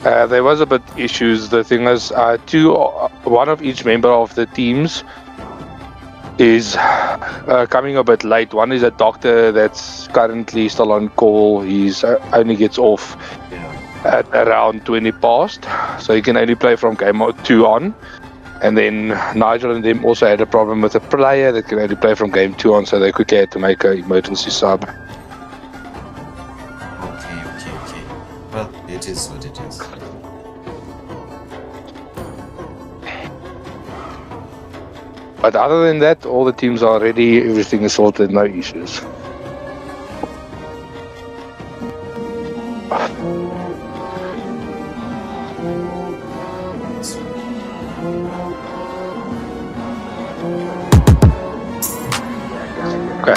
There was a bit issues. The thing is, one of each member of the teams is coming a bit late. One is a doctor that's currently still on call. He's only gets off at around 20 past, so he can only play from game 2 on. And then Nigel and them also had a problem with a player that can only play from game 2 on, so they quickly had to make an emergency sub. Okay. Well, it is what it is. But other than that, all the teams are ready, everything is sorted, no issues. Okay.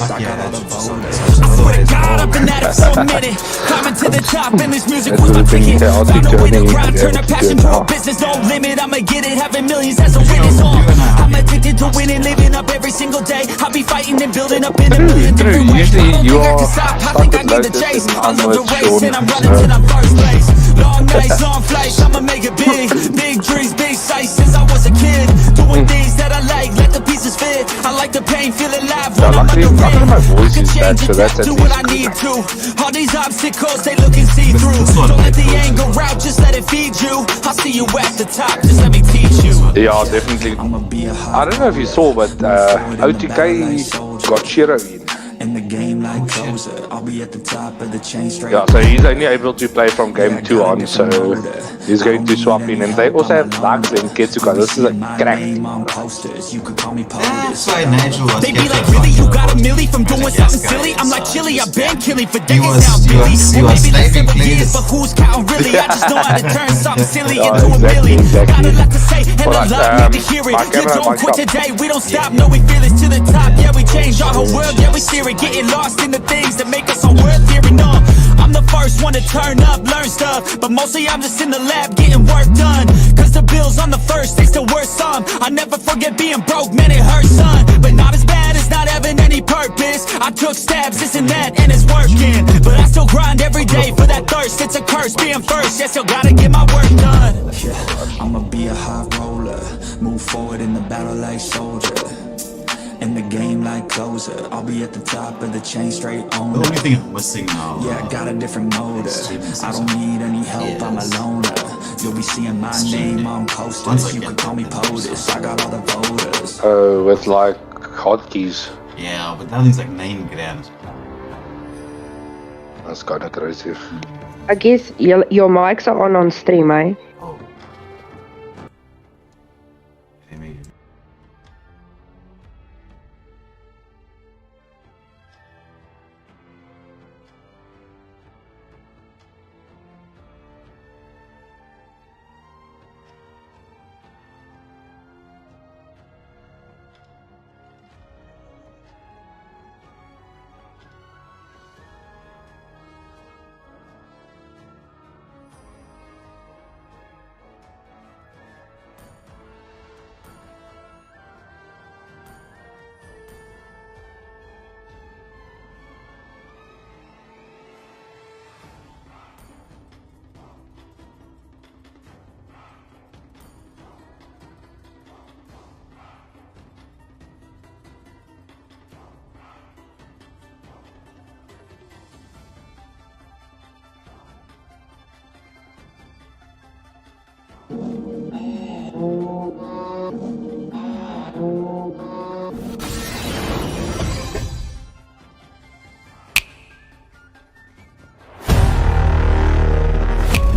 I've been at it for a minute, climbing to the top, and this music was my ticket. Found a way to grind, turn a passion to a business, no limit. I'ma get it, having millions as a witness. I'm addicted to winning, living up every single day. I'll be fighting and building up in a million different ways. I don't think I can stop, I think I need the chase. I love the race, and I'm running till I'm first place. Long nights, long flights, I'ma make it big. Big dreams, big sights since I was a kid. Doing things that I like, let the pieces fit. I like the pain, feel alive when I'm under rain. I can change it, do what I need to. All these obstacles, they look and see through. Don't let the anger out, just let it feed you. I'll see you at the top, just let me teach you. Yeah, definitely. I don't know if you saw, but OTK got Shiro in. In the game like closer, I'll be at the top of the chain straight. Yeah, so he's only able to play from game 2 on, so he's going to swap in. And they also have Lux and Ketsuka. This is a crack. That's why Nigel was They be like, really, you got a milli from doing something silly? I'm like, chilly, I've been killing for decades now, Billy. Maybe like 7 years, but who's counting really? I just know how to turn something silly into a million. Got a lot to say, and a lot need to hear it. You don't quit today, we don't stop. No, we feel it to the top. Yeah, we change our whole world. Yeah, we steer it. Getting lost in the things that make us all worth hearing on. I'm the first one to turn up, learn stuff, but mostly I'm just in the lab getting work done. Cause the bills on the first, they still worth some. I never forget being broke, man, it hurts, son. But not as bad as not having any purpose. I took stabs, this and that, and it's working. But I still grind every day for that thirst. It's a curse being first, yeah, still gotta get my work done. Yeah, I'ma be a high roller, move forward in the battle like soldier. In the game like closer, I'll be at the top of the chain straight on. The only thing I'm missing now. Yeah, I got a different motive. I don't need any help, I'm a loner. You'll be seeing my name on posters. You can call me POTUS, I got all the voters. Oh, with like hotkeys. Yeah, but that thing's like 9 grand. That's kind of crazy. I guess your mics are on stream, eh? Oh. Maybe.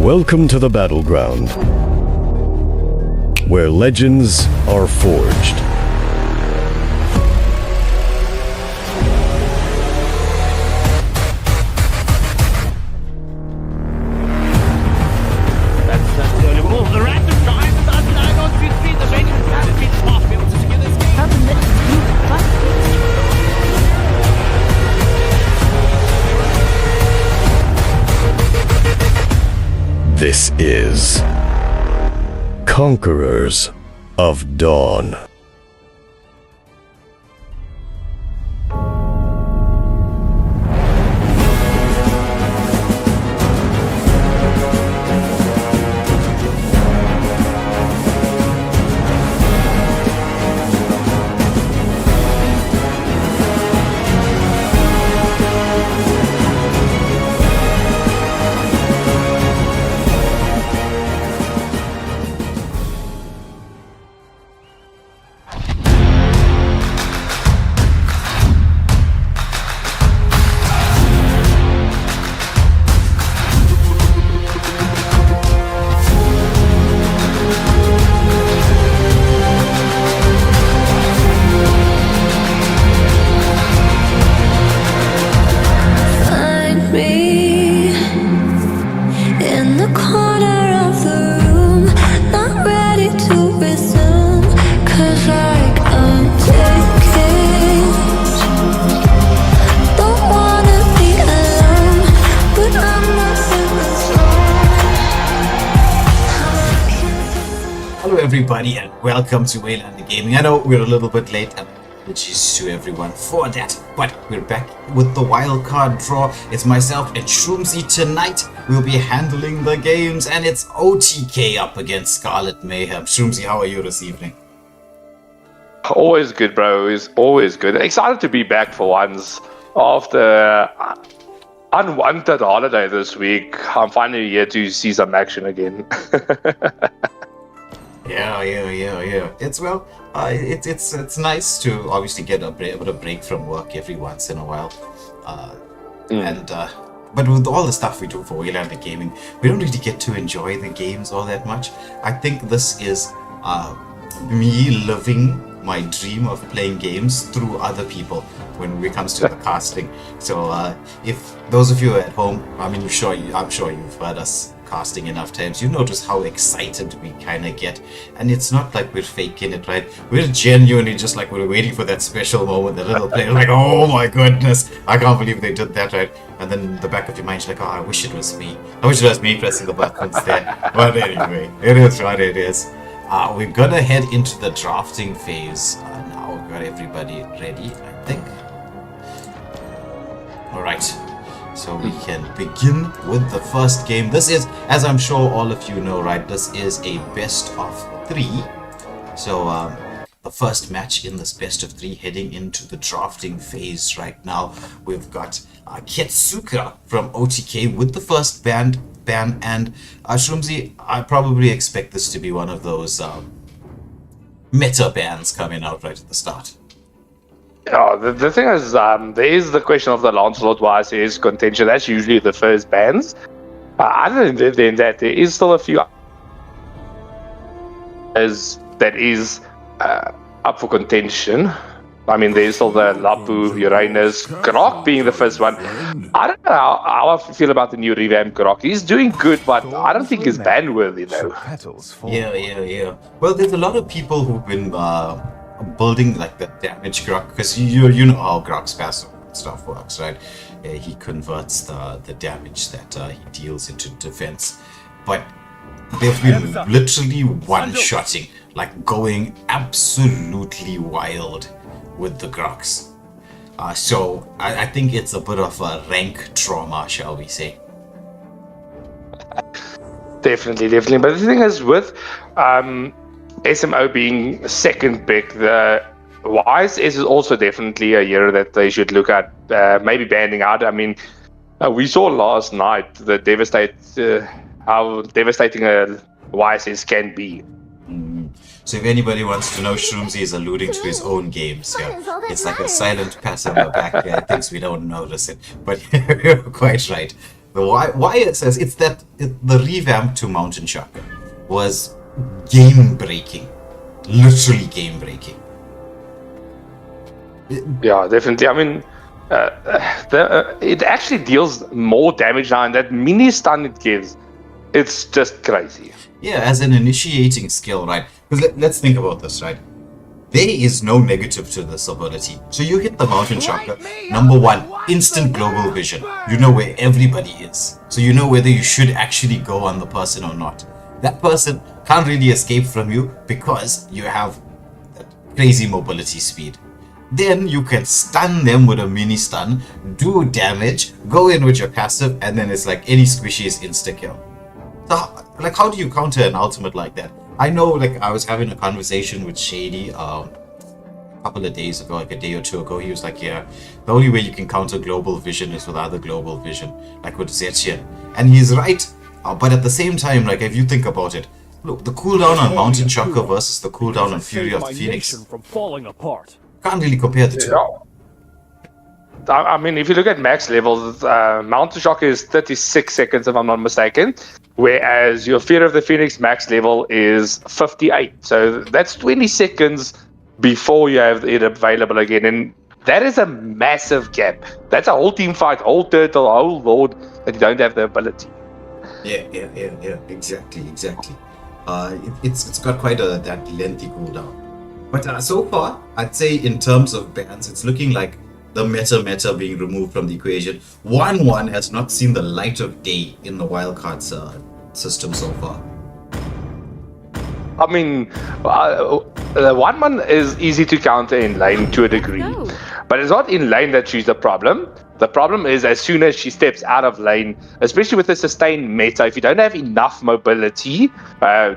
Welcome to the battleground, where legends are forged. This is Conquerors of Dawn. everybody, and welcome to Wildcard Gaming. I know we're a little bit late, and apologies to everyone for that, but we're back with the wildcard draw. It's myself and Shroomsy tonight. We'll be handling the games, and it's OTK up against Scarlet Mayhem. Shroomsy, how are you this evening? Always good, bro. It's always good. Excited to be back for once after unwanted holiday this week. I'm finally here to see some action again. Yeah. It's nice to obviously get a bit of a break from work every once in a while, but with all the stuff we do for Wildcard Gaming, we don't really get to enjoy the games all that much. I think this is me living my dream of playing games through other people when it comes to the casting. So if those of you at home, I'm sure you've heard us casting enough times, you notice how excited we kind of get, and it's not like we're faking it, right? We're genuinely just like we're waiting for that special moment, that little play, like, oh my goodness, I can't believe they did that, right? And then in the back of your mind, you're like, oh, I wish it was me. I wish it was me pressing the buttons there. But anyway, it is what it is. We're gonna head into the drafting phase now. We've got everybody ready, I think. Alright, so we can begin with the first game. This is, as I'm sure all of you know, right, this is a best of 3. So the first match in this best of 3 heading into the drafting phase right now. We've got Ketsuka from OTK with the first ban, and Shroomsy, I probably expect this to be one of those meta bans coming out right at the start. Yeah, the thing is, there is the question of the Lancelot YCS contention. That's usually the first bans. Other than that, there is still a few that is up for contention. I mean, there's still the Lapu, Uranus, Grok being the first one. I don't know how I feel about the new revamped Grok. He's doing good, but I don't think he's ban-worthy, though. Yeah. Well, there's a lot of people who've been building like the damage Grok, because you know how Grok's passive stuff works, right? He converts the damage that he deals into defense. But they've been literally one-shotting, like going absolutely wild with the Groks. So I think it's a bit of a rank trauma, shall we say. Definitely. But the thing is, with SMO being second pick, the YSS is also definitely a year that they should look at maybe banning out. I mean, we saw last night how devastating a YSS can be. So if anybody wants to know, Shroomsy is alluding to his own games here. It's like a silent pass in the back there. Thinks we don't notice it. But you're quite right. Why it says it's that the revamp to Mountain Shocker was game-breaking. Literally game-breaking. Yeah, definitely. I mean, it actually deals more damage now, and that mini stun it gives, it's just crazy. Yeah, as an initiating skill, right? Because let's think about this, right? There is no negative to this ability. So you hit the Mountain Shocker, number 1, instant global vision. You know where everybody is. So you know whether you should actually go on the person or not. That person can't really escape from you because you have that crazy mobility speed. Then you can stun them with a mini stun, do damage, go in with your passive, and then it's like any squishy is insta-kill. So, like, how do you counter an ultimate like that? I know, like, I was having a conversation with Shady a couple of days ago, like a day or two ago. He was like, yeah, the only way you can counter global vision is with other global vision, like with Zetchian. And he's right, but at the same time, like, if you think about it, look, the cooldown on Mountain Shocker versus the cooldown on Fury of the Phoenix can't really compare the two. Yeah. I mean, if you look at max levels, Mountain Shocker is 36 seconds, if I'm not mistaken, whereas your Fear of the Phoenix max level is 58. So that's 20 seconds before you have it available again. And that is a massive gap. That's a whole team fight, whole turtle, whole lord, that you don't have the ability. Yeah. Exactly. It's got quite that lengthy cooldown. But so far, I'd say in terms of bans, it's looking like the meta being removed from the equation. 1-1 has not seen the light of day in the wildcards system so far. I mean, the 1-1 is easy to counter in lane to a degree. But it's not in lane that she's the problem. The problem is as soon as she steps out of lane, especially with the sustained meta, if you don't have enough mobility,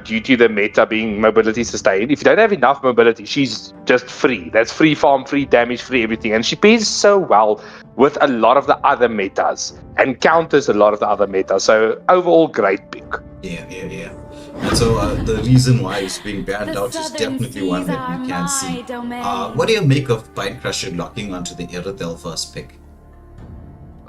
due to the meta being mobility sustained, if you don't have enough mobility, she's just free. That's free farm, free damage, free everything. And she pairs so well with a lot of the other metas and counters a lot of the other metas. So overall, great pick. Yeah. And so the reason why it's being banned out is definitely one that we can see. What do you make of Bind Crusher locking onto the Irithel first pick?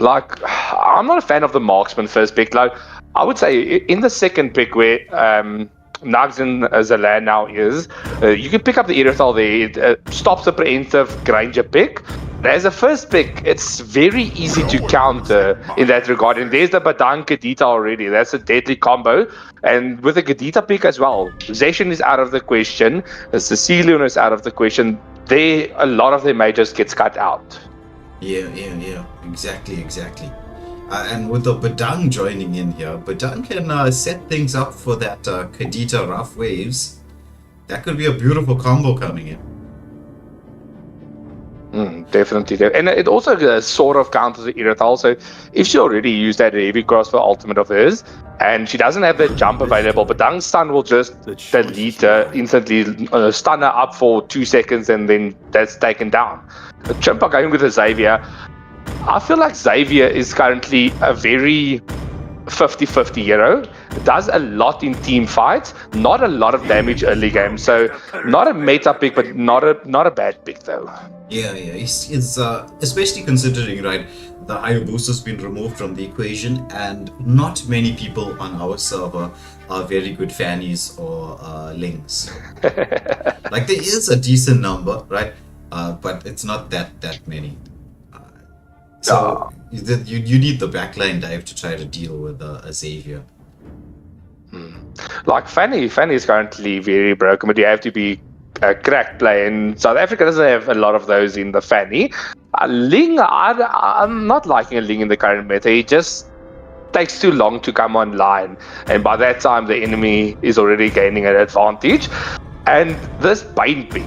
Like, I'm not a fan of the Marksman first pick. Like, I would say in the second pick where Nugs and Zalan now is, you can pick up the Irithel there. It stops the preemptive Granger pick. As a first pick, it's very easy to counter in that regard. And there's the Badang Kadita already. That's a deadly combo. And with the Kadita pick as well, Zacian is out of the question. Cecilion is out of the question. A lot of their mages gets cut out. Yeah. Exactly. And with the Badang joining in here, Badang can set things up for that Kadita Rough Waves. That could be a beautiful combo coming in. Definitely. And it also sort of counters the Irithel. So if she already used that heavy crossbow ultimate of hers, and she doesn't have the jump available, Badang's stun will just delete her instantly, stun her up for 2 seconds, and then that's taken down. Chimpa going with a Xavier. I feel like Xavier is currently a very 50-50 hero. Does a lot in team fights, not a lot of damage early game. So not a meta pick, but not a bad pick though. Yeah. It's especially considering, right, the Hayabusa's been removed from the equation, and not many people on our server are very good fannies or lings. Like, there is a decent number, right? But it's not that many. So you need the backline dive to try to deal with a Xavier. Like Fanny is currently very broken, but you have to be a cracked player. And South Africa doesn't have a lot of those in the Fanny. Ling, I'm not liking a Ling in the current meta. He just takes too long to come online, and by that time the enemy is already gaining an advantage. And this Bane pick,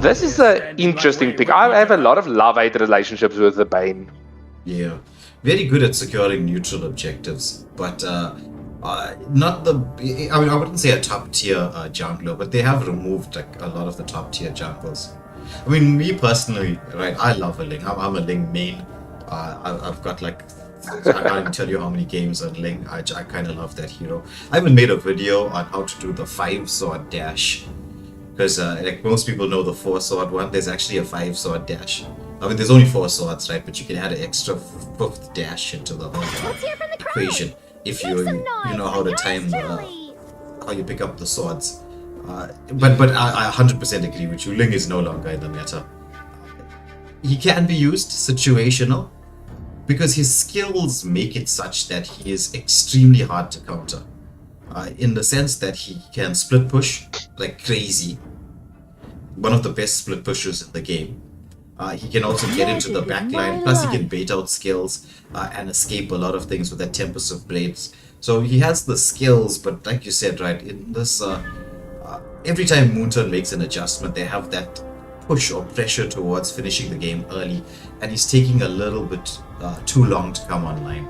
this is an interesting pick. I have a lot of love-hate relationships with the Bane. Yeah, very good at securing neutral objectives, but not the. I mean, I wouldn't say a top-tier jungler, but they have removed like a lot of the top-tier junglers. I mean, me personally, right? I love a Ling. I'm a Ling main. I've got like. I can't even tell you how many games on Ling. I kind of love that hero. I even made a video on how to do the 5-sword dash. Because like most people know the 4-sword one, there's actually a 5-sword dash. I mean, there's only 4 swords, right? But you can add an extra 5th dash into the whole equation if you know how to time how you pick up the swords. But I 100% agree with you. Ling is no longer in the meta. He can be used situational because his skills make it such that he is extremely hard to counter. In the sense that he can split push like crazy. One of the best split pushers in the game. He can also get into the backline, plus he can bait out skills and escape a lot of things with that Tempest of Blades. So he has the skills, but like you said, right, in this, every time Moonturn makes an adjustment, they have that push or pressure towards finishing the game early, and he's taking a little bit too long to come online.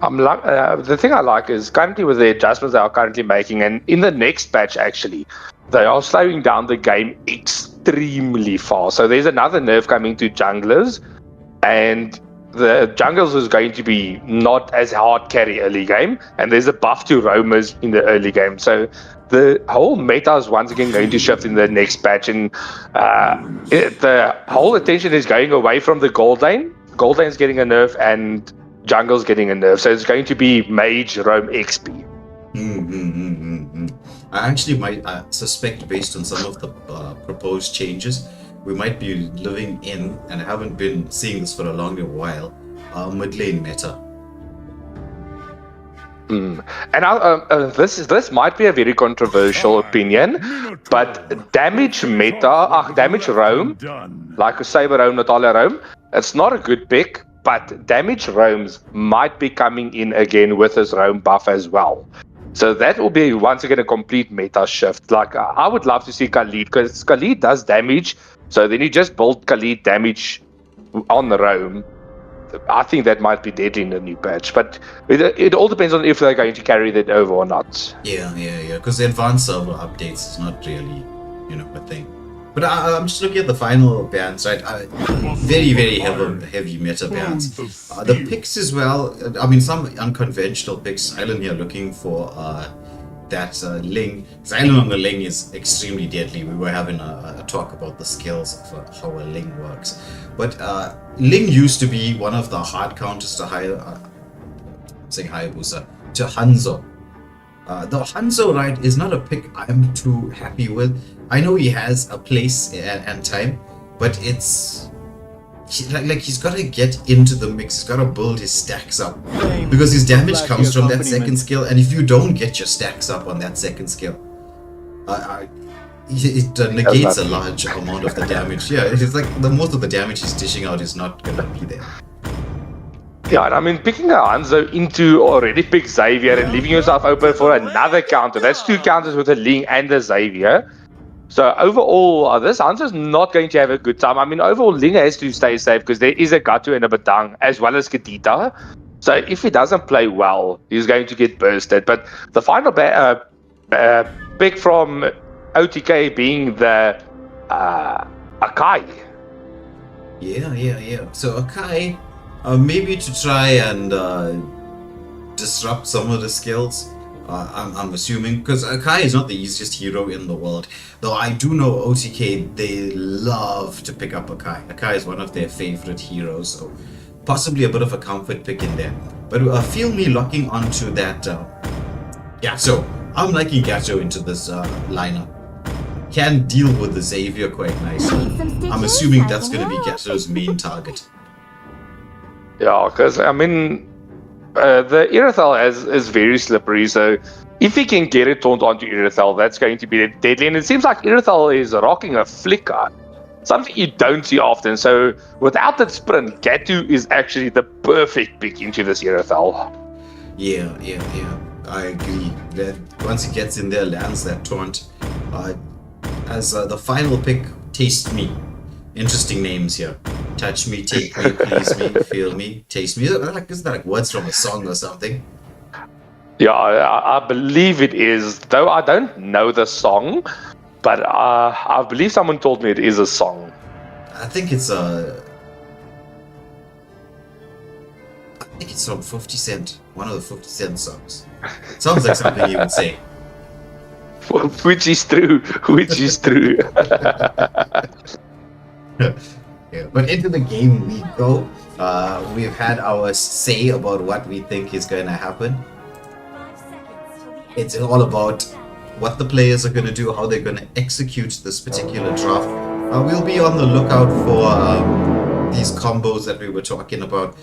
The thing I like is currently with the adjustments they are currently making, and in the next patch actually, they are slowing down the game extremely fast. So there's another nerf coming to junglers, and the jungles is going to be not as hard carry early game, and there's a buff to roamers in the early game. So the whole meta is once again going to shift in the next patch, and the whole attention is going away from the gold lane. Gold lane's getting a nerf, and jungle's getting a nerf. So it's going to be mage roam XP. I actually might suspect, based on some of the proposed changes, we might be living in, and I haven't been seeing this for a longer while, mid lane meta. And this might be a very controversial opinion, but damage roam, like a Saber roam, Natalia roam, it's not a good pick, but damage roams might be coming in again with his roam buff as well. So that will be once again a complete meta shift. Like I would love to see Khalid, because Khalid does damage. So then you just build Khalid damage on the roam. I think that might be deadly in the new patch, but it all depends on if they're going to carry that over or not. Yeah. Because the advanced server updates is not really, a thing. But I'm just looking at the final bans, right? Very, very heavy meta bans. The picks as well. I mean, some unconventional picks. Island here looking for that Ling. Island on the Ling is extremely deadly. We were having a talk about the skills of how a Ling works. But Ling used to be one of the hard counters to Hayabusa, to Hanzo. The Hanzo, right, is not a pick I'm too happy with. I know he has a place and time, but it's like he's got to get into the mix. He's got to build his stacks up, because his damage comes from that second skill, and if you don't get your stacks up on that second skill, it negates a large amount of the damage. Yeah, it's like the most of the damage he's dishing out is not gonna be there. Yeah, and I mean, picking a Hanzo into already pick Xavier and leaving yourself open for another counter. That's 2 counters with a Ling and a Xavier. So overall, this Hanzo's not going to have a good time. I mean, overall, Ling has to stay safe because there is a Gato and a Batang as well as Kadita. So if he doesn't play well, he's going to get bursted. But the final pick from OTK being the Akai. Yeah. So Akai, maybe to try and disrupt some of the skills. I'm assuming, because Akai is not the easiest hero in the world. Though I do know OTK, they love to pick up Akai. Akai is one of their favorite heroes, so possibly a bit of a comfort pick in there. But feel me locking onto that. So I'm liking Gato into this lineup. Can deal with the Xavier quite nicely. I'm assuming that's going to be Gato's main target. Yeah, because I mean, the Irithel is very slippery, so if he can get it taunt onto Irithel, that's going to be deadly. And it seems like Irithel is rocking a flicker, something you don't see often. So without that sprint, Gato is actually the perfect pick into this Irithel. Yeah. I agree that once he gets in there, lands that taunt. As the final pick, Taste Me. Interesting names here. Touch me, take me, please me, feel me, taste me. Isn't that like words from a song or something? Yeah, I believe it is. Though I don't know the song, but I believe someone told me it is a song. I think it's from 50 Cent. One of the 50 Cent songs. Sounds like something you would say. Which is true. Yeah, but into the game we go. We've had our say about what we think is going to happen. It's all about what the players are going to do, how they're going to execute this particular draft. We'll be on the lookout for these combos that we were talking about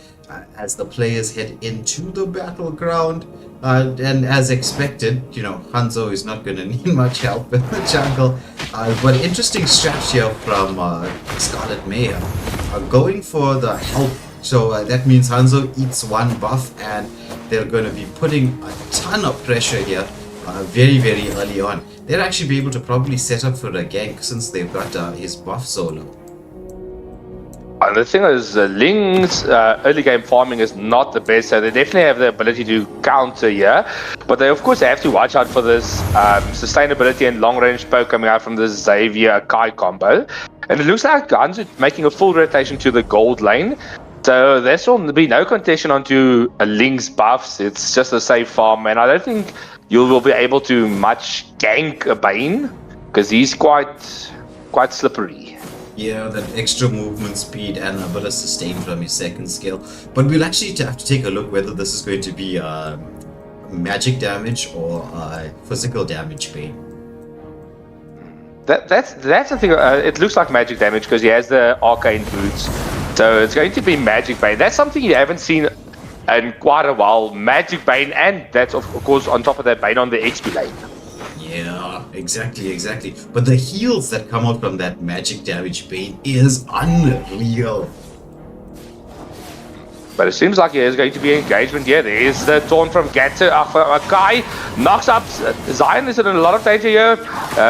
as the players head into the battleground. And as expected, Hanzo is not going to need much help in the jungle. But interesting strat here from Scarlet Mayor. Going for the help. So that means Hanzo eats 1 buff, and they're going to be putting a ton of pressure here very, very early on. They'll actually be able to probably set up for a gank since they've got his buff so low. And the thing is, Ling's early game farming is not the best, so they definitely have the ability to counter here. But they, of course, have to watch out for this sustainability and long-range poke coming out from this Xavier-Kai combo. And it looks like Hanzo making a full rotation to the gold lane. So there will be no contention onto Ling's buffs. It's just a safe farm, and I don't think you will be able to much gank a Bane, because he's quite slippery. Yeah, that extra movement speed and a bit of sustain from his second skill. But we'll actually have to take a look whether this is going to be magic damage or physical damage Bane. That's the thing. It looks like magic damage because he has the arcane boots. So it's going to be magic Bane. That's something you haven't seen in quite a while. Magic Bane, and that's of course on top of that Bane on the XP lane. Yeah, exactly. But the heals that come out from that magic damage Bane is unreal. But it seems like there's going to be engagement here. There's the taunt from Gatto. Kai knocks up. Zion is in a lot of danger here.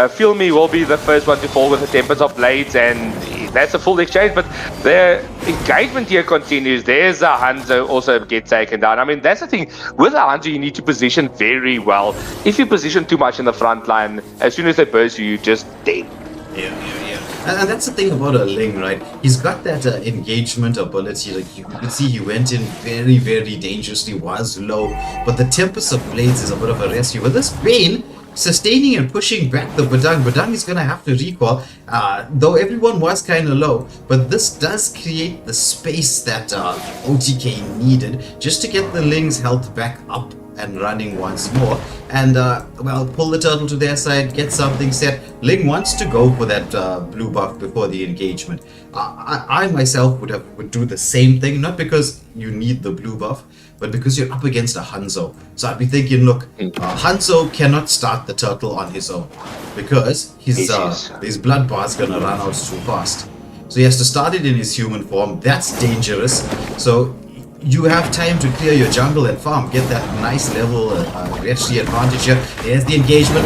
Feel Me will be the first one to fall with the Tempest of Blades, and that's a full exchange. But the engagement here continues. There's a Hanzo also gets taken down. I mean, that's the thing. With a Hanzo, you need to position very well. If you position too much in the front line, as soon as they burst you, you're just dead. Yeah. And that's the thing about a Ling, right? He's got that engagement ability. Like, you can see he went in very, very dangerously, was low. But the Tempest of Blades is a bit of a rescue. With this Bane sustaining and pushing back the Badang is going to have to recall, though everyone was kind of low. But this does create the space that OTK needed just to get the Ling's health back up and running once more, and well, pull the turtle to their side, get something set. Ling wants to go for that blue buff before the engagement. I myself would do the same thing, not because you need the blue buff, but because you're up against a Hanzo. So I'd be thinking, look, Hanzo cannot start the turtle on his own because his blood bar is gonna run out too fast. So he has to start it in his human form. That's dangerous. So you have time to clear your jungle and farm, get that nice level actually advantage here. There's the engagement.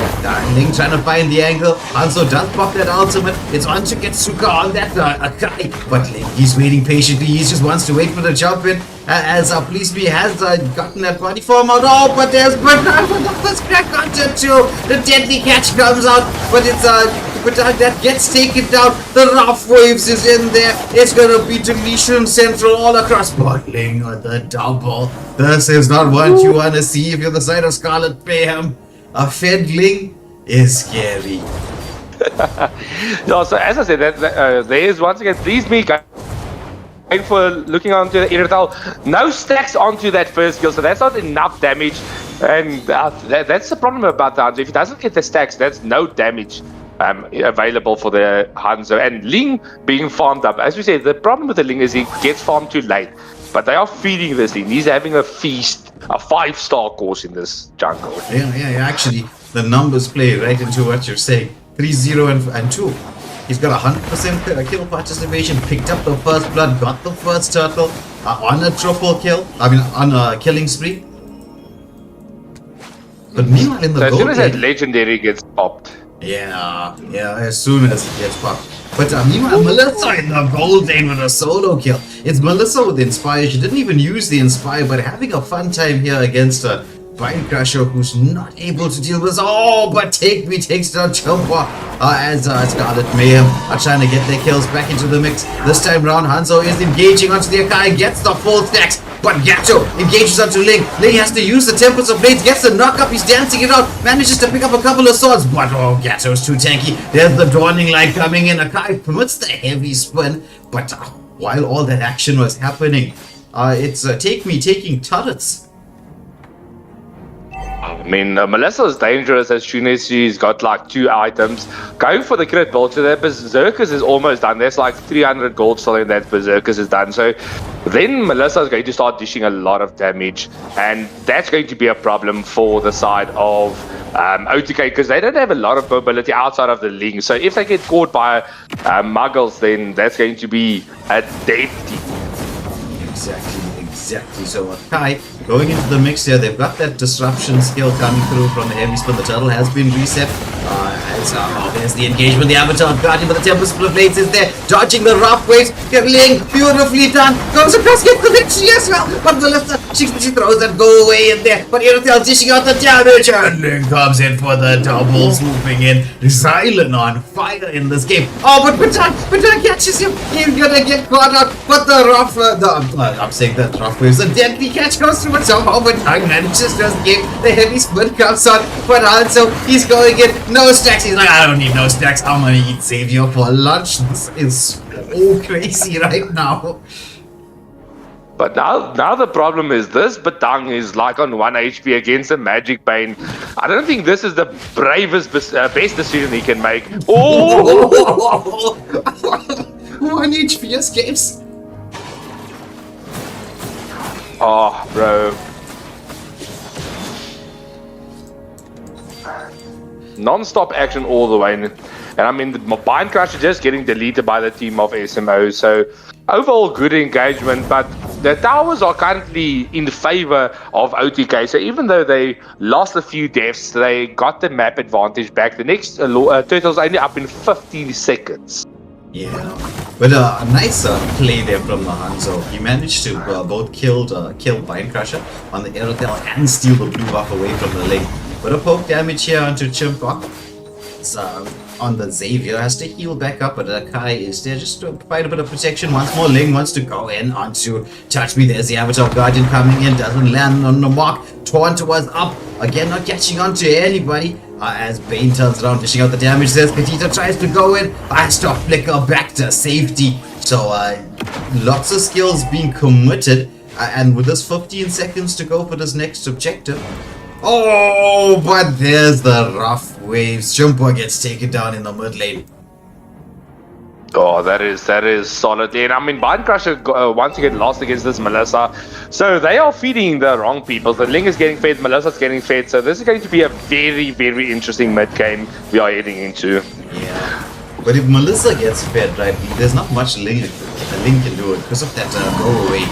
Ling trying to find the angle. Hanzo does pop that ultimate. It's on to get Suka on that guy. But Ling, he's waiting patiently. He just wants to wait for the jump in. As Please Me has gotten that body form out. Oh, but there's this crack content too. The deadly catch comes out, but it's that gets taken down. The rough waves is in there. It's gonna be deletion central all across. But Ling on the double. This is not what you want to see if you're the side of Scarlet Mayhem. A fed Ling is scary. No, so as I said, there is once again Please Me going for looking onto the Irrital. No stacks onto that first kill, so that's not enough damage. And that's the problem about the Hanzo. If he doesn't get the stacks, that's no damage available for the Hanzo. And Ling being farmed up, as we said, the problem with the Ling is he gets farmed too late. But they are feeding this Ling. He's having a feast, a 5-star course in this jungle. Yeah, actually, the numbers play right into what you're saying. 3-0 and 2. He's got 100% kill participation, picked up the first blood, got the first turtle on a triple kill. I mean, on a killing spree. But meanwhile, in the as soon as that legendary gets popped. Yeah, as soon as it gets popped. But meanwhile, Melissa in the gold lane with a solo kill. It's Melissa with Inspire. She didn't even use the Inspire, but having a fun time here against a Vine Crusher who's not able to deal with this. Oh, but Take Me takes down Chompa as Scarlet Mayhem are trying to get their kills back into the mix. This time round, Hanzo is engaging onto the Akai, gets the full stacks, but Gatto engages onto Ling. Ling has to use the Tempest of Blades, gets the knock up, he's dancing it out, manages to pick up a couple of swords, but oh, Gatto's too tanky. There's the Dawning Light coming in. Akai permits the heavy spin, but while all that action was happening, it's Take Me taking turrets. I mean, Melissa is dangerous as soon as she's got like 2 items. Going for the crit build, so that Berserkers is almost done. There's like 300 gold still in that Berserkers is done. So then Melissa is going to start dishing a lot of damage. And that's going to be a problem for the side of OTK because they don't have a lot of mobility outside of the Ling. So if they get caught by Muggles, then that's going to be a dead team. Exactly. So Akai going into the mix here, they've got that disruption skill coming through from the heavy spin. The turtle has been reset. There's the engagement. The Avatar Guardian with the Tempest of Blades is there, dodging the rough waves. Ling, beautifully done, goes across, gets the victory as well. But Melissa, she throws that go away in there. But Irrital dishing out the damage, and Ling comes in for the double, swooping in. Xylan on fire in this game. Oh, but Baton catches him. He's gonna get caught out. But the rough, I'm saying that rough waves. The deadly catch goes through. But somehow Baton manages to escape. The heavy spin comes on. But also, he's going in. No stacks. He's like, I don't need no stacks. I'm gonna eat Xavier for lunch. This is so crazy right now. But now the problem is this Batang is like on 1 HP against a Magic Bane. I don't think this is the bravest, best decision he can make. Oh! 1 HP escapes. Oh, bro. Non-stop action all the way. And I mean, the Bind Crusher just getting deleted by the team of SMO. So overall good engagement, but the towers are currently in favor of OTK. So even though they lost a few deaths, they got the map advantage back. The next Turtle's only up in 15 seconds. Yeah, but a nice play there from Hanzo. He managed to both kill Bind Crusher on the Aerotel and steal the blue buff away from the link. But a poke damage here onto Chimpa. On the Xavier, has to heal back up, but Kai is there just to provide a bit of protection. Once more, Ling wants to go in onto Touch Me. There's the Avatar Guardian coming in, doesn't land on the mark. Taunt was up, again not catching on to anybody. As Bane turns around, dishing out the damage. There's Katita tries to go in, has to flicker back to safety. So lots of skills being committed, and with this 15 seconds to go for this next objective. Oh, but there's the rough waves. Jumper gets taken down in the mid lane. Oh, that is solid. And I mean, Bind Crusher once again lost against this Melissa. So they are feeding the wrong people. The Ling is getting fed, Melissa's getting fed. So this is going to be a very, very interesting mid game we are heading into. Yeah. But if Melissa gets fed, right, there's not much Ling can do it because of that go away.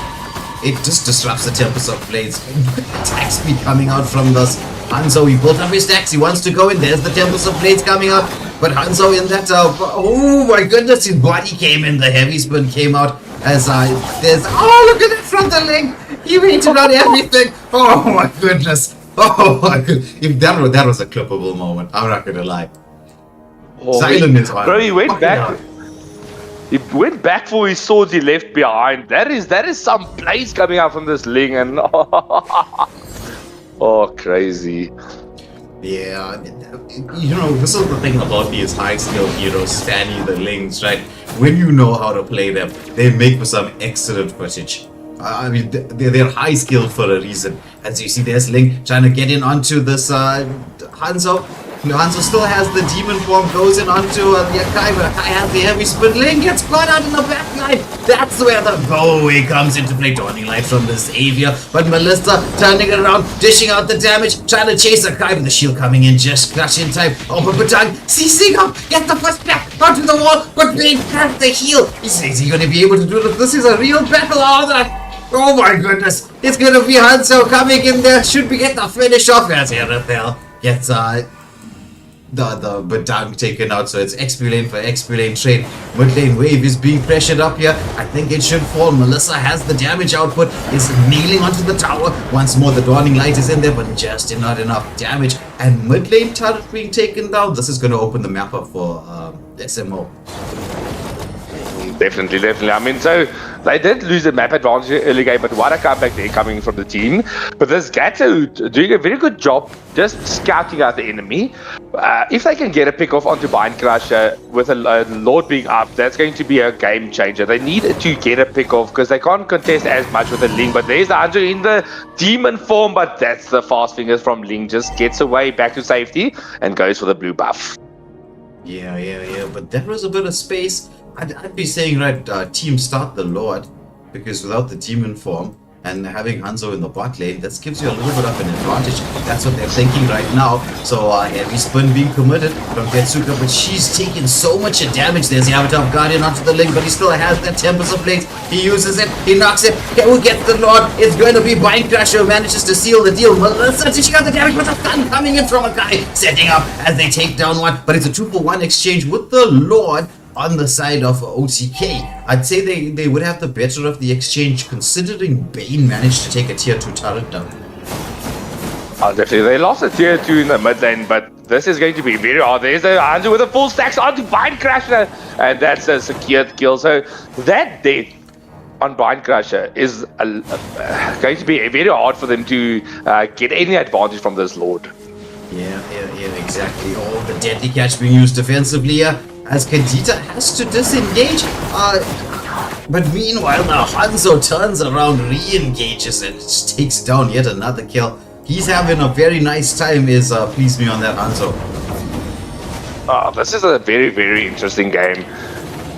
It just disrupts the Tempest of Blades. Attack speed coming out from this Hanzo. He built up his stacks. He wants to go in. There's the Tempest of Blades coming out. But Hanzo in that... oh my goodness, his body came in. The heavy spin came out as there's... oh, look at that from the link. He waited on everything. Oh my goodness. Oh my goodness. If that was a clippable moment. I'm not going to lie. Oh, Silent is on. Bro, he went back... Yeah. He went back for his swords he left behind. That is some plays coming out from this Ling, and oh, crazy. Yeah, you know, this is the thing about these high skill heroes, Stanny the Lings, right? When you know how to play them, they make for some excellent footage. I mean, they're high skilled for a reason. As you see, there's Ling trying to get in onto this Hanzo. Hanzo still has the demon form, goes in onto the Akai, but Akai has the heavy spin. Ling gets caught out in the back line. That's where the go away comes into play. Dawning Light from the Savior, but Melissa turning it around, dishing out the damage, trying to chase Akai, but the shield coming in just clutch in time. Oh, but Batang seizing up, get the first back onto the wall, but Bane has the heal. Is he going to be able to do this? This is a real battle. Oh my goodness, it's going to be Hanzo coming in there. Should we get the finish off as Aerotel gets the Badang taken out, so it's XP lane for XP lane trade. Mid lane wave is being pressured up here. I think it should fall. Melissa has the damage output, is kneeling onto the tower. Once more, the Dawning Light is in there, but just not enough damage. And mid lane turret being taken down. This is going to open the map up for SMO. Definitely. I mean, so they did lose the map advantage early game, but what a comeback there coming from the team. But this Gato doing a very good job just scouting out the enemy. If they can get a pick off onto Bind Crusher with a Lord being up, that's going to be a game changer. They need to get a pick off because they can't contest as much with the Ling. But there's the Hanzo in the demon form, but that's the fast fingers from Ling. Just gets away back to safety and goes for the blue buff. Yeah, but that was a bit of space. I'd be saying, right, team start the Lord, because without the demon form and having Hanzo in the bot lane, that gives you a little bit of an advantage. That's what they're thinking right now. So heavy spin being committed from Tetsuka, but she's taking so much damage. There's the Avatar Guardian onto the link, but he still has that Tempest of Blades. He uses it, he knocks it. Who gets the Lord? It's going to be Bind Crusher who manages to seal the deal. Melissa dishing out the damage, but a stun coming in from a guy, setting up as they take down one. But it's a 2-for-1 exchange with the Lord on the side of OTK. I'd say they would have the better of the exchange, considering Bane managed to take a tier 2 turret down. Oh, definitely. They lost a tier 2 in the mid lane, but this is going to be very hard. There's a Hanzo with a full stacks onto Bind Crusher, and that's a secured kill. So that death on Bind Crusher is going to be very hard for them to get any advantage from this Lord. Yeah, exactly. Oh, the deadly catch being used defensively here, as Kadita has to disengage. But meanwhile, now Hanzo turns around, re-engages, and takes down yet another kill. He's having a very nice time, please me on that Hanzo. Oh, this is a very, very interesting game.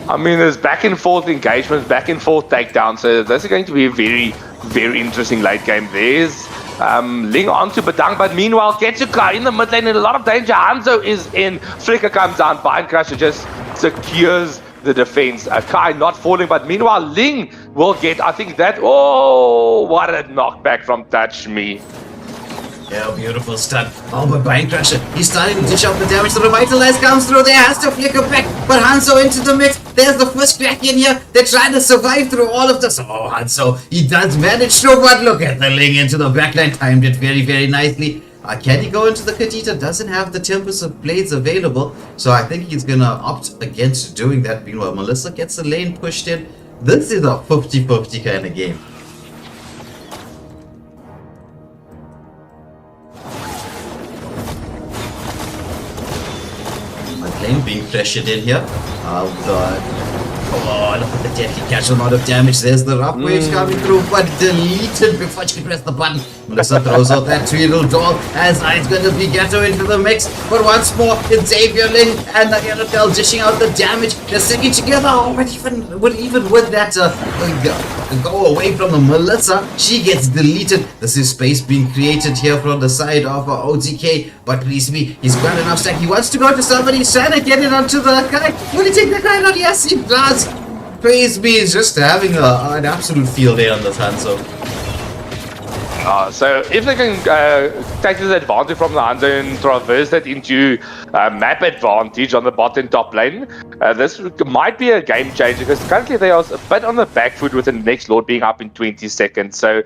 I mean, there's back and forth engagements, back and forth takedowns, so this is going to be a very, very interesting late game. There's Ling onto Badang, but meanwhile, Ketsuka in the mid lane in a lot of danger. Hanzo is in. Flicker comes down. Bind Crusher just secures the defense. Kai not falling, but meanwhile, Ling will get, I think that. Oh, what a knockback from Touch Me. Yeah, beautiful stun. Oh, but Bind Crusher, he's starting to dish out the damage. The Revitalize comes through there, has to flicker back. But Hanzo into the mix. There's the first crack in here. They're trying to survive through all of this. Oh, Hanzo, he does manage to, but look at the Ling into the backline. Timed it very, very nicely. Can he go into the Khadita? Doesn't have the Tempest of Blades available. So I think he's going to opt against doing that. Meanwhile, Melissa gets the lane pushed in. This is a 50-50 kind of game. Lane being pressured in here. Oh, look at the deadly catch, amount of damage. There's the rough waves coming through, but deleted before she can press the button. Melissa throws out that Tweedle doll as it's going to be Ghetto into the mix. But once more, it's Xavier Ling and the NFL dishing out the damage. They're sticking together. Oh, but even with that go away from the Melissa, she gets deleted. This is space being created here from the side of OTK. But please me, he's got enough stack. He wants to go to somebody. He's trying to get it onto the guy. Will he take the guy out? Yes, he does. Praise me, is just having an absolute field day on this Hanzo. So if they can take this advantage from the Hanzo and traverse that into map advantage on the bot and top lane, this might be a game changer because currently they are a bit on the back foot with the next Lord being up in 20 seconds. So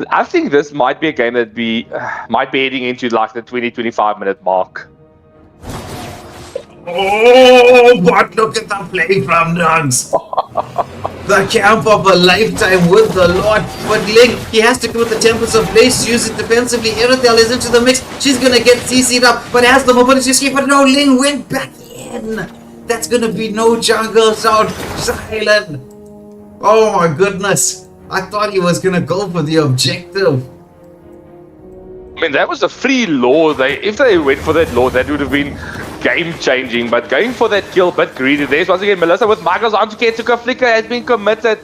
I think this might be a game that might be heading into like the 20-25 minute mark. Oh, but look at the play from Nugs. The camp of a lifetime with the Lord. But Ling, he has to go with the Tempest of Blaze to use it defensively. Erythel is into the mix. She's going to get CC'd up, but has the mobility escape. But no, Ling went back in. That's going to be no jungle sound. Silent. Oh my goodness. I thought he was going to go for the objective. I mean, that was a free Lord. If they went for that Lord, that would have been game-changing. But going for that kill, but greedy. There's once again Melissa with Michaels onto Ketsuka. Flicker has been committed.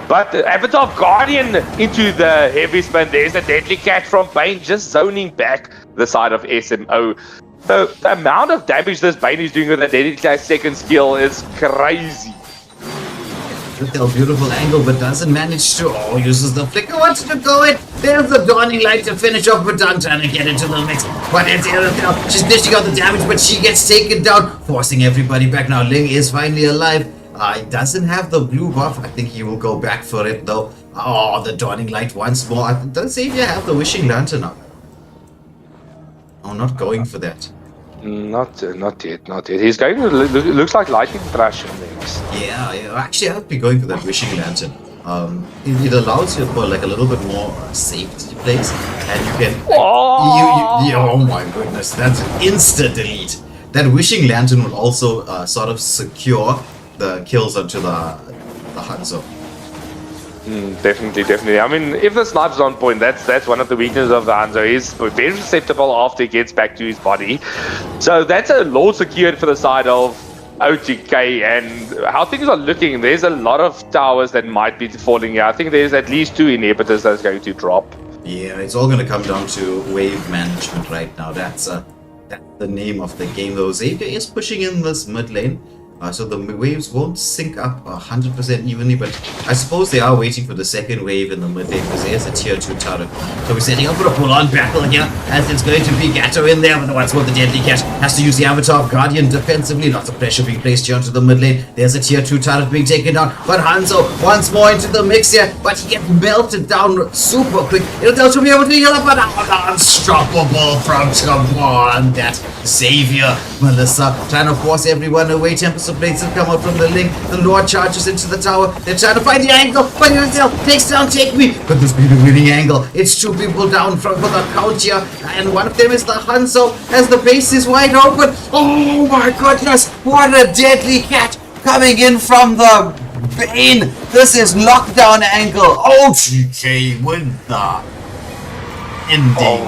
But Avatar Guardian into the heavy spin. There's a deadly catch from Bane just zoning back the side of SMO. The amount of damage this Bane is doing with the deadly catch second skill is crazy. Erythel, beautiful angle, but doesn't manage to. Oh, uses the flicker, wants to go in. There's the Dawning Light to finish off Badang, trying to get into the mix. But it's Erythel. She's dishing out the damage, but she gets taken down, forcing everybody back. Now, Ling is finally alive. He doesn't have the blue buff. I think he will go back for it, though. Oh, the Dawning Light once more. Does Xavier have the Wishing Lantern up? Oh, not going for that. Not yet. He's going to looks like Lightning Thrash next. Yeah, actually I would be going for that Wishing Lantern. It allows you for like a little bit more safety plays, and you can. Oh my goodness, that's an instant delete. That Wishing Lantern would also sort of secure the kills onto the Hanzo. Definitely. I mean, if the sniper's on point, that's one of the weaknesses of the Hanzo. He's very susceptible after he gets back to his body. So that's a Lord secured for the side of OTK, and how things are looking, there's a lot of towers that might be falling here. I think there's at least 2 inhibitors that's going to drop. Yeah, it's all going to come down to wave management right now. That's the name of the game, though. Xavier is pushing in this mid lane. So the waves won't sync up 100% evenly, but I suppose they are waiting for the second wave in the mid lane because there's a tier 2 turret. So we're setting up for a full-on battle here, as it's going to be Gatto in there, but once more the deadly catch has to use the Avatar of Guardian defensively. Lots of pressure being placed here onto the mid lane. There's a tier 2 turret being taken down, but Hanzo once more into the mix here, but he gets melted down super quick. It'll be able to heal up, but unstoppable from someone. That Xavier, Melissa trying to force everyone away. Tempest of Blades have come out from the Ling. The Lord charges into the tower. They're trying to find the angle, but Erythel takes down Take Me. But this be the winning angle. It's 2 people down for the count here, and one of them is the Hanzo as the base is wide open. Oh my goodness, what a deadly catch coming in from the Bane. This is lockdown angle. OTK with the ending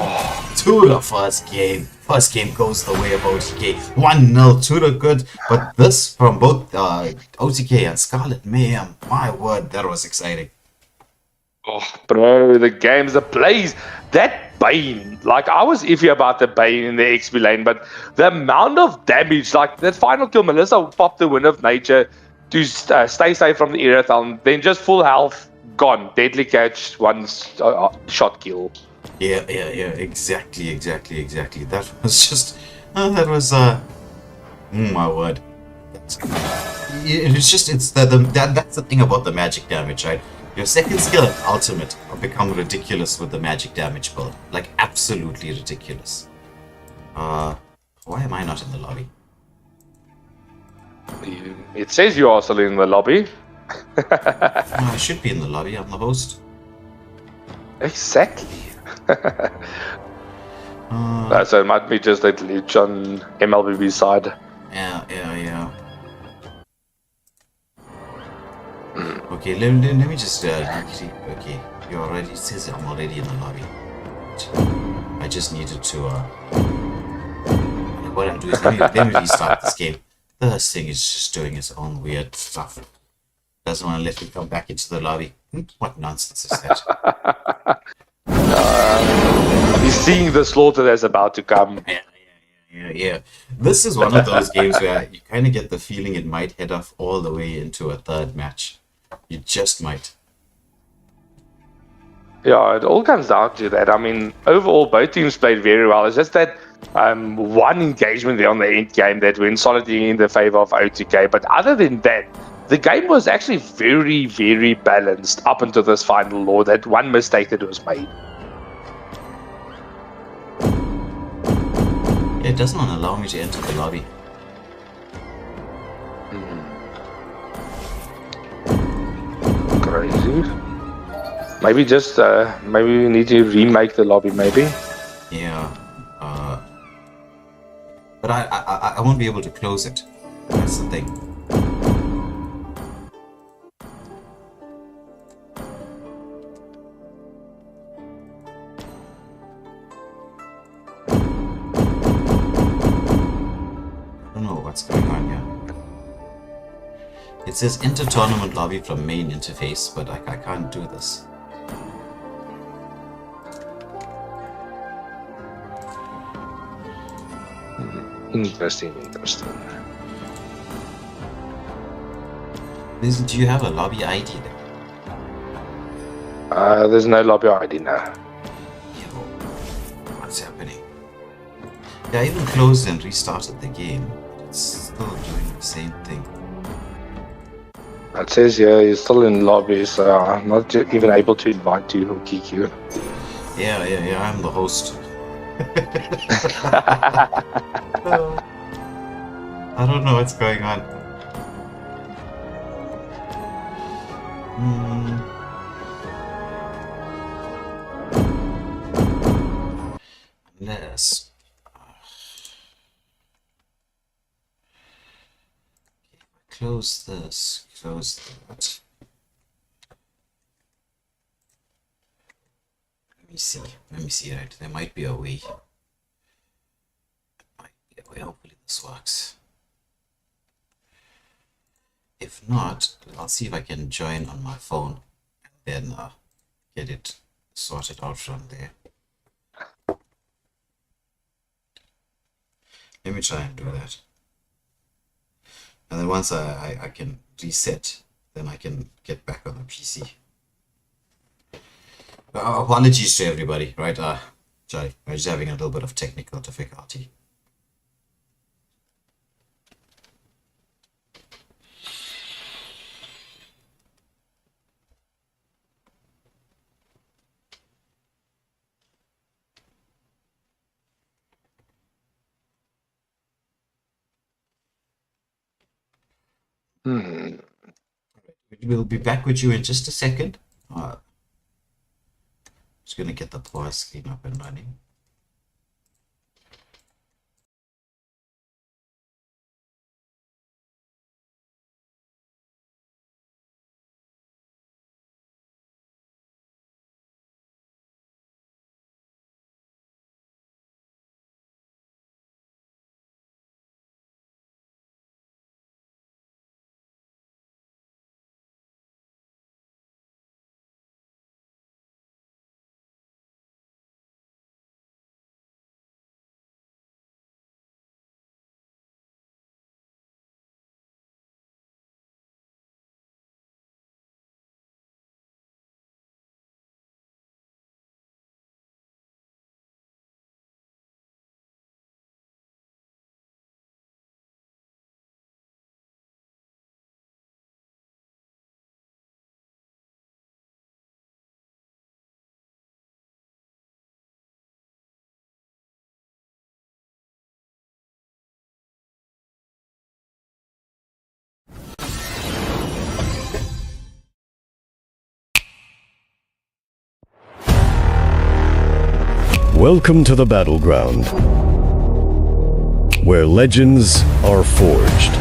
to the first game. First game goes the way of OTK. 1-0 to the good. But this from both OTK and Scarlet Mayhem. My word, that was exciting. Oh, bro, the game's a blaze. That Bane. Like, I was iffy about the Bane in the XP lane, but the amount of damage, like that final kill, Melissa popped the Wind of Nature to stay safe from the Erathon, then just full health, gone. Deadly catch, one shot kill. Yeah, exactly. That was just, my word. That's the thing about the magic damage, right? Your second skill and ultimate have become ridiculous with the magic damage build. Like, absolutely ridiculous. Why am I not in the lobby? It says you are still in the lobby. I should be in the lobby, I'm the host. Exactly. So it might be just that glitch on MLBB side. Yeah. Okay, let me just okay, you're already, it says I'm already in the lobby. I just needed to what I'll do is let me restart this game. This thing is just doing its own weird stuff. Doesn't want to let me come back into the lobby. What nonsense is that? He's seeing the slaughter that's about to come. Yeah. This is one of those games where you kind of get the feeling it might head off all the way into a third match. You just might. Yeah, it all comes down to that. I mean, overall, both teams played very well. It's just that one engagement there on the end game that went solidly in the favor of O2K. But other than that, the game was actually very, very balanced up until this final law, that one mistake that was made. It doesn't allow me to enter the lobby. Crazy. Maybe just, maybe we need to remake the lobby, maybe? Yeah. But I won't be able to close it. That's the thing. I don't know what's going on here. It says enter tournament lobby from main interface, but I can't do this. Interesting. Do you have a lobby ID there? There's no lobby ID now. Yo, what's happening? Yeah, I even closed and restarted the game. It's still doing the same thing. It says here you're still in lobby, so I'm not even able to invite you or kick you. Yeah, I'm the host. I don't know what's going on. Unless... close this, close that. Let me see, right? There might be a way. Hopefully this works. If not, I'll see if I can join on my phone and then get it sorted out from there. Let me try and do that. And then once I can reset, then I can get back on the PC. Apologies to everybody, right? Sorry, I'm just having a little bit of technical difficulty. We'll be back with you in just a second. Just gonna get the pause screen up and running. Welcome to the battleground, where legends are forged.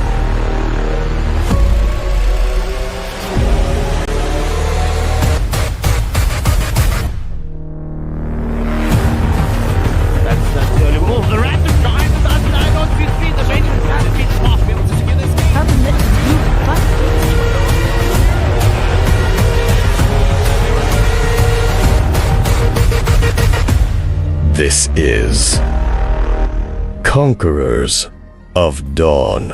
That's the early move. The random drive does line on 15. The main has been fast. Be able to secure this game. This is Conquerors of Dawn.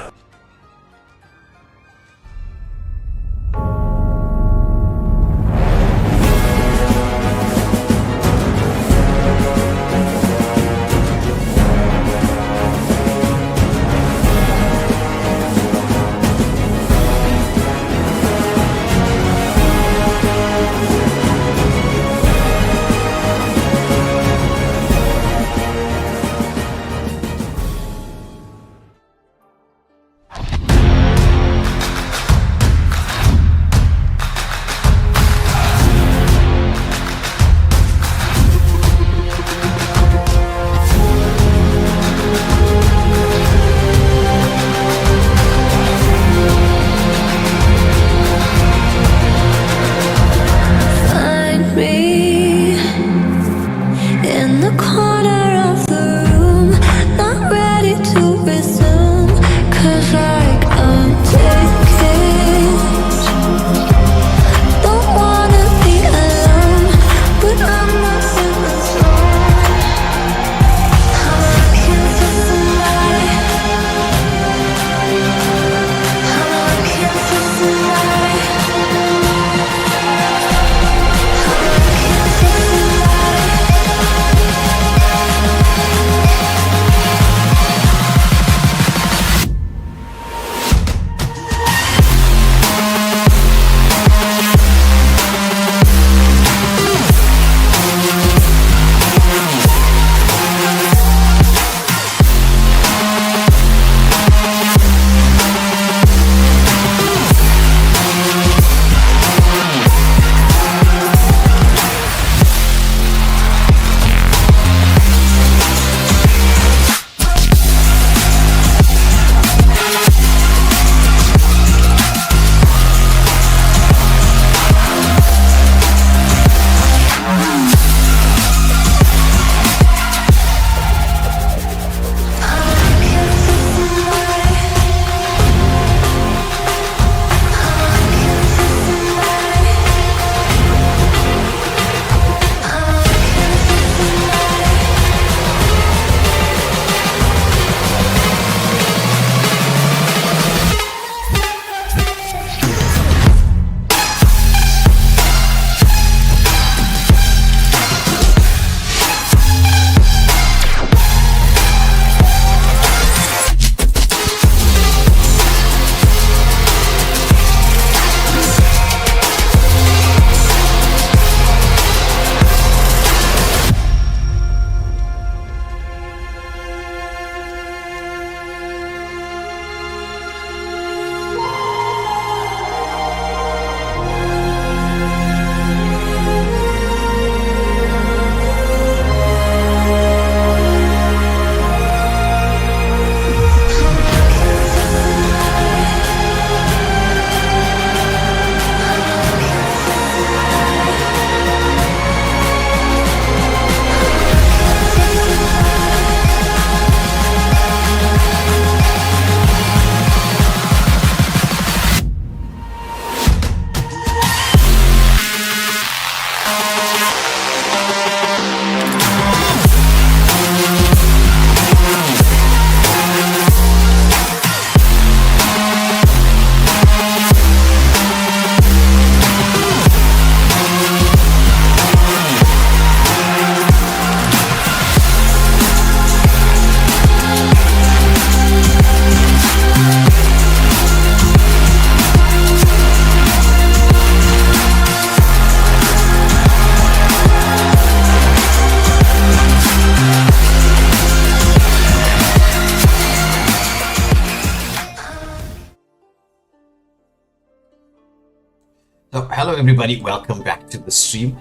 So, hello everybody, welcome back to the stream.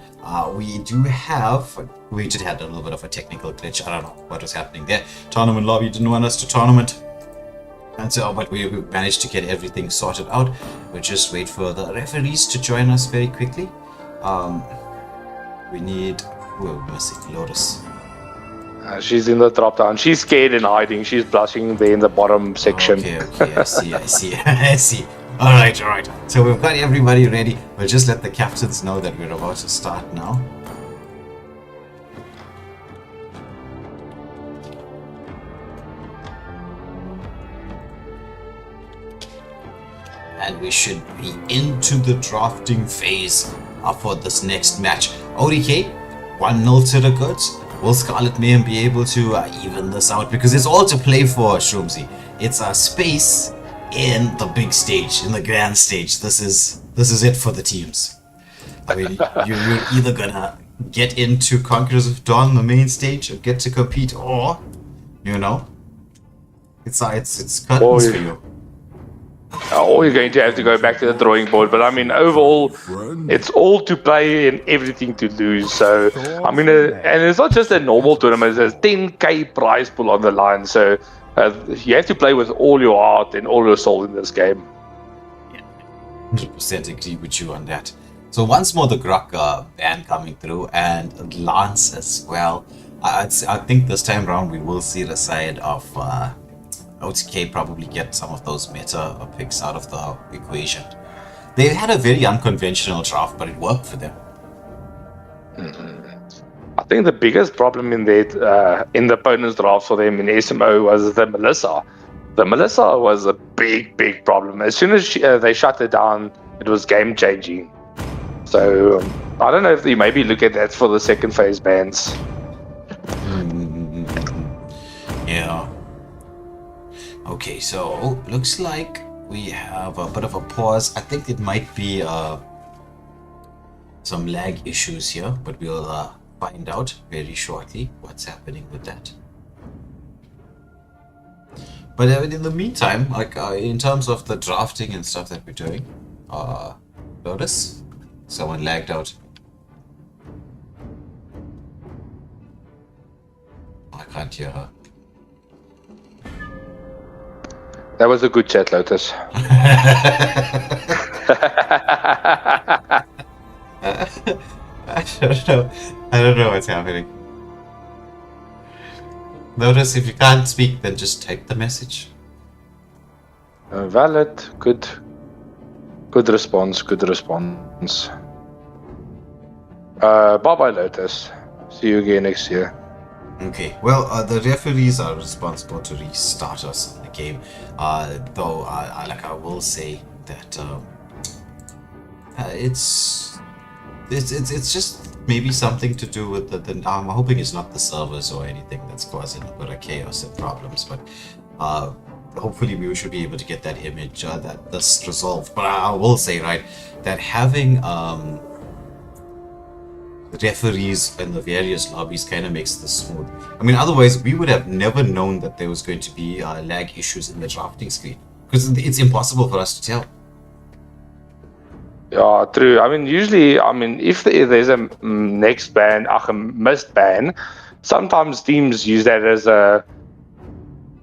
We just had a little bit of a technical glitch. I don't know what was happening there. Tournament lobby didn't want us to tournament. And so, but we managed to get everything sorted out. We'll just wait for the referees to join us very quickly. We need, who are we missing? Lotus. She's in the drop down. She's scared and hiding. She's blushing there in the bottom section. Okay, I see. I see. Alright. So we've got everybody ready. We'll just let the captains know that we're about to start now. And we should be into the drafting phase for this next match. ODK, 1-0 to the goods. Will Scarlet Mayhem be able to even this out? Because it's all to play for, Shroomsy. It's a space in the big stage, in the grand stage. This is it for the teams. I mean, you're either gonna get into Conquerors of Dawn, the main stage, or get to compete, or it's curtains for you. Or you're going to have to go back to the drawing board. But I mean, overall, it's all to play and everything to lose. So, I mean, and it's not just a normal tournament. There's 10k prize pool on the line. So, you have to play with all your heart and all your soul in this game. 100% agree with you on that. So, once more, the Grok ban coming through, and Lance as well. I think this time around we will see the side of OTK probably get some of those meta picks out of the equation. They had a very unconventional draft, but it worked for them. I think the biggest problem in the opponent's draft for them in SMO was the Melissa. The Melissa was a big problem. As soon as they shut it down, it was game changing. So I don't know if they maybe look at that for the second phase bans. Yeah. Okay, so looks like we have a bit of a pause. I think it might be some lag issues here, but we'll find out very shortly what's happening with that. But in the meantime, like in terms of the drafting and stuff that we're doing, notice someone lagged out. I can't hear her. That was a good chat, Lotus. I don't know what's happening. Notice if you can't speak, then just type the message. Valid. Good response. Bye-bye, Lotus. See you again next year. Okay, well, the referees are responsible to restart us on the game. Though, like I will say that it's just maybe something to do with the I'm hoping it's not the servers or anything that's causing a bit of chaos and problems. But hopefully we should be able to get that image this resolved. But I will say, right, that having referees in the various lobbies kind of makes this smooth. I mean, otherwise we would have never known that there was going to be lag issues in the drafting screen, because it's impossible for us to tell. Yeah, true. I mean, usually, if there's a next ban, a missed ban, sometimes teams use that as a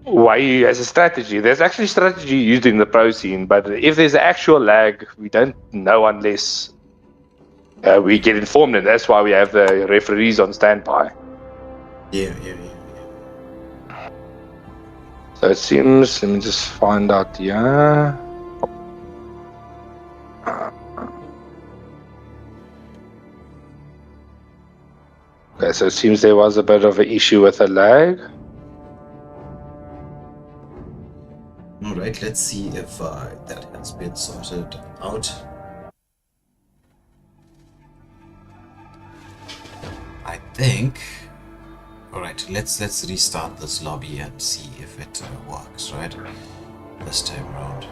way, as a strategy. There's actually strategy used in the pro scene, but if there's actual lag, we don't know unless we get informed, and that's why we have the referees on standby. Yeah. So it seems, let me just find out here. Okay, so it seems there was a bit of an issue with the lag. Alright, let's see if that has been sorted out. I think. Alright, let's restart this lobby and see if it works, right? This time around.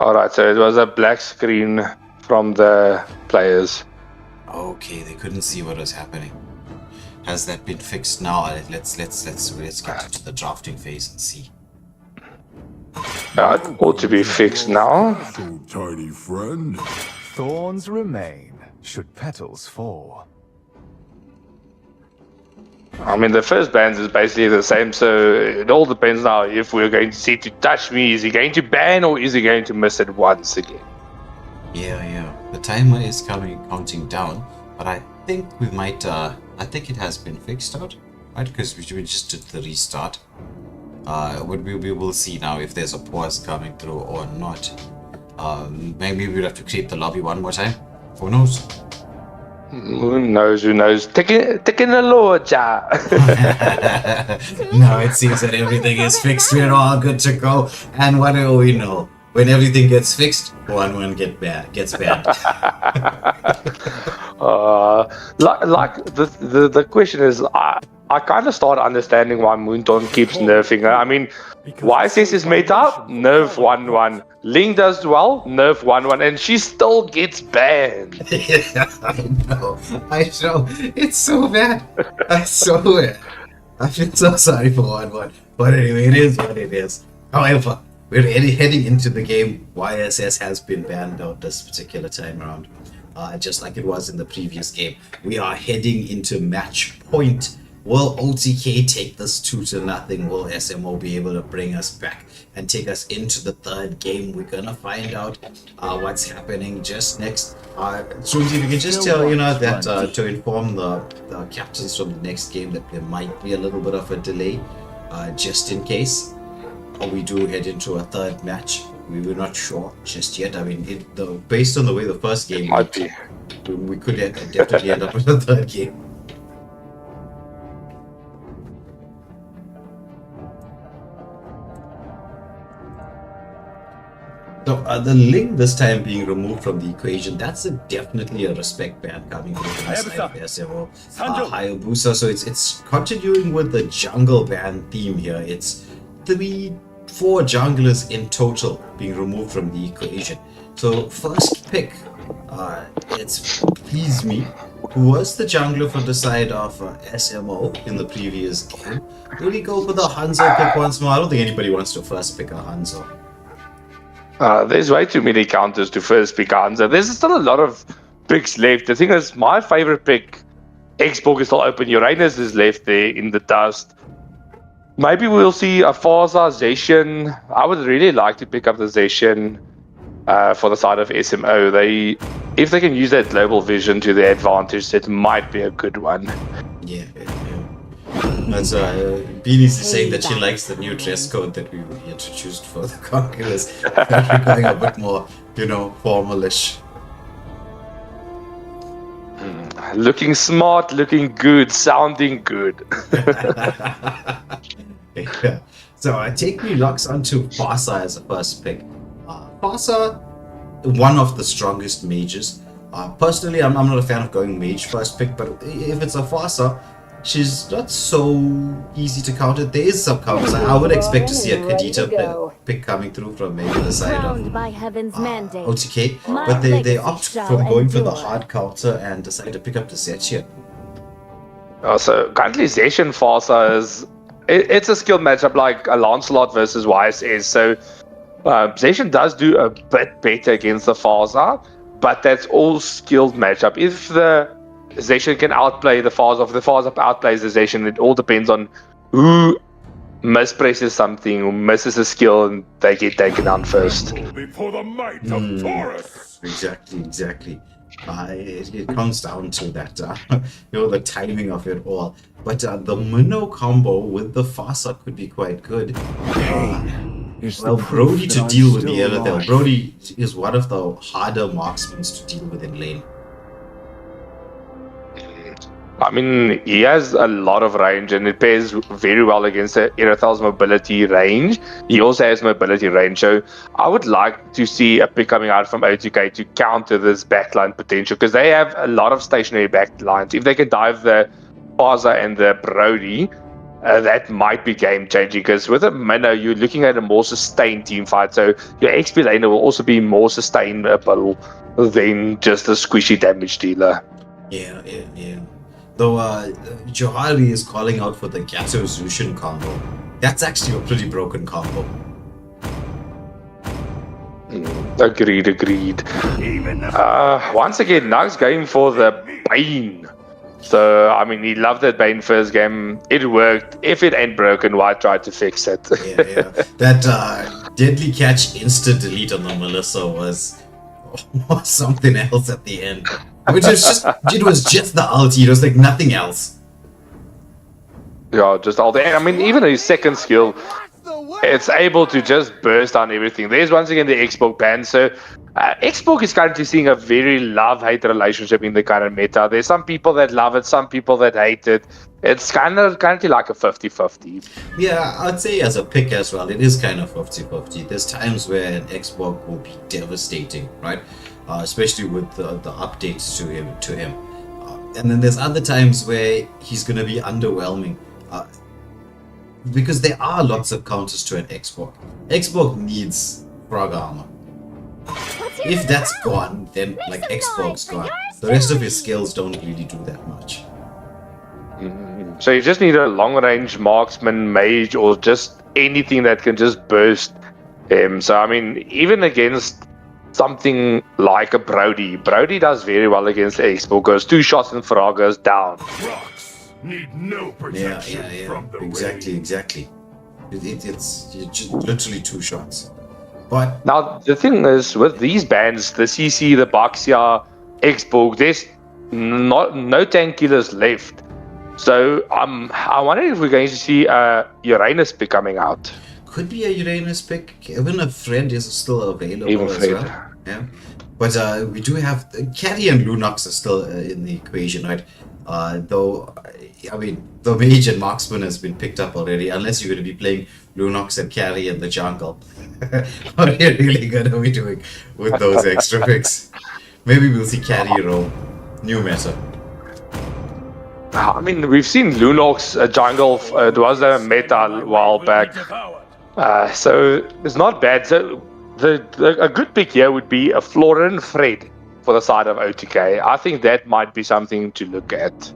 Alright, so it was a black screen from the players. Okay, they couldn't see what was happening. Has that been fixed now? Let's get into the drafting phase and see. It ought to be fixed now. So, tiny friend. Thorns remain, should petals fall. I mean, the first bans is basically the same, so it all depends now if we're going to see to touch me. Is he going to ban or is he going to miss it once again? Yeah. The timer is counting down, but I think we might. I think it has been fixed out, right? Because we just did the restart. We will see now if there's a pause coming through or not. Maybe we'll have to create the lobby one more time. Who knows? Who knows? Taking the law, ja. No, it seems that everything is fixed. We're all good to go. And what do we know? When everything gets fixed, one gets banned. The question is, I kind of start understanding why Moonton keeps nerfing her. I mean, YSS is meta, nerf 1-1. Ling does well, nerf 1-1, and she still gets banned. Yeah, I know. It's so bad. That's so bad. I feel so sorry for 1-1. But anyway, it is what it is. However, we're heading into the game. YSS has been banned out this particular time around. Just like it was in the previous game. We are heading into match point. Will OTK take this 2-0? Will SMO be able to bring us back and take us into the third game? We're gonna find out what's happening just next. Shruti, we can just tell that to inform the captains from the next game that there might be a little bit of a delay, just in case we do head into a third match. We were not sure just yet. I mean, based on the way the first game went, we could definitely end up with a third game. So the Ling this time being removed from the equation, that's definitely a respect ban coming from the side of SMO Hayabusa. So it's continuing with the jungle ban theme here. It's 3-4 junglers in total being removed from the equation. So first pick, it's Please Me, who was the jungler for the side of SMO in the previous game. Will he go for the Hanzo pick once more? I don't think anybody wants to first pick a Hanzo. There's way too many counters to first pick Hanzo. There's still a lot of picks left. The thing is, my favorite pick, Xbox is still open. Uranus is left there in the dust. Maybe we'll see a Farza Zeshan. I would really like to pick up the Zeshan for the side of SMO. If they can use that global vision to their advantage, it might be a good one. Yeah. As Beanie's is saying that she likes the new dress code that we introduced for the Conquerors. We're going a bit more, formalish. Looking smart, looking good, sounding good. Yeah. So take me Lux onto Farsa as a first pick. Farsa, one of the strongest mages. Personally, I'm not a fan of going mage first pick, but if it's a Farsa, she's not so easy to counter. There is some counters. I would expect to see a Kadita pick coming through from maybe the side of OTK, but they opt from going for the hard counter and decide to pick up the Zetian. So currently Zeshan Farsa it's a skill matchup like a Lancelot versus YSS. So Zeshan does do a bit better against the Farsa, but that's all skilled matchup. If the Zeshan can outplay the Farsa, if the Farsa outplays the Zeshan, it all depends on who mispresses something, who misses a skill, and they get taken down first. Before the might of Taurus. Exactly. It comes down to that, the timing of it all. But the Minnow combo with the Farsa could be quite good. Well, Brody to deal with the Aerothel. Brody is one of the harder marksmen to deal with in lane. I mean, he has a lot of range and it pairs very well against Aerothel's mobility range. He also has mobility range, so I would like to see a pick coming out from O2K to counter this backline potential, because they have a lot of stationary backlines. If they can dive the Farsa and the Brody, that might be game changing, because with a Minnow, you're looking at a more sustained team fight, so your XP laner will also be more sustainable than just a squishy damage dealer. Yeah. Though Johari is calling out for the Gato Zushin combo. That's actually a pretty broken combo. Agreed. Once again, Nug's going for the Bane. So, I mean, he loved that Bane first game. It worked. If it ain't broken, why try to fix it? Yeah. That deadly catch instant delete on the Melissa was something else at the end. Which was it was just the ulti. It was like nothing else. Yeah, just all the. I mean, even his second skill, it's able to just burst on everything. There's once again the Xbox ban. So Xbox is currently seeing a very love-hate relationship in the current meta. There's some people that love it, some people that hate it. It's currently like a 50-50. Yeah, I'd say as a pick as well, it is kind of 50-50. There's times where an Xbox will be devastating, right? Especially with the updates to him. And then there's other times where he's going to be underwhelming. Because there are lots of counters to an Xbox. Xbox needs frog armor. If that's gone, then like Xbox gone. The rest of his skills don't really do that much. So you just need a long-range marksman, mage, or just anything that can just burst him. So I mean, even against something like a Brody does very well against Xbox. Goes 2 shots and frog goes down. Rocks need no protection from the Exactly. It's just literally 2 shots. But Now the thing is, with these bans, the CC, the Baxia, Xbox, there's no tank killers left. So I wonder if we're going to see a Uranus pick coming out. could be a Uranus pick. Even a friend is still available Even as Fred. well. Yeah. But we do have Carry and Lunox are still in the equation, right? Though, I mean, the Mage and Marksman has been picked up already, unless you're going to be playing Lunox and Carry in the jungle. What are you really going to be doing with those extra picks? Maybe we'll see Carry roam. New meta. I mean, we've seen Lunox jungle. It was a meta a while back. So it's not bad. So a good pick here would be a Florin Fred for the side of OTK. I think that might be something to look at.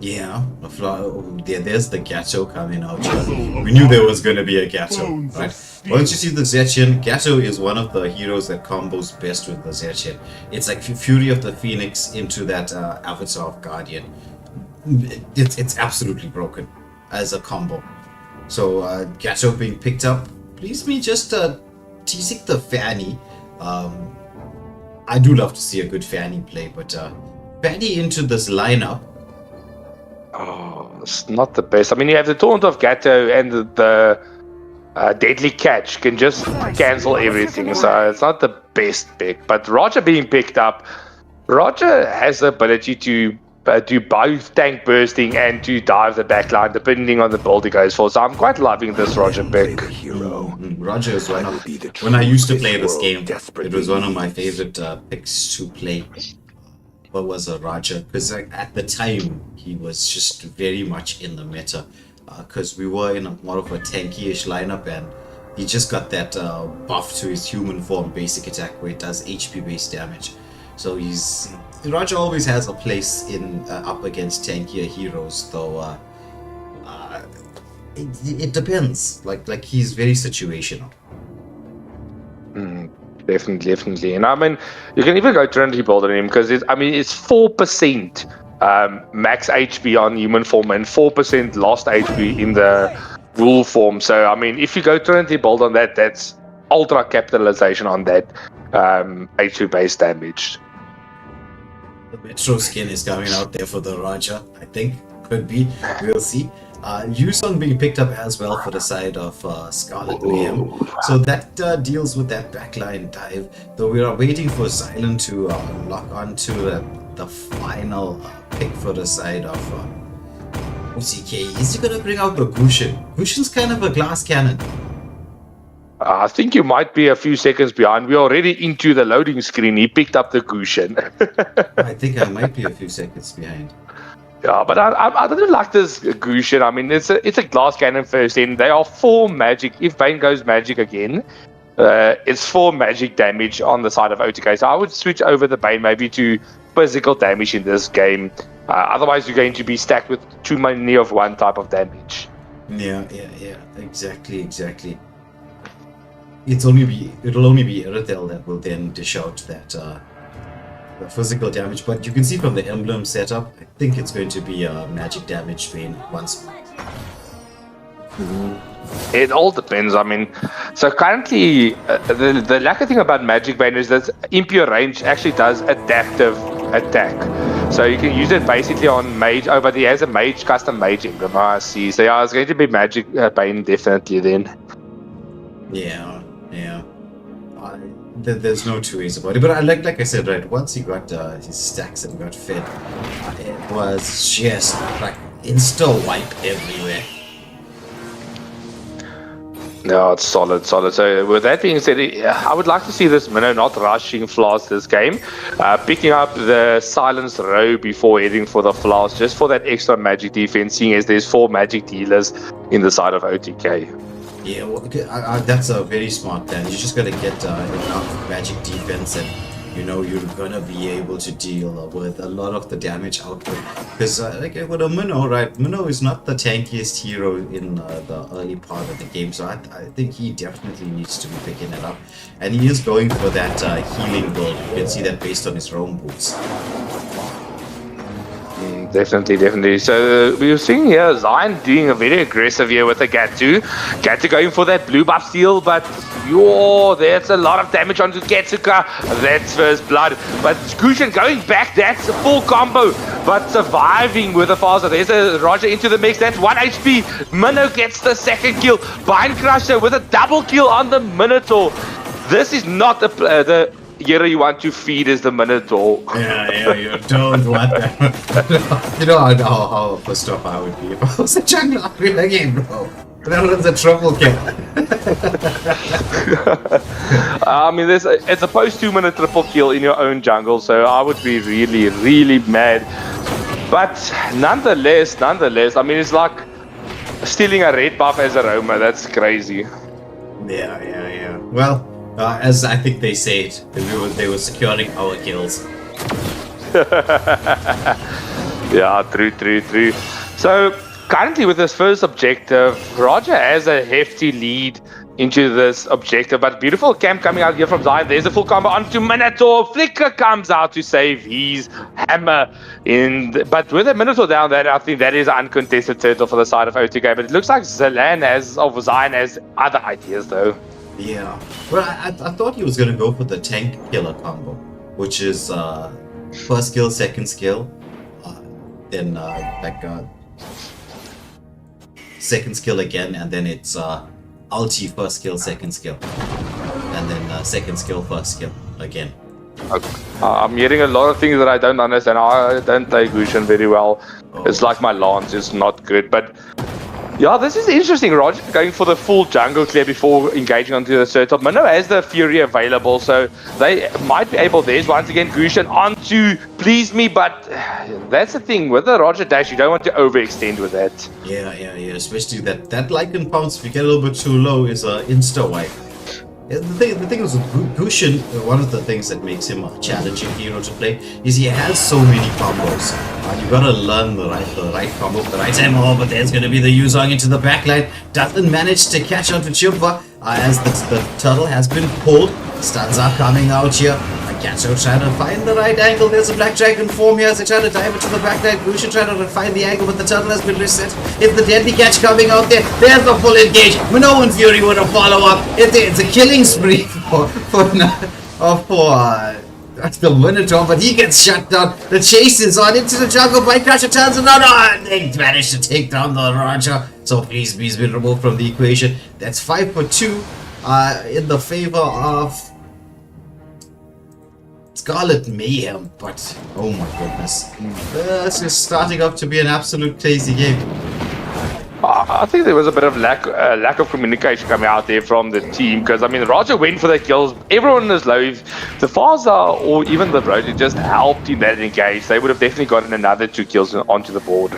Yeah, there's the Gato coming out. We knew there was going to be a Gato, right? Once you see the Zetchen, Gato is one of the heroes that combos best with the Zetchen. It's like Fury of the Phoenix into that Avatar of Guardian. It's absolutely broken as a combo. So Gato being picked up leaves me just teasing the Fanny. I do love to see a good Fanny play, but Fanny into this lineup. Oh, it's not the best. I mean, you have the Taunt of Gato and the Deadly Catch can just cancel everything. So it's not the best pick. But Roger being picked up, Roger has the ability to do both tank bursting and to dive the backline, depending on the build he goes for. So I'm quite loving this Roger pick. Roger is one of, when I used to play this game, it was one of my favorite picks to play. What was a Roger? Because at the time, he was just very much in the meta. Because we were in more of a tanky-ish lineup, and he just got that buff to his human form basic attack where it does HP-based damage. So Roger always has a place in up against tankier heroes, though it depends. Like he's very situational. Definitely. And I mean, you can even go Trinity build on him because it's 4% max HP on human form and 4% lost HP in the wolf form. So I mean, if you go Trinity build on that, that's ultra capitalization on that HP based damage. The Metro skin is coming out there for the Roger, I think. Could be. We'll see. Yusong being picked up as well for the side of Scarlet Mayhem. So that deals with that backline dive. Though we are waiting for Xylan to lock onto the final pick for the side of OCK. Is he going to bring out the Gushin? Gushin's kind of a glass cannon. I think you might be a few seconds behind. We're already into the loading screen. He picked up the Gushin. I think I might be a few seconds behind. Yeah, but I don't like this Gushin. I mean, it's a glass cannon first in. They are 4 magic. If Bane goes magic again, It's 4 magic damage on the side of OTK. So I would switch over the Bane maybe to physical damage in this game. Otherwise, you're going to be stacked with too many of one type of damage. Yeah. Exactly. It'll only be Irithel that will then dish out that the physical damage. But you can see from the emblem setup, I think it's going to be a magic damage drain once. It all depends. I mean, so currently, the lucky thing about Magic Bane is that Impure Range actually does adaptive attack. So you can use it basically on Mage. Oh, but he has a Mage, custom Mage emblem. I see. So yeah, it's going to be Magic Bane definitely then. Yeah. There's no two ways about it. But like I said, right, once he got his stacks and got fed, it was just like insta-wipe everywhere. No, it's solid. So with that being said, I would like to see this Minnow not rushing Flask this game, picking up the Silence Row before heading for the Flask, just for that extra magic defense, seeing as there's 4 magic dealers in the side of OTK. Yeah, well, that's a very smart plan. You just gotta get enough magic defense, and you're gonna be able to deal with a lot of the damage output. Because like with a Minnow, right? Minnow is not the tankiest hero in the early part of the game, so I think he definitely needs to be picking it up. And he is going for that healing build. You can see that based on his roam boots. Definitely. So we're seeing here Zion doing a very aggressive here with the Gatu. Gatu going for that blue buff steal, but that's a lot of damage onto Getsuka. That's first blood. But Gushin going back, that's a full combo, but surviving with a Faza. There's a Roger into the mix, that's 1 HP. Minnow gets the second kill. Bind Crusher with a double kill on the Minotaur. This is not the hero you want to feed is the Minotaur. Yeah, you don't want that. You know how pissed off I would be if I was a jungler in the game, bro. That was a trouble kill. I mean, it's a post 2-minute triple kill in your own jungle, so I would be really, really mad. But nonetheless, I mean, it's like stealing a red buff as a roamer. That's crazy. Yeah. Well, as I think they say it, they were securing our kills. Yeah, true. So currently with this first objective, Roger has a hefty lead into this objective, but beautiful camp coming out here from Zion. There's a full combo onto Minotaur. Flicker comes out to save his hammer. But with a Minotaur down there, I think that is an uncontested turtle for the side of OTK. But it looks like Zion has other ideas though. Yeah, well, I thought he was gonna go for the tank killer combo, which is first skill, second skill, then second skill again, and then it's ulti first skill, second skill, and then second skill, first skill again. I'm hearing a lot of things that I don't understand. I don't take Gushin very well. It's like my lance is not good, but yeah, this is interesting. Roger going for the full jungle clear before engaging onto the third top. Minnow has the Fury available, so they might be able. There's once again Gushin onto Please Me, but that's the thing with the Roger dash. You don't want to overextend with that. Yeah. Especially that Lycan pounce, if you get a little bit too low, is a insta wipe. The thing is with Gushin, one of the things that makes him a challenging hero to play is he has so many combos. You gotta learn the right combo at the right time. Oh, but there's gonna be the Yuzong into the backline. Doesn't manage to catch onto Chimpa as the turtle has been pulled. Stuns are coming out here. Gatso trying to find the right angle. There's a Black Dragon form here as they try to dive into the backline. Gushin trying to find the angle, but the turtle has been reset. It's the deadly catch coming out there. There's the full engage. Minow and Fury with a follow up. It's a killing spree for the Minotaur, but he gets shut down. The chase is on into the jungle. Bite Crusher turns around. They managed to take down the Roger. So Please Be's been removed from the equation. That's 5 for 2 in the favor of Scarlet Mayhem, but oh my goodness. This is starting up to be an absolute crazy game. I think there was a bit of lack of communication coming out there from the team, because I mean Roger went for the kills, everyone is low. If the Faza or even the Roger just helped in that engage, they would have definitely gotten another 2 kills onto the board.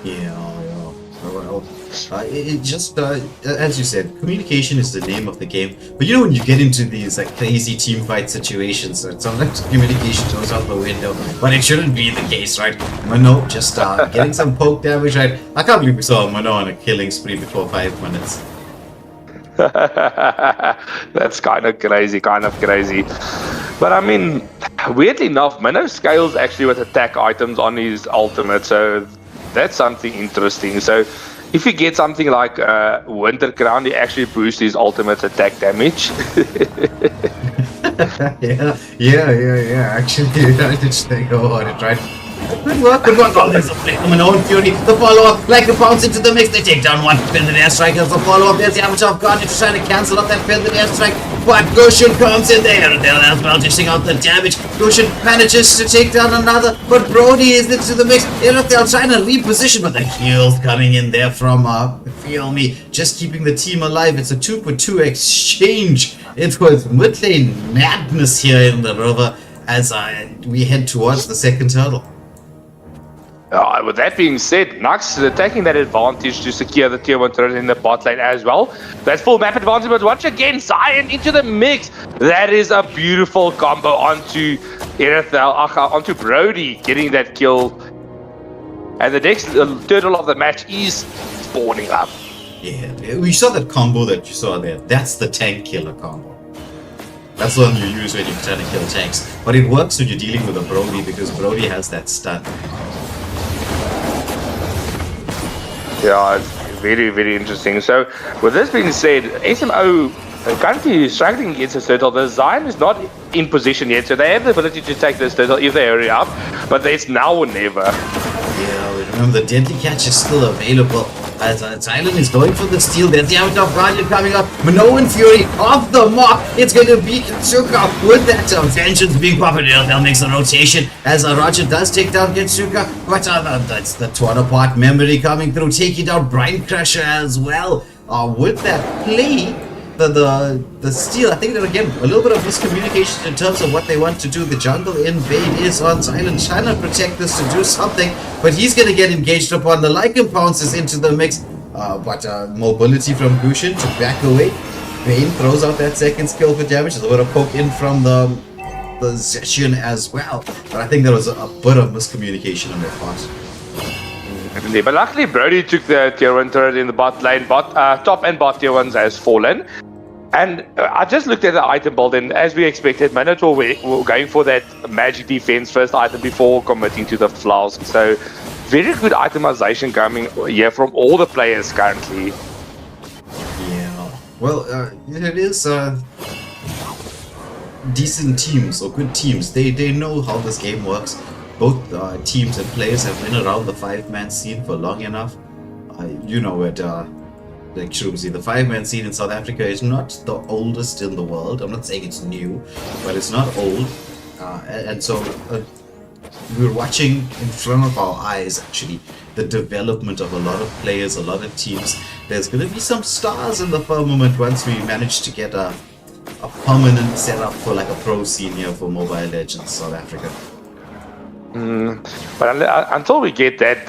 Yeah. Well, it just, as you said, communication is the name of the game. But you know, when you get into these like crazy team fight situations, sometimes communication goes out the window. But it shouldn't be the case, right? Mano just getting some poke damage, right? I can't believe we saw Mano on a killing spree before 5 minutes. That's kind of crazy. But I mean, weirdly enough, Mano scales actually with attack items on his ultimate, so that's something interesting. So if you get something like Winter Crown, he actually boosts his ultimate attack damage. yeah. Actually, I just think about it, right? Good work. Oh, there's a play coming on. Fury, the follow-up, like a bounce into the mix. They take down one. Pin the airstrike as the follow-up. There's the amateur of God. Just trying to cancel out that pin the airstrike. But Goshen comes in there as well, dishing out the damage. Goshen manages to take down another, but Brody is into the mix. They're trying to reposition, but the kills coming in there from Feel Me, just keeping the team alive. It's a 2-for-2 exchange. It was mid lane madness here in the river as we head towards the second hurdle. With that being said, Nux taking that advantage to secure the tier 1 turret in the bot lane as well. That's full map advantage, but once again, Zion into the mix. That is a beautiful combo onto onto Brody, getting that kill. And the next turtle of the match is spawning up. Yeah, we saw that combo that you saw there. That's the tank killer combo. That's the one you use when you're trying to kill tanks. But it works when you're dealing with a Brody because Brody has that stun. Yeah, it's very, very interesting. So, with this being said, SMO currently struggling against this turtle. The Zion is not in position yet, so they have the ability to take this turtle if they hurry up, but it's now or never. Yeah, remember the deadly catch is still available. As Silent is going for the steal. There's the out of Guardian coming up. Mano and Fury off the mark. It's going to be Kitsuka with that vengeance being popped. They'll make a rotation as Roger does take down Kitsuka. But that's the torn apart memory coming through, taking down Brine Crusher as well. With that play, the steal, I think that again a little bit of miscommunication in terms of what they want to do. The jungle invade is on Silent, trying to protect this to do something, but he's going to get engaged upon. The Lycan pounces into the mix, but mobility from Gushin to back away. Bane throws out that second skill for damage. There's a bit of poke in from the Zeshion as well, but I think there was a bit of miscommunication on their part. But luckily Brody took the tier 1 turret in the bot lane. Top and bot tier 1s has fallen. And I just looked at the item build, and as we expected, Minotaur were going for that magic defense first item before committing to the flask. So very good itemization coming here from all the players currently. Yeah, well, it is decent teams or good teams. They know how this game works. Both teams and players have been around the 5-man scene for long enough. You know it, like Shroomsy, the 5-man scene in South Africa is not the oldest in the world. I'm not saying it's new, but it's not old. And so we're watching in front of our eyes, actually, the development of a lot of players, a lot of teams. There's going to be some stars in the firmament once we manage to get a permanent setup for like a pro scene here for Mobile Legends South Africa. But until we get that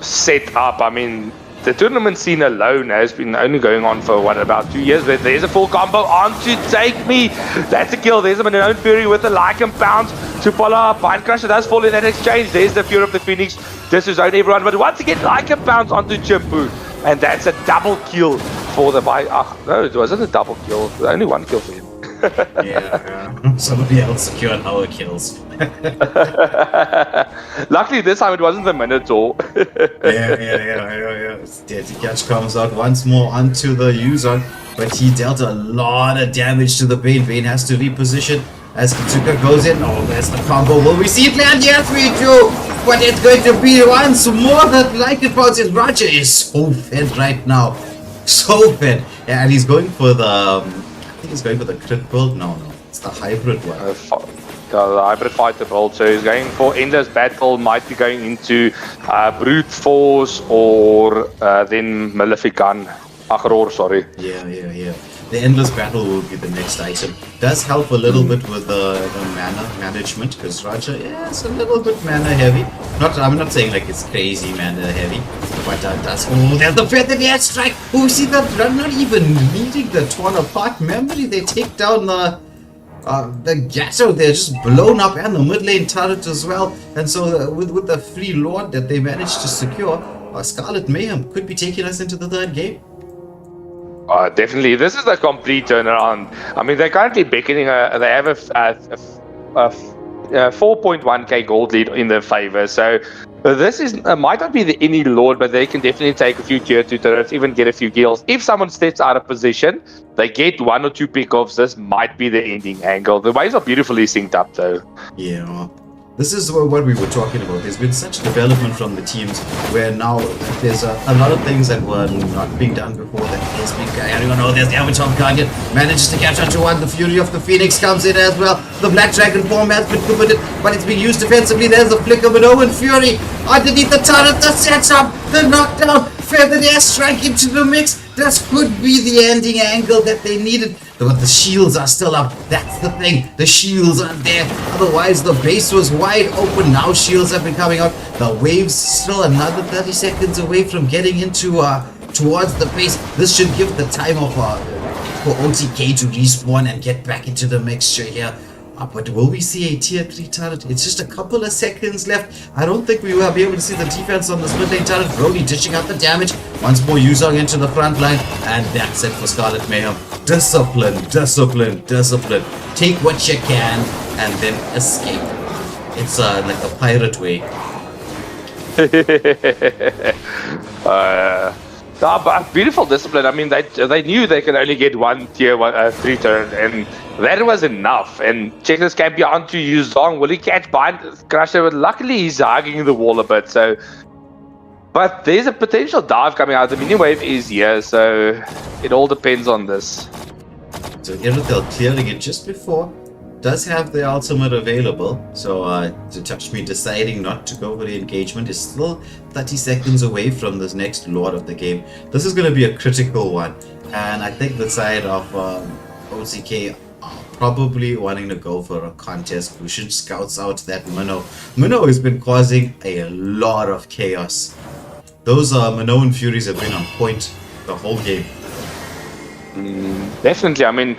set up, I mean, the tournament scene alone has been only going on for about 2 years. But there's a full combo on to take me. That's a kill. There's a Minoan Fury with the Lycan pounce to follow up. Vine Crusher does fall in that exchange. There's the Fury of the Phoenix. This is only everyone. But once again, Lycan pounce onto Chimpu. And that's a double kill for the no, it wasn't a double kill. Only one kill for him. Yeah. Somebody else secured our kills. Luckily this time it wasn't the Minotaur. Yeah. Deadly catch comes out once more onto the user, but he dealt a lot of damage to the Bane. Bane has to reposition as Kitsuka goes in. Oh, there's the combo. Will we see it land? Yes, we do. But it's going to be once more that Lycan bounces. Roger is so fed right now. So fed. Yeah, and he's going for the... I think he's going for the crit build. No, it's the hybrid one. The hybrid fighter build. So he's going for Endless Battle, might be going into Brute Force or then Malefic Gun. Aquaders, sorry. Yeah. The Endless Battle will be the next item. Does help a little bit with the mana management because Raja is a little bit mana heavy. I'm not saying like it's crazy mana heavy, but Oh, there's the feathered airstrike. Oh, see that? They're not even needing the torn apart memory. They take down the Gatto. They're just blown up, and the mid lane turret as well. And so with the free lord that they managed to secure, Scarlet Mayhem could be taking us into the third game. Definitely. This is a complete turnaround. I mean, they're currently beckoning. They have a 4.1k gold lead in their favor. So this is might not be the any lord, but they can definitely take a few tier 2 turrets, even get a few kills. If someone steps out of position, they get 1 or 2 pickoffs. This might be the ending angle. The waves are beautifully synced up, though. Yeah. This is what we were talking about. There's been such development from the teams where now there's a lot of things that were not being done before that is being carried on. Oh, there's the Avatar Guardian. Manages to catch onto one. The Fury of the Phoenix comes in as well. The Black Dragon form has been committed, but it's being used defensively. There's the flicker with Owen Fury underneath the turret. The setup, the knockdown, feathered airstrike into the mix. This could be the ending angle that they needed. But the shields are still up. That's the thing. The shields aren't there. Otherwise, the base was wide open. Now shields have been coming out. The waves still another 30 seconds away from getting into towards the base. This should give the time of for OTK to respawn and get back into the mixture here. But will we see a tier 3 turret? It's just a couple of seconds left. I don't think we will be able to see the defense on the split lane turret. Brody dishing out the damage. Once more Yuzong into the front line. And that's it for Scarlet Mayhem. Discipline, discipline, discipline. Take what you can and then escape. It's like a pirate way. But beautiful discipline. I mean, they knew they could only get 1 tier 3 turret, and that was enough. And check this camp on to Yuzong. Will he catch behind Crusher? But luckily, he's hugging the wall a bit. So, but there's a potential dive coming out. The mini wave is here, so it all depends on this. So Irithel clearing it just before. Does have the ultimate available, so to touch me deciding not to go for the engagement is still 30 seconds away from this next lord of the game. This is going to be a critical one, and I think the side of OCK are probably wanting to go for a contest. Bushin scouts out that Minnow. Minnow has been causing a lot of chaos. Those Minoan Furies have been on point the whole game. Definitely. I mean,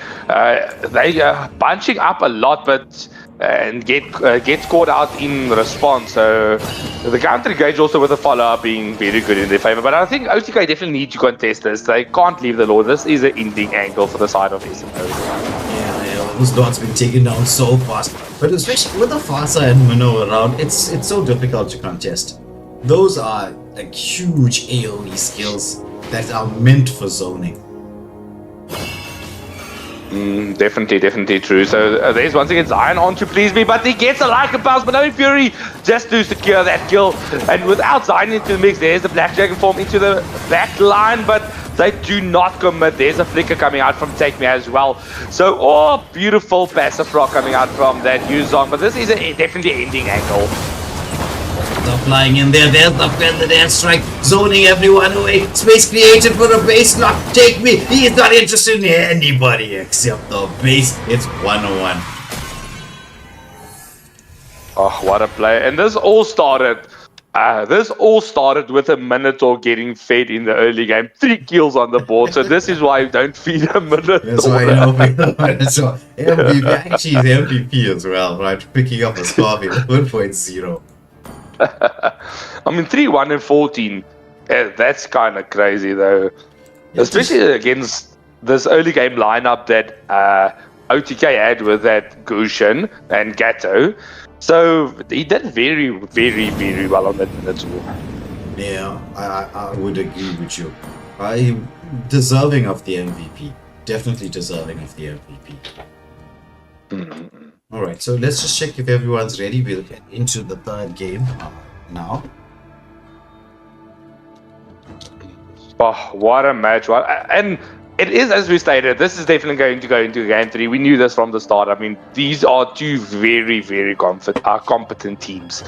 they are bunching up a lot, but and get caught out in response. So the counter engage also with the follow-up being very good in their favor. But I think OTK definitely need to contest this. They can't leave the Lord. This is an ending angle for the side of SMO. Yeah, those Lords been taken down so fast. But especially with the Farsa and Minnow around, it's so difficult to contest. Those are like huge AoE skills that are meant for zoning. Definitely true. So there's once again Zion on to please me, but he gets a Lycan Pulse, but no Fury just to secure that kill. And without Zion into the mix, there's the Black Dragon form into the back line, but they do not commit. There's a flicker coming out from Take Me as well. So, oh, beautiful passive rock coming out from that Yuzong, but this is a definitely ending angle. Flying in there, there's the feathered airstrike, zoning everyone away. Space created for a base knock. Take Me, he's not interested in anybody except the base. It's 101. Oh, what a play. And this all started with a Minotaur getting fed in the early game. 3 kills on the board, so this is why you don't feed a Minotaur. That's why you don't feed a Minotaur. MVP, actually he's MVP as well, right? Picking up a Scorpion, 1.0. I mean, 3-1 and 14. That's kind of crazy, though. Yeah, especially against this early game lineup that OTK had with that Gushin and Gatto. So he did very, very, very well on that Minotaur. Yeah, I would agree with you. Deserving of the MVP. Definitely deserving of the MVP. Alright, so let's just check if everyone's ready. We'll get into the third game now. Oh, what a match. And it is, as we stated, this is definitely going to go into game 3. We knew this from the start. I mean, these are 2 very, very competent teams.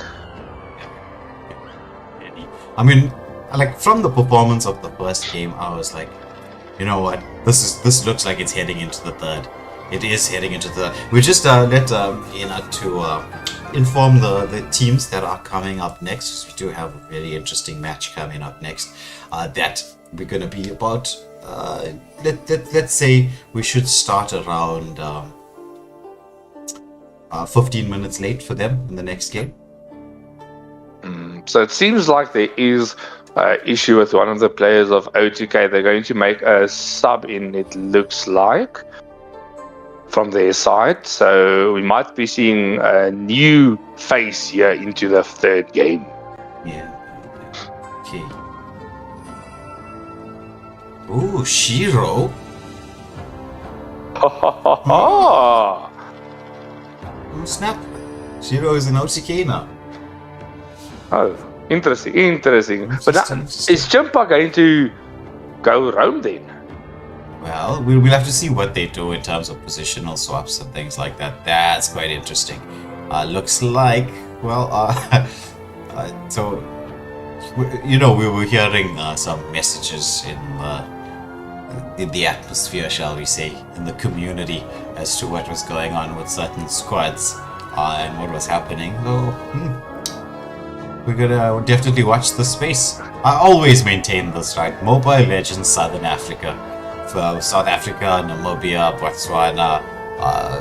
I mean, like, from the performance of the first game, I was like, you know what, this looks like it's heading into the third. It is heading into the... We just let Ina to inform the teams that are coming up next. We do have a very interesting match coming up next. That we're going to be about, let's say we should start around 15 minutes late for them in the next game. So it seems like there is an issue with one of the players of OTK. They're going to make a sub in, it looks like, from their side. So we might be seeing a new face here into the third game. Yeah. Okay. Ooh, Shiro. Oh, Oh, snap. Shiro is an OTK now. oh, interesting. But now, is Chimpa going to go roam then? Well, we'll have to see what they do in terms of positional swaps and things like that. That's quite interesting. Looks like, well, so, you know, we were hearing some messages in the atmosphere, shall we say, in the community as to what was going on with certain squads and what was happening. So, we're gonna definitely watch the space. I always maintain this, right? Mobile Legends Southern Africa. For South Africa, Namibia, Botswana,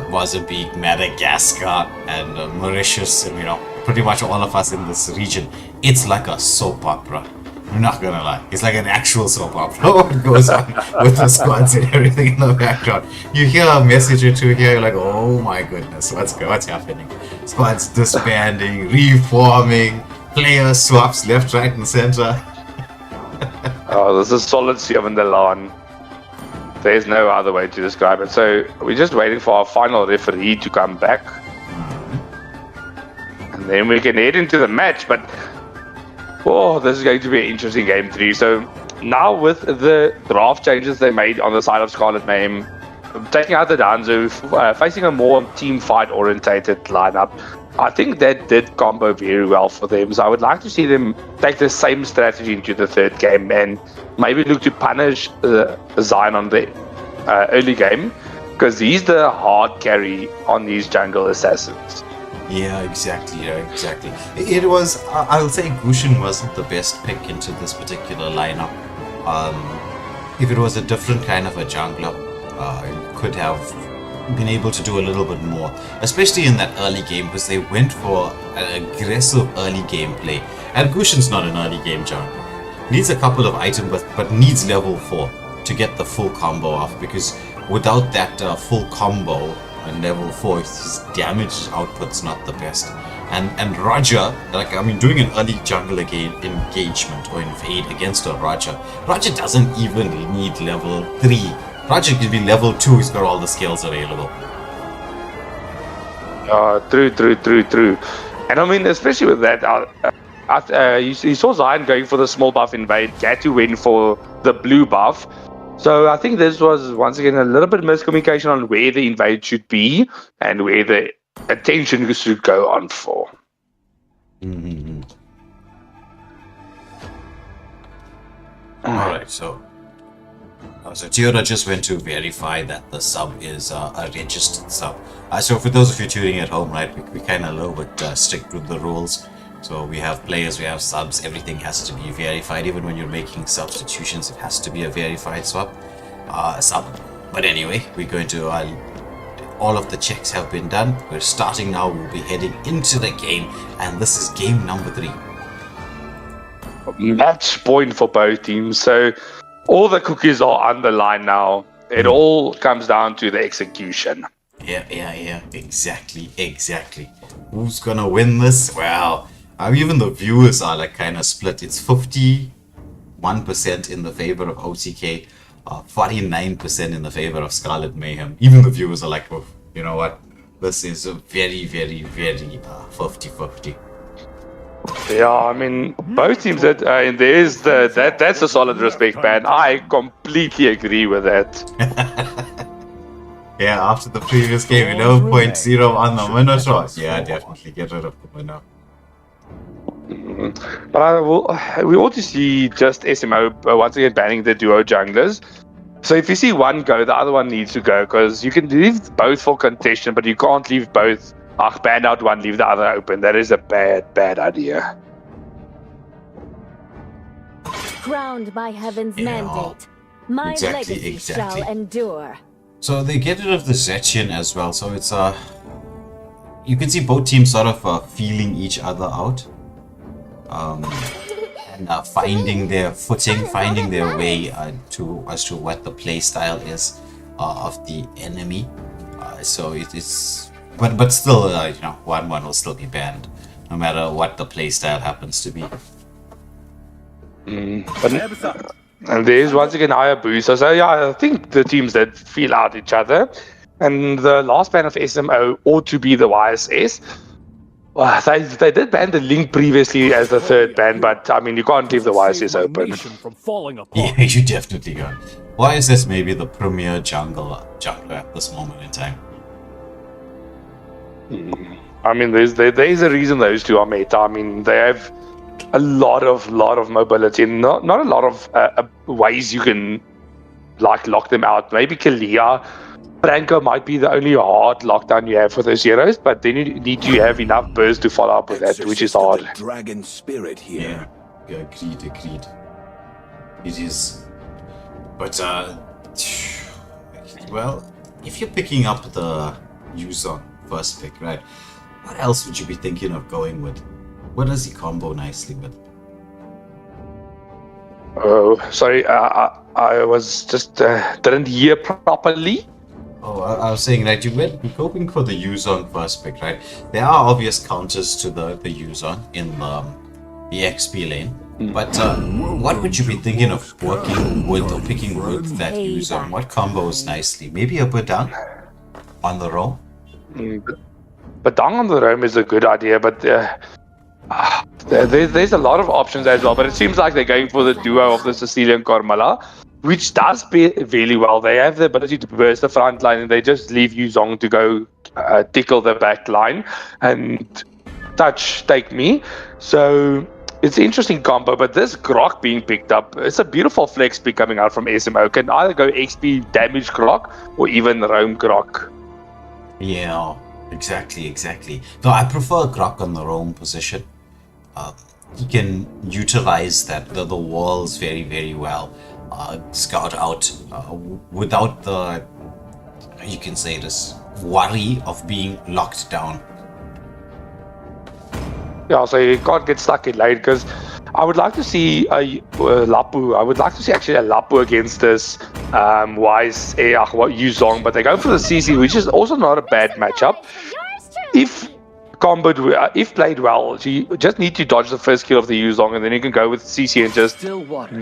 Mozambique, Madagascar, and Mauritius, and, you know, pretty much all of us in this region. It's like a soap opera. I'm not gonna lie. It's like an actual soap opera. What goes on with the squads and everything in the background. You hear a message or two here, you're like, oh my goodness, what's happening? Squads disbanding, reforming, player swaps left, right, and center. Oh, this is solid 7 the line. There's no other way to describe it. So we're just waiting for our final referee to come back. And then we can head into the match. But, oh, this is going to be an interesting game 3. So now with the draft changes they made on the side of Scarlet Mayhem, taking out the Danzo, facing a more team fight orientated lineup, I think that did combo very well for them. So I would like to see them take the same strategy into the third game and maybe look to punish Zion on the early game, because he's the hard carry on these jungle assassins. Yeah, exactly. It was, I'll say Gushin wasn't the best pick into this particular lineup. If it was a different kind of a jungler, it could have been able to do a little bit more, especially in that early game, because they went for an aggressive early gameplay. And Gushin's not an early game jungler. Needs a couple of items, but needs level 4 to get the full combo off, because without that full combo on level 4, his damage output's not the best. And Roger, like, I mean, doing an early jungle engagement or invade against a Roger doesn't even need level 3. Roger could be level 2, he's got all the skills available. True. And I mean, especially with that, you saw Zion going for the small buff invade, Gatu went for the blue buff. So I think this was, once again, a little bit of miscommunication on where the invade should be and where the attention should go on for. Mm-hmm. Alright, so Tiora just went to verify that the sub is a registered sub. So for those of you tuning at home, right, we kind of a little bit strict with the rules. So we have players, we have subs, everything has to be verified. Even when you're making substitutions, it has to be a verified sub. But anyway, we're going to, all of the checks have been done. We're starting now, we'll be heading into the game, and this is game number 3. Match point for both teams. So all the cookies are on the line now. It all comes down to the execution. Yeah, exactly. Who's gonna win this? Well, even the viewers are like kind of split. It's 51% in the favor of OTK, 49% in the favor of Scarlet Mayhem. Even the viewers are like, oh, you know what? This is a very 50-50. Yeah, I mean, both teams that there's that's a solid respect, man. I completely agree with that. Yeah, after the previous game, 11.0 on the Minotaur. Yeah, definitely get rid of the Minotaur. But we ought to see just SMO once again banning the duo junglers. So if you see one go, the other one needs to go, because you can leave both for contention, but you can't leave both ban out one, leave the other open. That is a bad idea. Crowned by heaven's mandate, my legacy shall endure. So they get rid of the Zetchian as well, so it's you can see both teams sort of feeling each other out, and finding their footing, finding their way as to what the play style is of the enemy. So it's but still, you know, 1-1 will still be banned, no matter what the play style happens to be. And there's once again Hayabusa. So yeah, I think the teams that feel out each other. And the last ban of SMO ought to be the YSS. Well, they did ban the Link previously as the third ban, but I mean, you can't leave the YSS open. Yeah, you definitely can't. YSS may be the premier jungler at this moment in time. I mean, there's a reason those two are meta. I mean, they have a lot of mobility, and not a lot of ways you can like lock them out. Maybe Kalia, Franco might be the only hard lockdown you have for those heroes, but then you need to have enough burst to follow up with that, which is hard. Dragon spirit here. Yeah, agreed. It is, but well, if you're picking up the Yuzong first pick, right? What else would you be thinking of going with? What does he combo nicely with? Oh, sorry, I was just didn't hear properly. Oh, I was saying that you're hoping for the Yuzong first pick, right? There are obvious counters to the Yuzong in the XP lane, but what would you be thinking of working with or picking with that Yuzong? What combos nicely? Maybe a Badang on the roam? Badang on the roam is a good idea, but there's a lot of options as well. But it seems like they're going for the duo of the Sicilian Carmela, which does pay really well. They have the ability to burst the front line, and they just leave Yuzong to go tickle the back line and take me. So it's an interesting combo, but this Grok being picked up, it's a beautiful flex pick coming out from SMO. Can either go XP damage Grok or even roam Grok. Yeah, exactly. Though I prefer Grok on the roam position. He can utilize the walls very, very well. Scout out without the, you can say this, worry of being locked down. Yeah, so you can't get stuck in lane, because I would like to see a Lapu. I would like to see actually a Lapu against this Yuzong, but they go for the CC, which is also not a bad matchup. If played well, you just need to dodge the first kill of the Yuzong, and then you can go with CC and just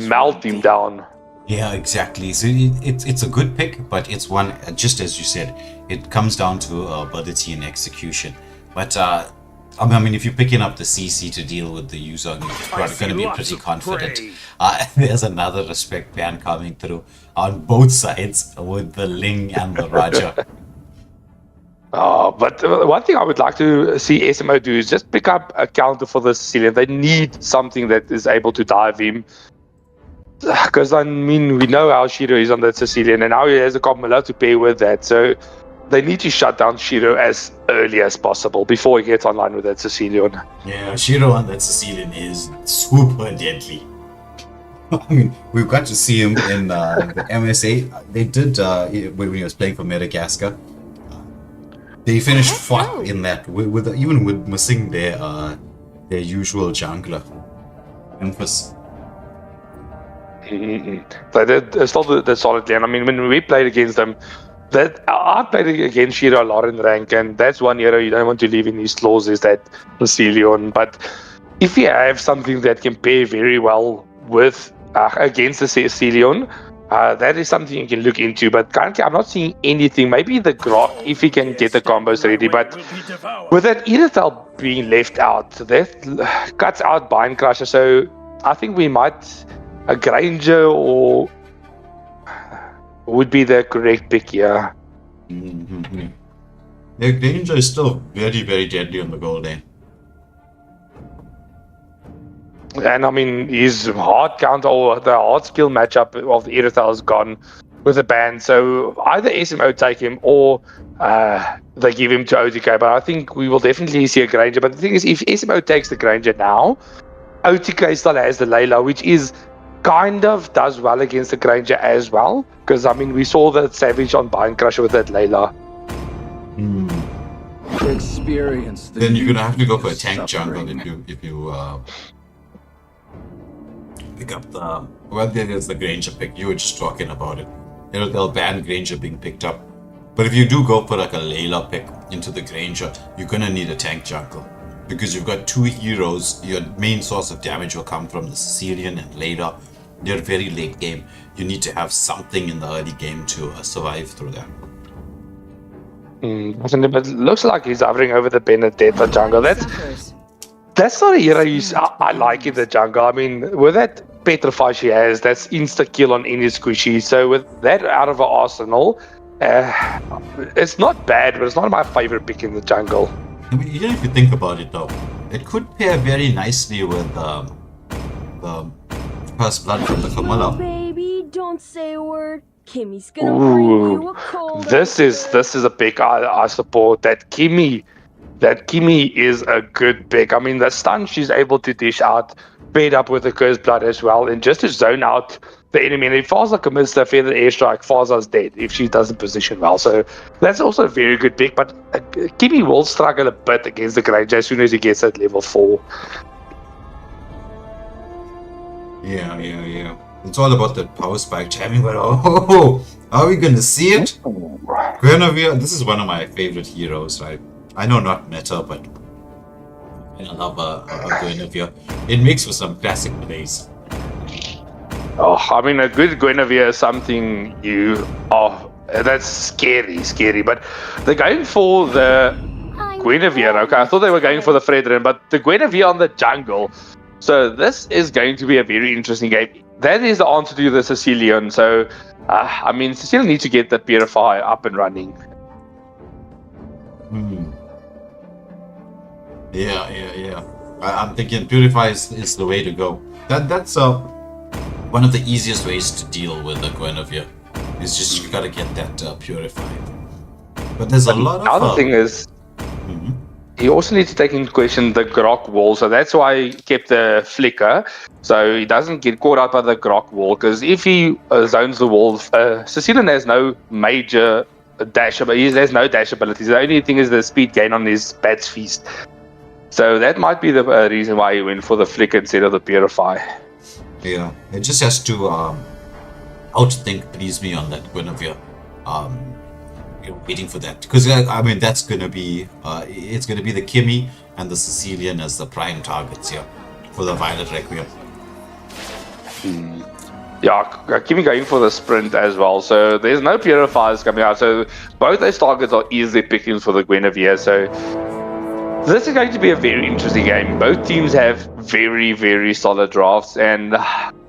melt him down. Yeah, exactly. So it's a good pick, but it's one, just as you said, it comes down to ability and execution. But I mean, if you're picking up the CC to deal with the Yuzong, you're going to be pretty confident. There's another respect ban coming through on both sides with the Ling and the Raja. But one thing I would like to see SMO do is just pick up a counter for the Sicilian. They need something that is able to dive him. Because, I mean, we know how Shiro is on that Sicilian, and now he has a Carmela to pair with that. So they need to shut down Shiro as early as possible before he gets online with that Sicilian. Yeah, Shiro on that Sicilian is super deadly. I mean, we've got to see him in the MSA. They did when he was playing for Madagascar. They finished fourth in that, even with missing their usual jungler, Memphis. So they still the solid lane. I mean, when we played against them, I played against Shiro a lot in rank, and that's one hero you don't want to leave in his claws, is that Sicilian. But if you have something that can pair very well with against the Sicilian, that is something you can look into. But currently, I'm not seeing anything. Maybe the Grok, if he can get the combos ready. But with that Irithel being left out, that cuts out Bind Crusher. So I think we might, a Granger or would be the correct pick here. Mm-hmm. The Granger is still very, very deadly on the gold lane. And I mean, his hard counter or the hard skill matchup of the Irithel is gone. with a ban. So either SMO take him or they give him to OTK. But I think we will definitely see a Granger. But the thing is, if SMO takes the Granger now, OTK still has the Layla, which is kind of does well against the Granger as well. Because, I mean, we saw that Savage on Bind Crusher with that Layla. Experience. Then you're gonna have to go for a tank jungle if you pick up the... Well, there's the Granger pick. You were just talking about it. They'll ban Granger being picked up. But if you do go for like a Layla pick into the Granger, you're gonna need a tank jungle. Because you've got two heroes, your main source of damage will come from the Sicilian and Layla. They're very late game. You need to have something in the early game to survive through that. But it looks like he's hovering over the Benedetta jungle. That's not a hero I like in the jungle. I mean, with that Petrify she has, that's insta-kill on any squishy. So with that out of her arsenal, it's not bad, but it's not my favorite pick in the jungle. I mean, even if you think about it though, it could pair very nicely with the First Blood from the Camilla. Baby, don't say a word. Kimmy's gonna bring you a cold. This is a pick I support. That Kimmy is a good pick. I mean, the stun she's able to dish out, paired up with the Cursed Blood as well, and just to zone out the enemy. And if Faza commits the feathered airstrike, Faza's dead if she doesn't position well. So that's also a very good pick. But Kimmy will struggle a bit against the Granger as soon as he gets at level 4. Yeah. It's all about that power spike jamming, but oh, are we gonna see it? Guinevere, this is one of my favorite heroes, right? I know not meta, but I love a Guinevere. It makes for some classic plays. Oh, I mean, a good Guinevere is something that's scary. But they're going for the Guinevere. Okay, I thought they were going for the Fredrin, but the Guinevere on the jungle. So this is going to be a very interesting game. That is the answer to the Sicilian. So, I mean, Sicilian needs to get the Purify up and running. Yeah. I'm thinking Purify is the way to go. That's one of the easiest ways to deal with the Guinevere. It's just you gotta get that Purified. But there's a lot of... The other thing is... You also need to take into question the Grok wall, so that's why he kept the flicker, so he doesn't get caught out by the Grok wall, because if he zones the wall, Sicilian has no major dash ability, he has no dash abilities. The only thing is the speed gain on his Bat's Feast. So that might be the reason why he went for the flicker instead of the Purify. Yeah, it just has to outthink Please Me on that Guinevere. Waiting for that, because I mean that's gonna be it's gonna be the Kimmy and the Sicilian as the prime targets here for the Violet Requiem. Yeah, Kimmy going for the sprint as well, so there's no Purifiers coming out, so both those targets are easily pickings for the Guinevere. So this is going to be a very interesting game. Both teams have very, very solid drafts and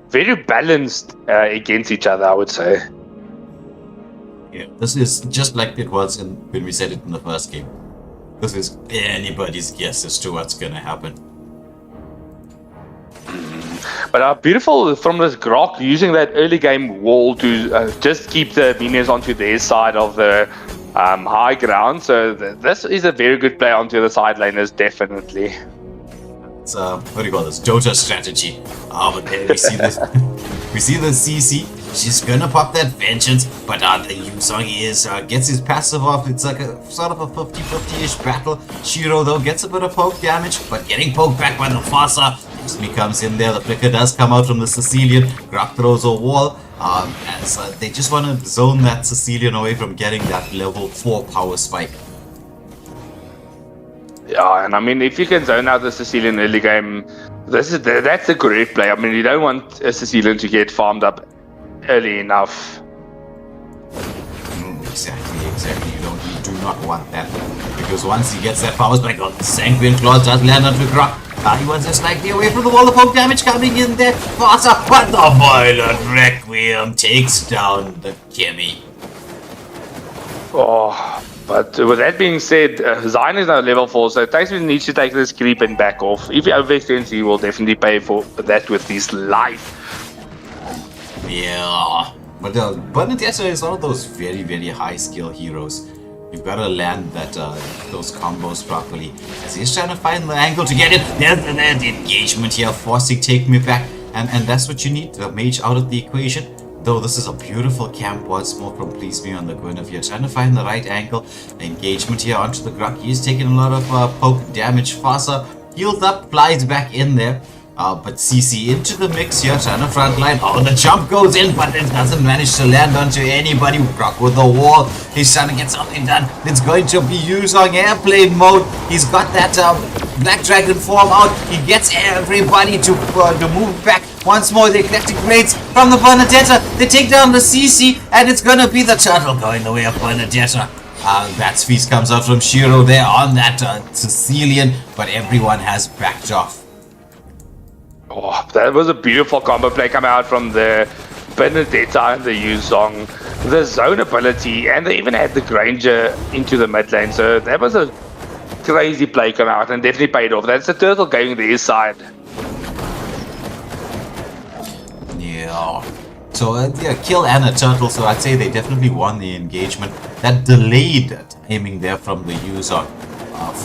very balanced against each other, I would say. Yeah, this is just like it was when we said it in the first game. This is anybody's guess as to what's gonna happen. But beautiful from this Grok using that early game wall to just keep the minions onto their side of the high ground. So this is a very good play onto the side laners, definitely. It's what do you call this? Dota strategy. But then we see this. We see the CC. She's gonna pop that vengeance, but the Yusong gets his passive off. It's like a sort of a 50-50-ish battle. Shiro though gets a bit of poke damage, but getting poked back by the Fasa. Usmi comes in there. The flicker does come out from the Sicilian. Grok throws a wall. As they just want to zone that Sicilian away from getting that level 4 power spike. Yeah, and I mean, if you can zone out the Sicilian early game, that's a great play. I mean, you don't want a Sicilian to get farmed up early enough. Exactly. You do not want that, because once he gets that power spike on the Sanguine Claw, does land onto Grok. He wants to slightly away from the wall of poke damage coming in there. But the Violet Requiem takes down the Kimmy. Oh, but with that being said, Zion is now level 4, so Tyson needs to take this creep and back off. If he overextends, he will definitely pay for that with his life. Yeah, But Bernadetta is one of those very, very high skill heroes. You've got to land that those combos properly. As he's trying to find the angle to get it. There's the engagement here, forcing Take Me Back. And that's what you need, the mage out of the equation. Though this is a beautiful camp once more from Please Me on the Guinevere. Trying to find the right angle. Engagement here onto the Grok. He's taking a lot of poke damage. Fasa heals up, glides back in there. But CC into the mix here, trying to frontline. Oh, the jump goes in, but it doesn't manage to land onto anybody. Grok with the wall. He's trying to get something done. It's going to be used on airplane mode. He's got that Black Dragon form out. He gets everybody to move back. Once more, the eclectic blades from the Bernadetta. They take down the CC, and it's gonna be the turtle going the way of Bernadetta. That's feast comes out from Shiro there on that Sicilian, but everyone has backed off. Oh, that was a beautiful combo play coming out from the Benedetta and the Yuzong. The zone ability, and they even had the Granger into the mid lane. So that was a crazy play coming out and definitely paid off. That's the turtle going to his side. Yeah. So yeah, kill and a turtle. So I'd say they definitely won the engagement. That delayed aiming there from the Yuzong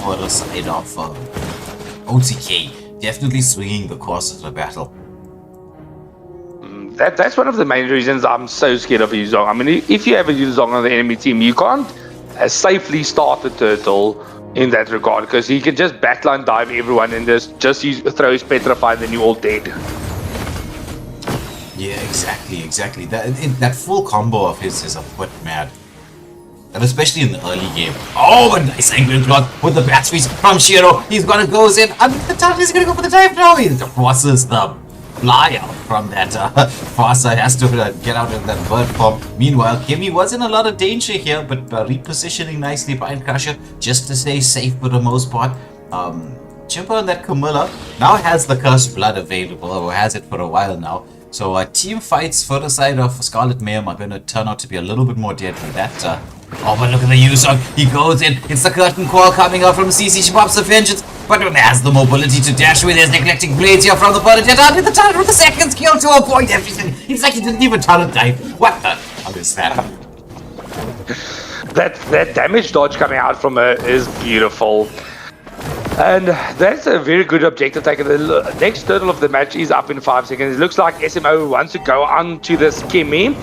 for the side of OTK. Definitely swinging the course of the battle. That's one of the main reasons I'm so scared of Yuzong. I mean, if you have a Yuzong on the enemy team, you can't safely start the turtle in that regard, because he can just backline dive everyone and just throw his petrify, then you're all dead. Yeah, exactly. That full combo of his is a bit mad. And especially in the early game. Oh, a nice angle block with the bat squeeze from Shiro. He's gonna go in underneath the turtle. He's gonna go for the dive now. He forces the fly out from that. Fasa has to get out of that bird form. Meanwhile, Kimmy was in a lot of danger here, but repositioning nicely by Crusher just to stay safe for the most part. Chipper and that Camilla now has the Cursed Blood available, or has it for a while now. So team fights for the side of Scarlet Mayhem are going to turn out to be a little bit more deadly. That oh, but look at the Yuzong. He goes in. It's the curtain call coming out from CC. She pops the vengeance, but has the mobility to dash with his neglecting blades here from the Bernadette. Out in the turret with the second skill to avoid everything. It's like he didn't even turret dive. What the hell is that? That damage dodge coming out from her is beautiful. And that's a very good objective taken. The next turtle of the match is up in 5 seconds. It looks like SMO wants to go on to this Kimmy.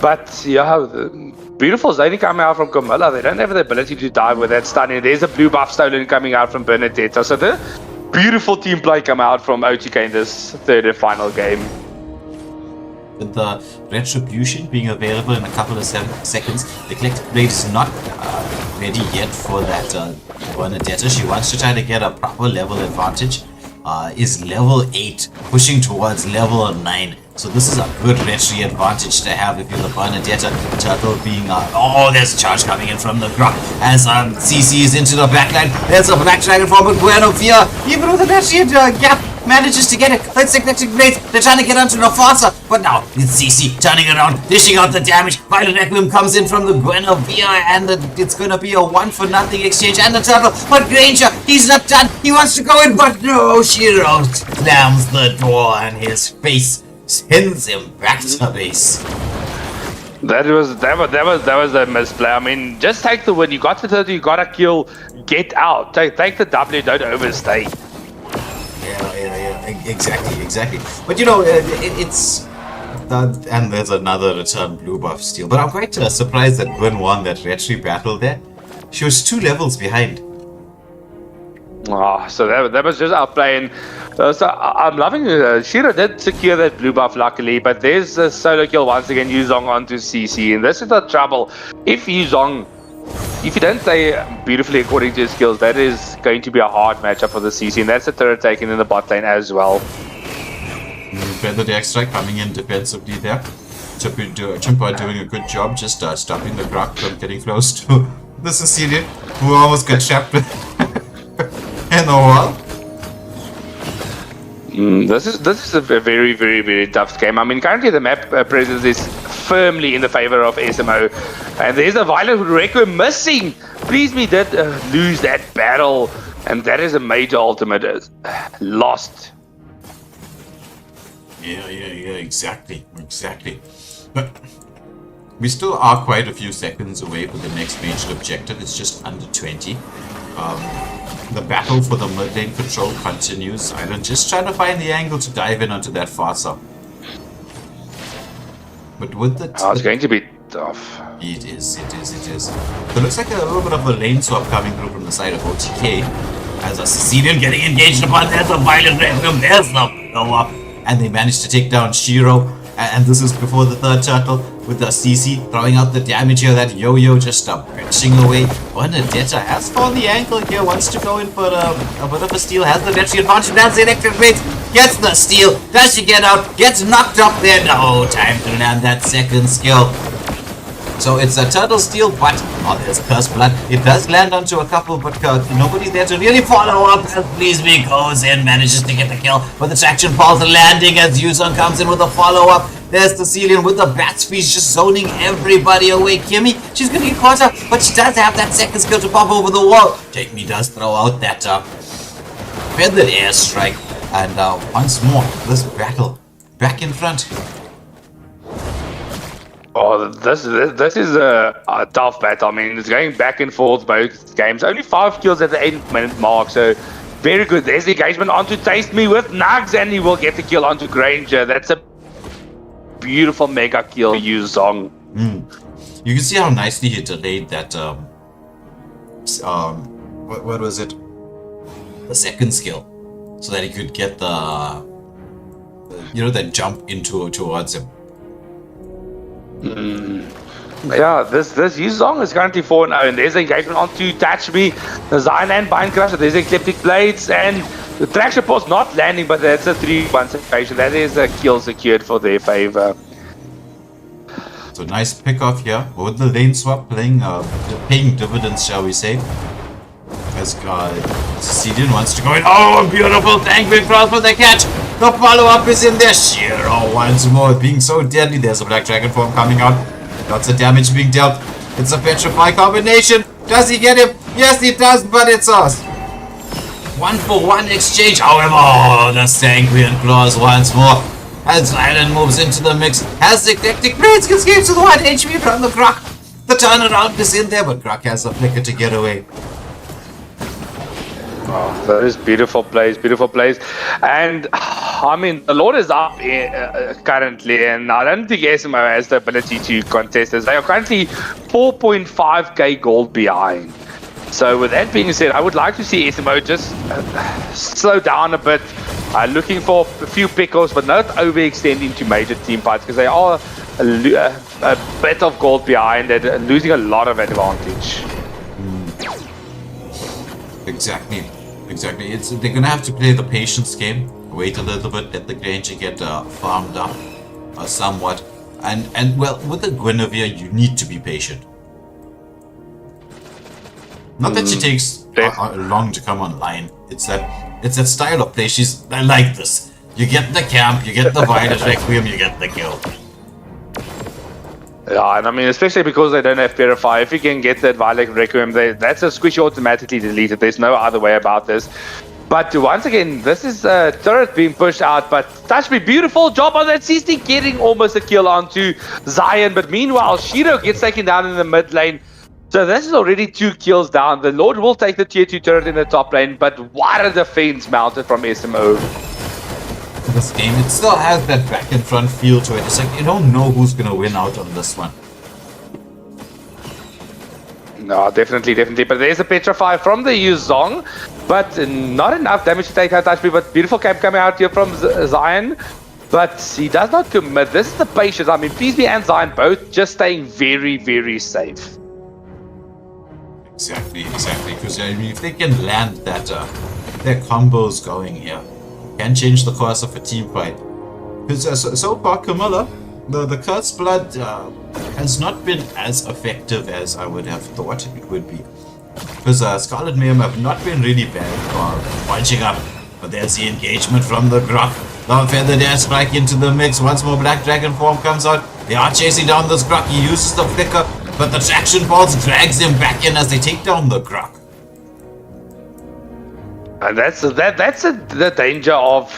But yeah, the beautiful zoning coming out from Camilla. They don't have the ability to dive with that stunning. There's a blue buff stolen coming out from Bernadetta. So the beautiful team play come out from OTK in this third and final game. With the Retribution being available in a couple of seconds, the Collective Blade is not ready yet for that Bernadetta. She wants to try to get a proper level advantage. Is level 8, pushing towards level 9. So this is a good retry advantage to have if you're the Bernadetta. Turtle being oh, there's a charge coming in from the Grok as CC is into the backline. There's a Black Dragon from Guinevere. Even with the retry gap, manages to get it. Let's Eclectic Blades. They're trying to get onto Nafasa, but now it's CC turning around, dishing out the damage. Violet Requiem comes in from the Guinevere, and it's going to be a 1-for-0 exchange. And the turtle, but Granger, he's not done. He wants to go in, but no. Shiro slams the door on his face, sends him back to base. That was a misplay. I mean, just take the win. You got the turtle, you got a kill. Get out. Take the W. Don't overstay. Yeah, exactly. But you know, it's and there's another return blue buff steal. But I'm quite surprised that Gwen won that retry battle there. She was 2 levels behind. Oh, so that was just outplaying. So I'm loving it. Shiro did secure that blue buff luckily, but there's a solo kill once again. Yuzong onto CC, and this is the trouble. If you don't play beautifully according to his skills, that is going to be a hard matchup for the CC, and that's a turret taken in the bot lane as well. Feather the extra coming in defensively there. Chimpa doing a good job just stopping the Grok from getting close to the Sicilian, who almost got trapped in the wall. This is a very, very, very tough game. I mean, currently the map presence is firmly in the favor of SMO, and there's a Violet Requiem missing. Please me did lose that battle, and that is a major ultimate lost. Yeah, exactly. But We still are quite a few seconds away from the next major objective. It's just under 20. The battle for the mid lane control continues. Island just trying to find the angle to dive in onto that far sub. But with the... it's going to be tough. It is. So it looks like a little bit of a lane swap coming through from the side of OTK. As a Sicilian getting engaged upon, there's a violent random, there's the blow-up. And they managed to take down Shiro. And this is before the third turtle with the CC throwing out the damage here. That yo-yo just branching away. Benedetta has found the ankle here, wants to go in for a bit of a steal. Has the battery advantage, that's the electric blades. Gets the steal. Does she get out? Gets knocked up there. No time to land that second skill. So it's a turtle steal, but there's Curse Blood. It does land onto a couple, but nobody there to really follow up. As Pleaseby goes in, manages to get the kill, but the traction falls landing as Yuzong comes in with a follow-up. There's the Celian with the bat speed just zoning everybody away. Kimmy, she's gonna get caught up, but she does have that second skill to pop over the wall. Jamie does throw out that feathered airstrike, and once more, this battle back in front. Oh, this is a tough battle. I mean, it's going back and forth both games. Only 5 kills at the 8-minute mark, so very good. There's the engagement onto Taste Me with Nugs, and he will get the kill onto Granger. That's a beautiful mega kill to use Zong. You can see how nicely he delayed that, what was it? The second skill. So that he could get the that jump into towards him. Yeah, this Yuzong is currently 4-0, and there's the engagement onto Touch Me, the Zion and Bind Crusher, there's the Ecliptic Blades, and the Traction Pulse not landing, but that's a 3-1 situation. That is a kill secured for their favor. So nice pick off here with the lane swap paying dividends, shall we say. As Sicilian wants to go in. Oh, a beautiful tank with cross for the catch. The follow-up is in there. Shiro once more being so deadly. There's a Black Dragon form coming out. Lots of damage being dealt. It's a Petrify combination. Does he get him? Yes, he does, but it's us. 1-for-1 exchange. However, the Sanguine Claws once more. As Island moves into the mix. Has the Eclectic Blades, escapes with 1 HP from the Grok. The turnaround is in there, but Grok has a flicker to get away. Oh, that is beautiful plays. And I mean, the Lord is up currently, and I don't think SMO has the ability to contest this. They are currently 4.5k gold behind. So with that being said, I would like to see SMO just slow down a bit, looking for a few pickles, but not overextending to major team fights, because they are a bit of gold behind and losing a lot of advantage. Exactly. They're gonna have to play the patience game. Wait a little bit, let the Granger get farmed up somewhat. And well, with the Guinevere, you need to be patient. Not that she takes long to come online. It's that style of play. I like this. You get the camp, you get the Violet Requiem, you get the kill. Yeah, and I mean, especially because they don't have Purify, if you can get that Violet Requiem, that's a squishy automatically deleted. There's no other way about this. But once again, this is a turret being pushed out, but Touch Me, beautiful job on that CC, getting almost a kill onto Zion. But meanwhile, Shiro gets taken down in the mid lane. So this is already 2 kills down. The Lord will take the tier 2 turret in the top lane, but what a defense mounted from SMO. This game, it still has that back and front feel to it. It's like you don't know who's gonna win out on this one. No, definitely. But there's a Petrify from the Yuzong, but not enough damage to take out Touch Me. But beautiful camp coming out here from Zion, but he does not commit. This is the patience. I mean, Pleaseby and Zion both just staying very, very safe. Exactly. Because I mean, if they can land that, their combos going here, can change the course of a team fight. Because so far, Camilla, the Cursed Blood has not been as effective as I would have thought it would be. Because Scarlet Mayhem have not been really bad for punching up. But there's the engagement from the Grok. The Feathered Airstrike into the mix. Once more Black Dragon form comes out. They are chasing down this Grok. He uses the flicker, but the traction pulse drags him back in as they take down the Grok. And that's the danger of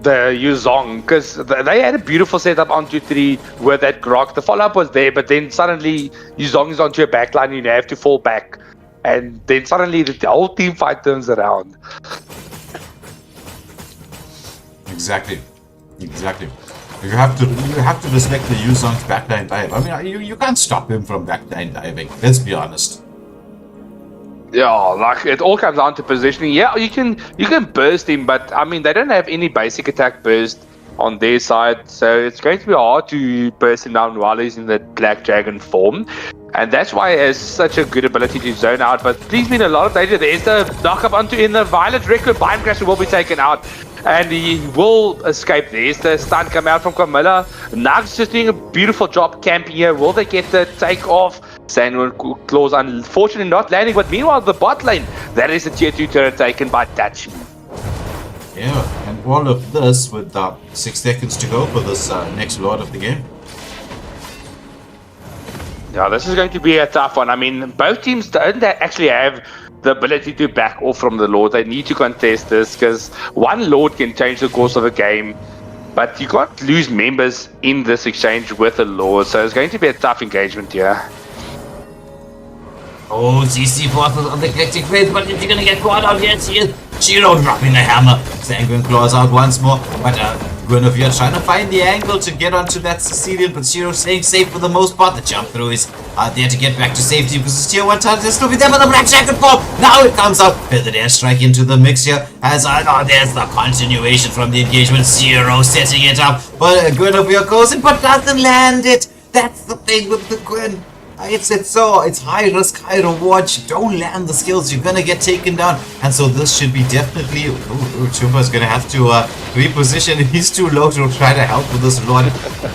the Yuzong, because they had a beautiful setup on 2-3 with that Grok. The follow-up was there, but then suddenly Yuzong is onto your backline and you have to fall back. And then suddenly the whole team fight turns around. Exactly. You have to respect the Yuzong's backline dive. I mean, you can't stop him from backline diving. Let's be honest. Yeah, like it all comes down to positioning. Yeah, you can burst him, but I mean they don't have any basic attack burst on their side, so it's going to be hard to burst him down while he's in the Black Dragon form. And that's why he has such a good ability to zone out. But please be in a lot of danger. There's the knockup onto in the Violet Record. Biome Crasher will be taken out. And he will escape. There's the stun come out from Camilla. Nugs just doing a beautiful job camping here. Will they get the take off? Sandwich Claws unfortunately not landing. But meanwhile, the bot lane, that is the tier 2 turret taken by Dutch. Yeah, and all of this with 6 seconds to go for this next Lord of the game. Yeah, this is going to be a tough one. I mean, both teams don't actually have the ability to back off from the Lord. They need to contest this because one Lord can change the course of a game, but you can't lose members in this exchange with a Lord. So it's going to be a tough engagement here. Oh, CC forces on the Eclectic Blades, but is he gonna get caught out yet? Shiro dropping the hammer. Sanguine Claws out once more, but Guinevere trying to find the angle to get onto that Sicilian, but Shiro staying safe for the most part. The jump through is there to get back to safety because it's tier 1 target. There's still be there for the Black Jacket form. Now it comes out. Feathered Airstrike into the mix here. As there's the continuation from the engagement. Shiro setting it up, but Guinevere goes in but doesn't land it. That's the thing with the Gwen. It's high risk, high reward. You don't land the skills, you're gonna get taken down. And so this should be definitely... Chumba's gonna have to reposition. He's too low to try to help with this Lord.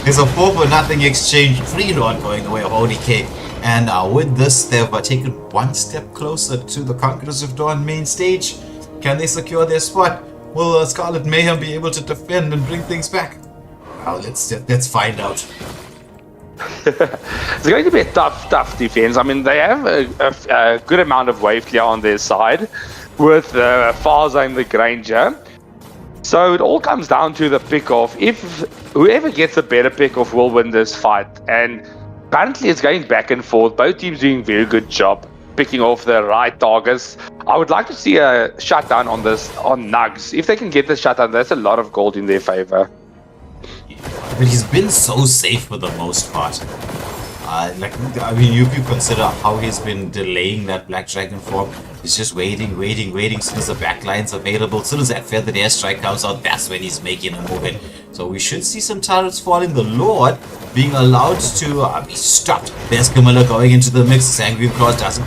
There's a 4-for-0 exchange. 3 Lord going away of ODK. And with this, they've taken one step closer to the Conquerors of Dawn main stage. Can they secure their spot? Will Scarlet Mayhem be able to defend and bring things back? Well, let's find out. It's going to be a tough defense. I mean, they have a good amount of wave clear on their side with Farza and the Granger. So it all comes down to the pick-off. If whoever gets the better pick-off will win this fight. And currently it's going back and forth. Both teams doing a very good job picking off the right targets. I would like to see a shutdown on Nugs. If they can get the shutdown, that's a lot of gold in their favor. But he's been so safe for the most part. If you consider how he's been delaying that Black Dragon form, he's just waiting. As soon as the backline's available, as soon as that Feathered Airstrike comes out, that's when he's making a move in. So we should see some turrets falling. The Lord being allowed to be stopped. There's Camilla going into the mix. Sanguine Claws does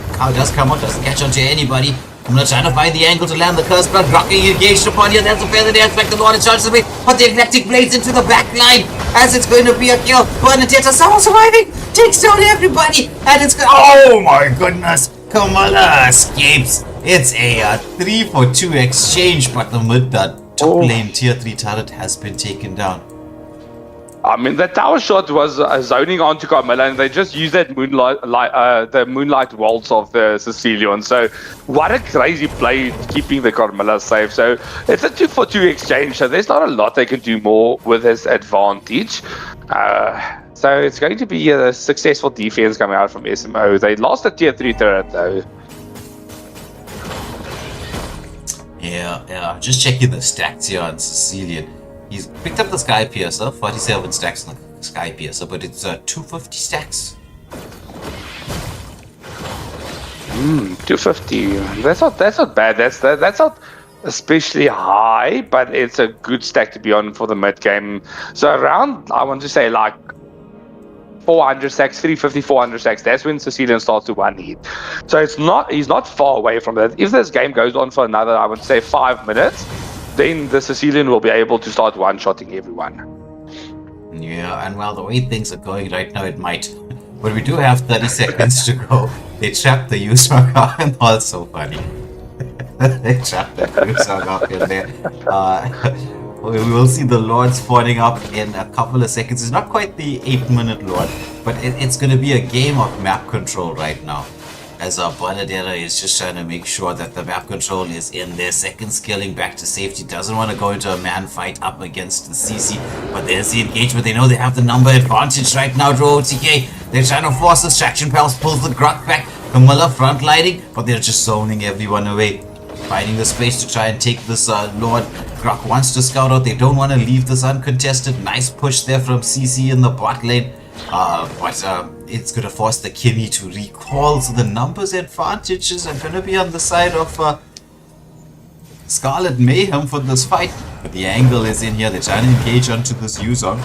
come out, doesn't catch on to anybody. Camilla trying to find the angle to land the Curse Blood. Rocking engaged upon here. There's a Feathered Airstrike. The Lord in charge of it. But the Eclectic Blades into the back line. As it's going to be a kill. Bernadetta somehow surviving. Takes down everybody. And it's... Oh my goodness. Camilla escapes. It's a 3-for-2 exchange. But the top lane tier 3 turret has been taken down. I mean, the tower shot was zoning onto Carmilla, and they just used that moonlight waltz of the Sicilian. So, what a crazy play keeping the Carmilla safe. So, it's a 2-for-2 exchange. So, there's not a lot they can do more with his advantage. So, it's going to be a successful defense coming out from SMO. They lost a tier 3 turret, though. Yeah. Just checking the stacks here on Sicilian. He's picked up the Sky Piercer, 47 stacks on the Sky Piercer, but it's 250 stacks. 250. That's not bad. That's not especially high, but it's a good stack to be on for the mid game. So around, I want to say like 400 stacks, 350, 400 stacks. That's when Sicilian starts to one hit. So he's not far away from that. If this game goes on for another, I would say 5 minutes. Then the Sicilian will be able to start one-shotting everyone. Yeah, and well, the way things are going right now, it might. But we do have 30 seconds to go. They trapped the Yusung off, and also funny. They trapped the Yusung off in there. We will see the Lord spawning up in a couple of seconds. It's not quite the 8-minute Lord, but it's going to be a game of map control right now. as Bonadera is just trying to make sure that the map control is in there. Second scaling back to safety, doesn't want to go into a man fight up against the CC, but there's the engagement. They know they have the number advantage right now to OTK. They're trying to force distraction. Pals pulls the Grok back. Camilla front lighting, but they're just zoning everyone away, finding the space to try and take this Lord. Grok wants to scout out. They don't want to leave this uncontested. Nice push there from CC in the bot lane. But it's going to force the Kimmy to recall. So the numbers advantages are going to be on the side of Scarlet Mayhem for this fight. But the angle is in here. They're trying to engage onto this Yuzong.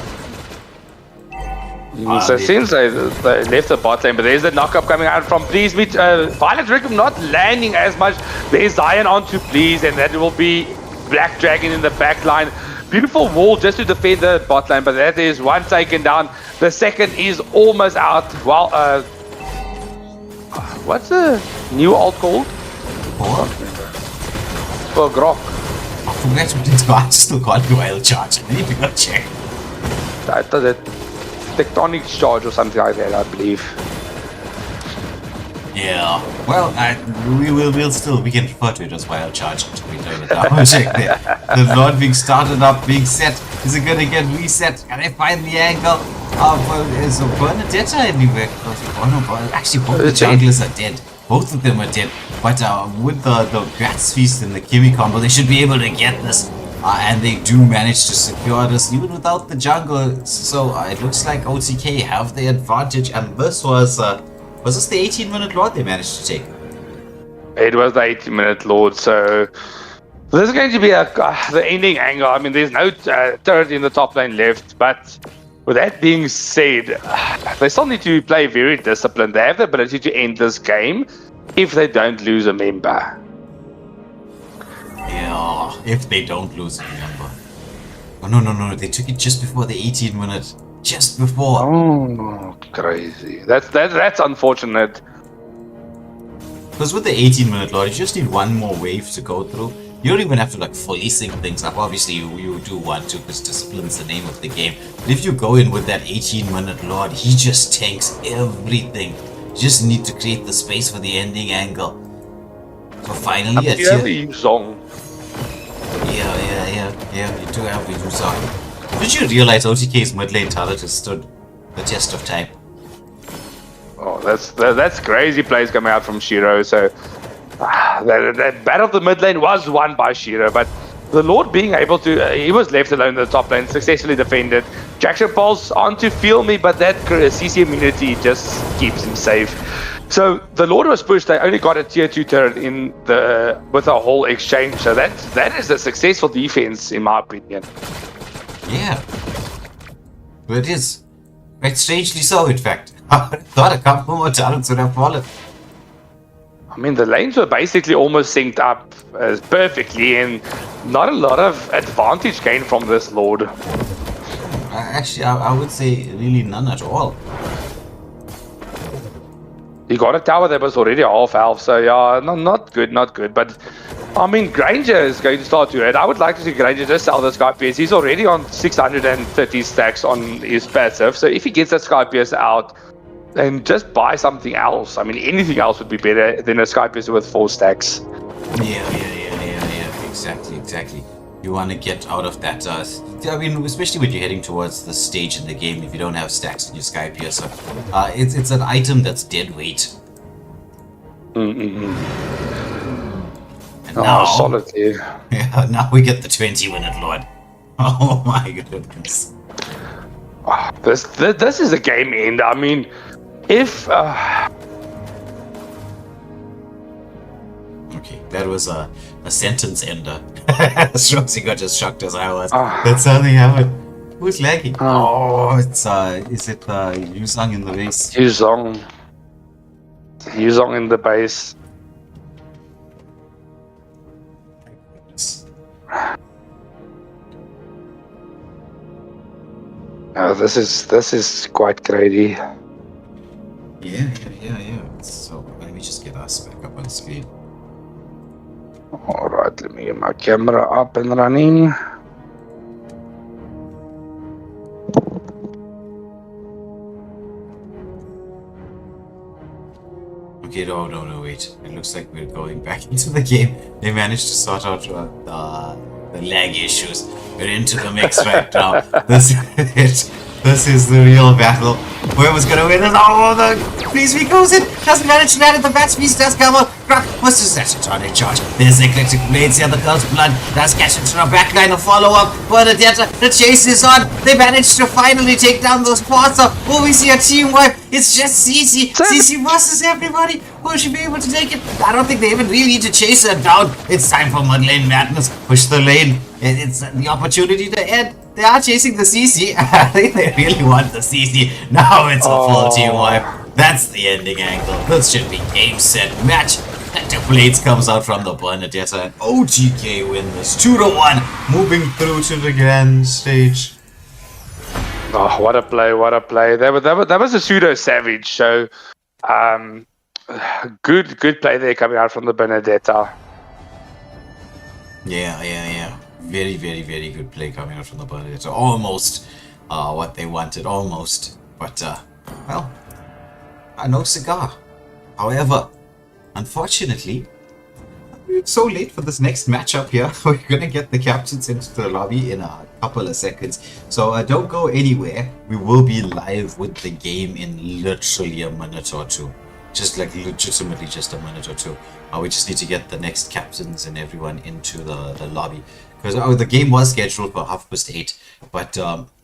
So since they left the bot lane, but there's the knockup coming out from Please Meet. Violet Rhythm not landing as much. There's Zion onto Please, and that will be Black Dragon in the back line. Beautiful wall just to defend the bot lane, but that is one taken down. The second is almost out. Well, what's the new alt called? For Grok. I forgot what it's called. I still call it Wild Charge. I need to go check. I thought that Tectonic Charge or something like that, I believe. Yeah. Well, we can refer to it as Wild Charge until we know the check there. The Lord being started up, being set. Is it gonna get reset? Can I find the angle? Is a Bernadetta anywhere? Oh no, actually both the junglers are dead. Both of them are dead. But with the Bats Feast and the Kimmy combo, they should be able to get this. And they do manage to secure this even without the jungle. So it looks like OTK have the advantage. And this was this the 18-minute Lord they managed to take? It was the 18-minute Lord. So this is going to be the ending angle. I mean, there's no turret in the top lane left. But with that being said, they still need to play very disciplined. They have the ability to end this game if they don't lose a member. Yeah, if they don't lose a member. Oh, no, they took it just before the 18 minutes. Just before. Oh, crazy. That's unfortunate. Because with the 18-minute Lord, you just need one more wave to go through. You don't even have to like fully sync things up. Obviously, you do want to because discipline's the name of the game. But if you go in with that 18-minute Lord, he just tanks everything. You just need to create the space for the ending angle. So finally, it's here. Zong. Yeah, you do have the Yuzong. Did you realize OTK's mid lane turret has stood the test of time? Oh, that's crazy plays coming out from Shiro. So that battle of the mid lane was won by Shiro, but the Lord being able to, he was left alone in the top lane, successfully defended. Jackson Pulse on to feel me, but that CC immunity just keeps him safe. So the Lord was pushed. They only got a tier 2 turret in with a whole exchange. So that is a successful defense, in my opinion. Yeah, but it is quite strangely so. In fact, I thought a couple more talents would have fallen. I mean, the lanes were basically almost synced up perfectly, and not a lot of advantage gained from this Lord. Actually, I would say really none at all. He got a tower that was already half health, so yeah, not good. But I mean, Granger is going to start to hurt. I would like to see Granger just sell the Sky PS. He's already on 630 stacks on his passive, so if he gets that Sky PS out, then just buy something else. I mean, anything else would be better than a Sky PS with 4 stacks. Yeah. Exactly. You want to get out of that. I mean, especially when you're heading towards the stage in the game, if you don't have stacks in your Sky Piercer, it's an item that's dead weight. And now, solidly. Yeah, now we get the 20-minute Lord. Oh my goodness. This is a game end. I mean, if okay, that was a sentence ender. Stromsy got just shocked as I was. That's something happened. Who's lagging? Oh, it's is it Yuzong in the base? Yuzong in the base. This is quite crazy. Yeah. So let me just get us back up on speed. Alright, let me get my camera up and running. Okay, no, wait. It looks like we're going back into the game. They managed to sort out the lag issues. We're into the mix right now. This is it. This is the real battle. Whoever's gonna win is the Freeze goes in. Doesn't manage to land at the bat speed. Does come on. What's this satanic charge? There's eclectic blades here. The girl's blood does cash into the backline. A follow-up. Benedetta. The chase is on. They managed to finally take down those spots. Oh, we see a team wipe. It's just Cece. Cece versus everybody. Will she be able to take it? I don't think they even really need to chase her down. It's time for mid lane madness. Push the lane. It's the opportunity to end. They are chasing the CC. I think they really want the CC. Now it's a full team wipe. That's the ending angle. This should be game, set, match. The Blades comes out from the Benedetta and OGK win this 2-1. Moving through to the grand stage. Oh, what a play, what a play. That was a pseudo savage, so good play there coming out from the Benedetta. Yeah. Very good play coming out from the Benedetta. Almost what they wanted, almost. But, well, no cigar. However, unfortunately, it's so late for this next matchup here. We're gonna get the captains into the lobby in a couple of seconds. So don't go anywhere. We will be live with the game in literally a minute or two. Just like legitimately just a minute or two. We just need to get the next captains and everyone into the lobby. Because the game was scheduled for 8:30, but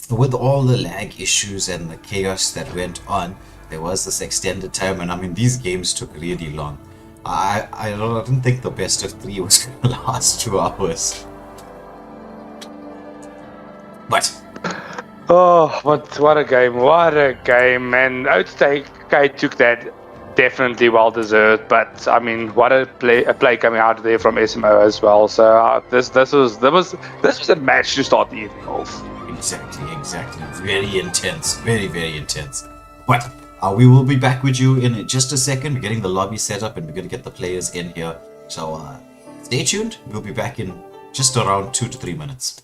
with all the lag issues and the chaos that went on, there was this extended time, and I mean these games took really long. I didn't think the best of 3 was going to last 2 hours. But oh, what a game, man. OTK took that. Definitely well deserved, but I mean, what a play coming out there from SMO as well. So this was a match to start the evening off. Exactly. Very intense, very intense. But we will be back with you in just a second. We're getting the lobby set up and we're gonna get the players in here. So stay tuned. We'll be back in just around 2 to 3 minutes.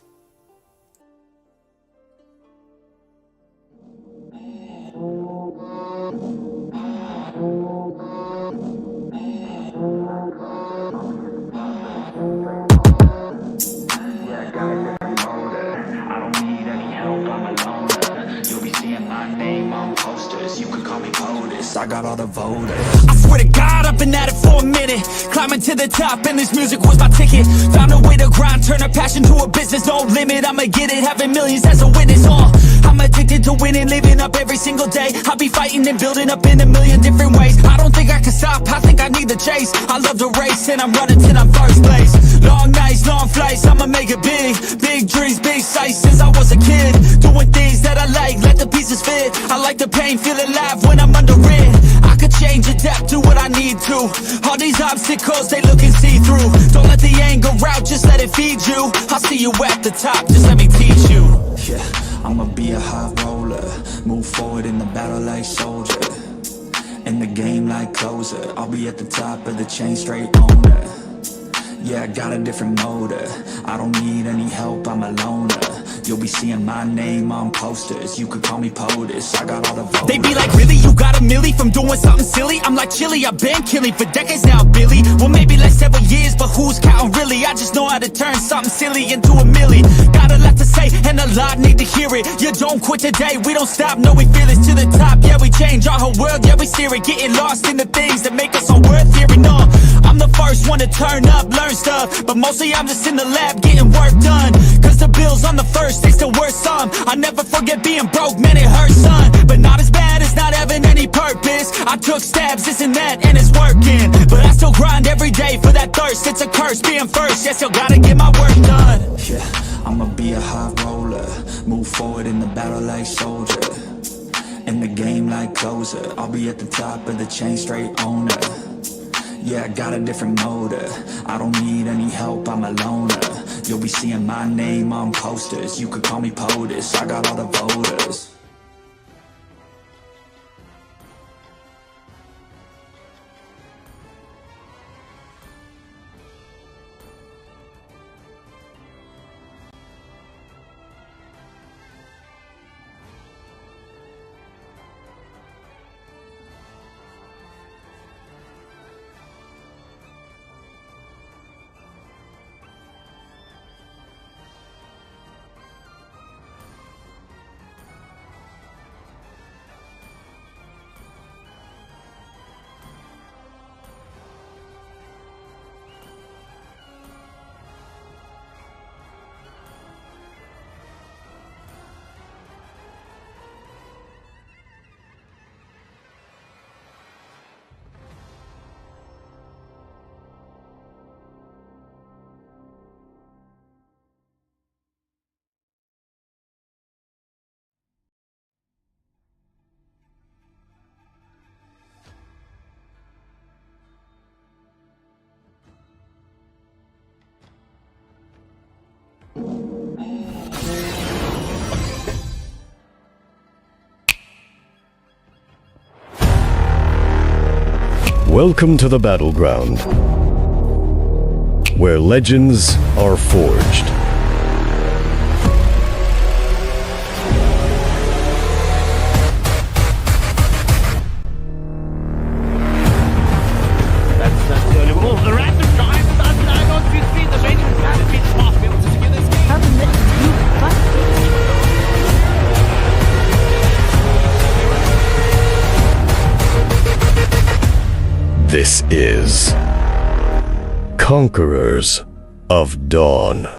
I got all the voters. I swear to God, I've been at it for a minute. Climbing to the top, and this music was my ticket. Found a way to grind, turn a passion to a business. No limit, I'ma get it, having millions as a witness. I'm addicted to winning, living up every single day. I'll be fighting and building up in a million different ways. I don't think I can stop, I think I need the chase. I love to race, and I'm running till I'm first place. Long nights, long flights, I'ma make it big. Big dreams, big sights since I was a kid. Doing things that I like, let the pieces fit. I like the pain, feel alive when I'm under it. I could change, adapt to what I need to. All these obstacles, they looking see-through. Don't let the anger out, just let it feed you. I'll see you at the top, just let me teach you. Yeah, I'ma be a high roller. Move forward in the battle like soldier. In the game like closer. I'll be at the top of the chain, straight owner. Yeah, I got a different motor. I don't need any help, I'm a loner. You'll be seeing my name on posters. You could call me POTUS, I got all the voters. They be like, really? You got a milli from doing something silly? I'm like, chilly, I've been killing for decades now, Billy. Well, maybe like several years, but who's counting really? I just know how to turn something silly into a milli. Got a lot to say, and a lot need to hear it. You don't quit today, we don't stop, no, we feel it to the top. Yeah, we change our whole world, yeah, we steer it. Getting lost in the things that make us all worth hearing on. I'm the first one to turn up, learn stuff, but mostly I'm just in the lab getting work done. Cause the bills on the first, they still worth some. I never forget being broke, man, it hurts, son. But not as bad as not having any purpose. I took stabs, this and that, and it's working. But I still grind every day for that thirst. It's a curse being first, yeah, still gotta get my work done. Yeah, I'ma be a high roller. Move forward in the battle like soldier. In the game like closer. I'll be at the top of the chain, straight owner. Yeah, I got a different motor. I don't need any help, I'm a loner. You'll be seeing my name on posters. You could call me POTUS, I got all the voters. Welcome to the battleground, where legends are forged. That's the early move. The random dive does land on 2 feet. The Rangers had a bit fast to be able to secure this game. Haven't let you This is Conquerors of Dawn.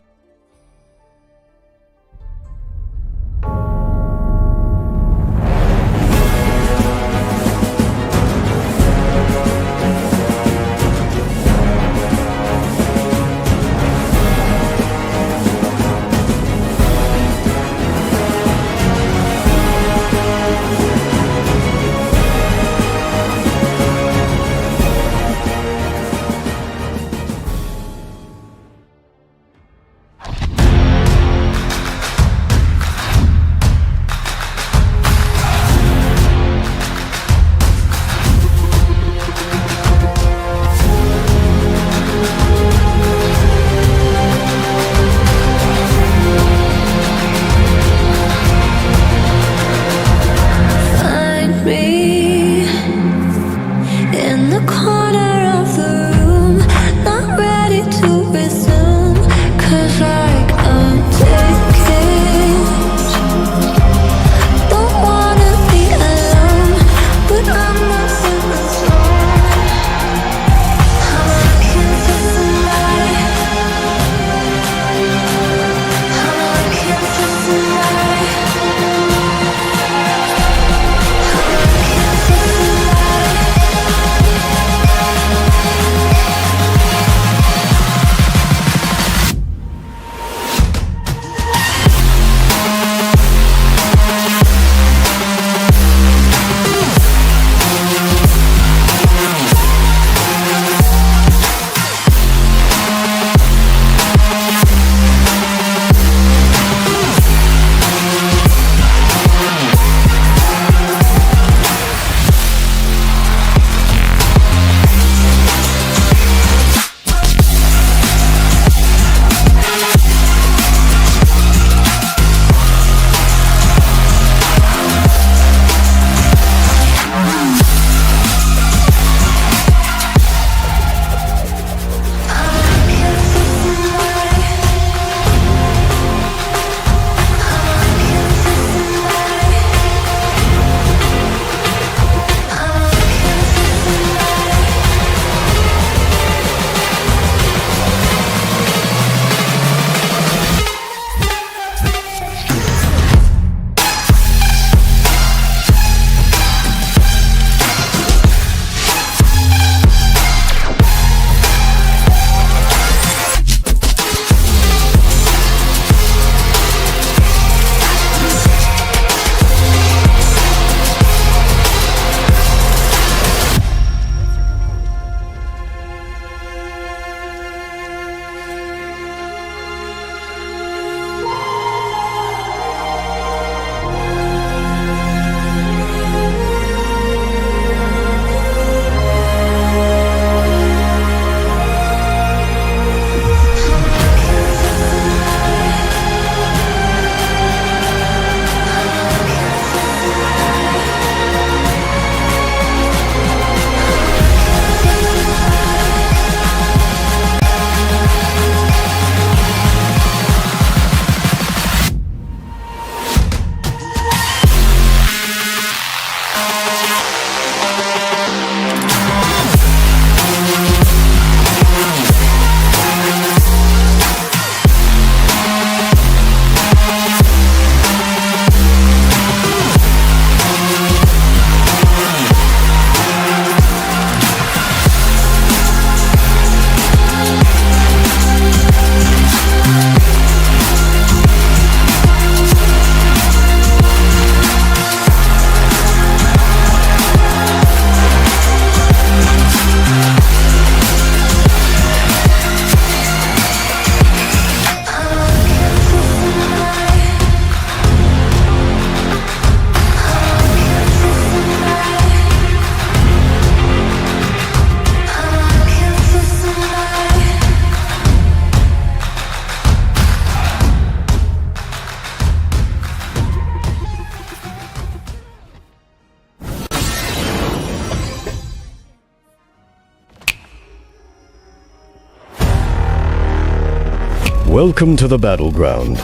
Welcome to the battleground,